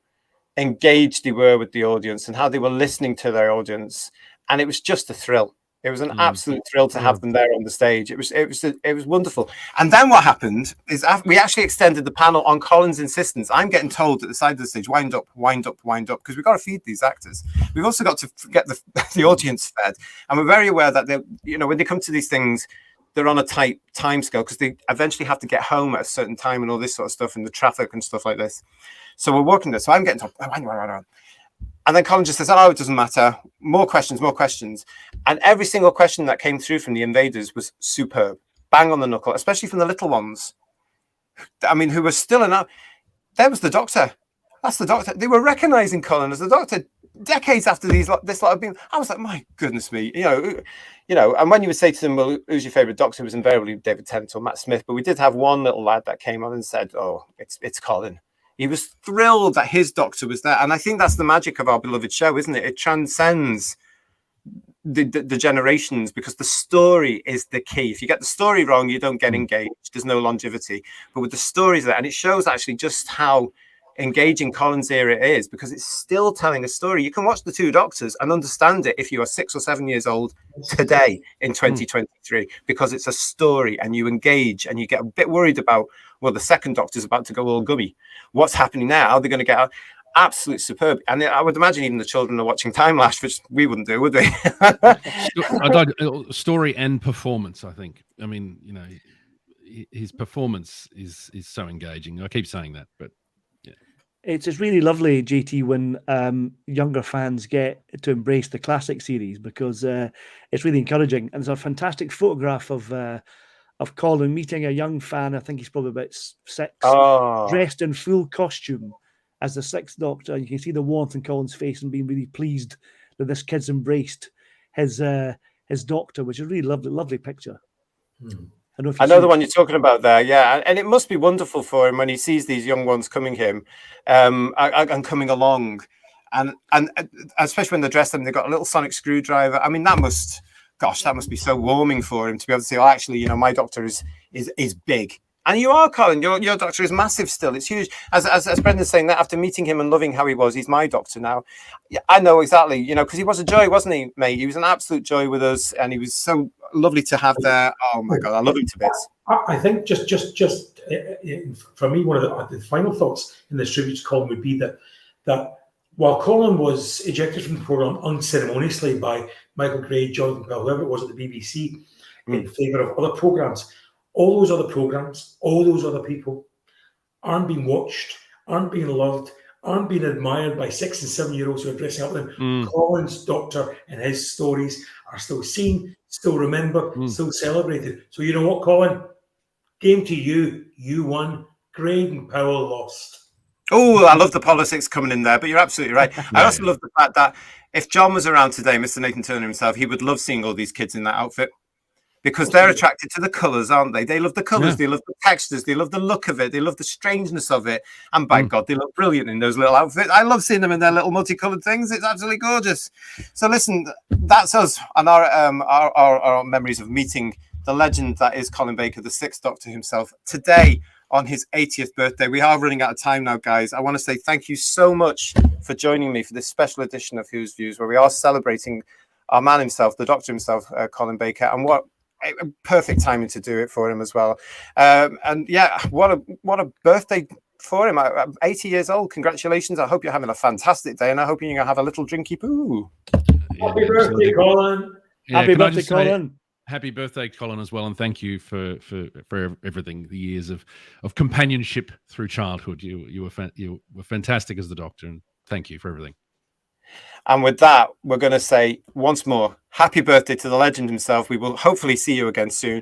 engaged they were with the audience and how they were listening to their audience. And it was just a thrill. It was an absolute thrill to have them there on the stage. It was wonderful. And then what happened is we actually extended the panel on Colin's insistence. I'm getting told at the side of the stage, wind up, because we've got to feed these actors. We've also got to get the audience fed. And we're very aware that they, you know, when they come to these things, they're on a tight time scale because they eventually have to get home at a certain time and all this sort of stuff, and the traffic and stuff like this. So we're working this. So I'm getting told, and then Colin just says, oh, it doesn't matter. More questions. And every single question that came through from the invaders was superb. Bang on the knuckle, especially from the little ones. I mean, who were still enough. There was the doctor. That's the doctor. They were recognizing Colin as the doctor decades after this lot had been. I was like, my goodness me. You know, and when you would say to them, well, who's your favorite doctor? It was invariably David Tennant or Matt Smith. But we did have one little lad that came on and said, oh, it's Colin. He was thrilled that his doctor was there. And I think that's the magic of our beloved show, isn't it? It transcends the generations, because the story is the key. If you get the story wrong, you don't get engaged. There's no longevity. But with the stories there, and it shows actually just how engaging Colin's era is, because it's still telling a story. You can watch The Two Doctors and understand it if you are 6 or 7 years old today in 2023, because it's a story and you engage, and you get a bit worried about, well, the second Doctor's about to go all gummy. What's happening now? They're going to get out. Absolute superb. And I would imagine even the children are watching Time Lash, which we wouldn't do, would we? Story and performance, I think. I mean, you know, his performance is so engaging. I keep saying that, but yeah. It's really lovely, JT, when younger fans get to embrace the classic series, because it's really encouraging. And there's a fantastic photograph of Colin meeting a young fan. I think he's probably about 6, dressed in full costume as the 6th Doctor. You can see the warmth in Colin's face and being really pleased that this kid's embraced his Doctor, which is a really lovely picture. I know the one you're talking about there, yeah. And it must be wonderful for him when he sees these young ones coming him and coming along. And especially when they're dressed and they've got a little sonic screwdriver. I mean, that must be so warming for him to be able to say, oh, actually, you know, my Doctor is big. And you are, Colin. Your Doctor is massive still. It's huge. As Brendan's saying that, after meeting him and loving how he was, he's my Doctor now. Yeah, I know exactly, you know, because he was a joy, wasn't he, mate? He was an absolute joy with us, and he was so lovely to have there. Oh my God, I love him to bits. I think just for me, one of the final thoughts in this tribute to Colin would be that while Colin was ejected from the programme unceremoniously by Michael Gray, Jonathan Pell, whoever it was at the BBC, in favour of other programmes, all those other programmes, all those other people aren't being watched, aren't being loved, aren't being admired by 6 and 7-year-olds who are dressing up with him. Colin's Doctor and his stories are still seen, still remembered, still celebrated. So you know what, Colin? Game to you. You won. Craig and Powell lost. Oh, I love the politics coming in there, but you're absolutely right. I also love the fact that if John was around today, Mr. Nathan Turner himself, he would love seeing all these kids in that outfit. because they're attracted to the colours, aren't they? They love the colours, Yeah. they love the textures, they love the look of it, they love the strangeness of it. And by God, they look brilliant in those little outfits. I love seeing them in their little multicoloured things. It's absolutely gorgeous. So listen, that's us and our memories of meeting the legend that is Colin Baker, the Sixth Doctor himself, today on his 80th birthday. We are running out of time now, guys. I want to say thank you so much for joining me for this special edition of Who's Views, where we are celebrating our man himself, the Doctor himself, Colin Baker, and what a perfect timing to do it for him as well. And yeah, what a birthday for him. 80 years old. Congratulations. I hope you're having a fantastic day, and I hope you're going to have a little drinky poo. Happy birthday, Colin. Happy birthday, Colin. Happy birthday, Colin, as well, and thank you for everything. The years of companionship through childhood. You were fantastic as the Doctor, and thank you for everything. And with that, we're going to say once more, happy birthday to the legend himself. We will hopefully see you again soon.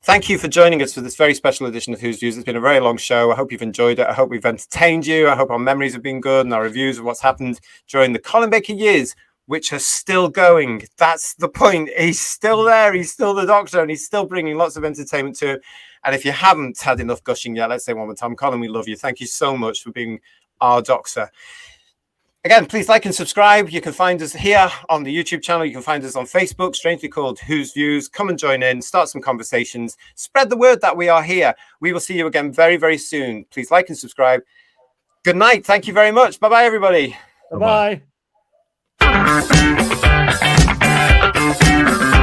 Thank you for joining us for this very special edition of Who's Views. It's been a very long show. I hope you've enjoyed it. I hope we've entertained you. I hope our memories have been good and our reviews of what's happened during the Colin Baker years, which are still going. That's the point. He's still there. He's still the Doctor, and he's still bringing lots of entertainment to him. And if you haven't had enough gushing yet, let's say one more time, Colin, we love you. Thank you so much for being our Doctor. Again, please like and subscribe. You can find us here on the YouTube channel. You can find us on Facebook, strangely called Who's Views. Come and join in, start some conversations, spread the word that we are here. We will see you again very, very soon. Please like and subscribe. Good night. Thank you very much. Bye-bye, everybody. Bye-bye. Bye-bye.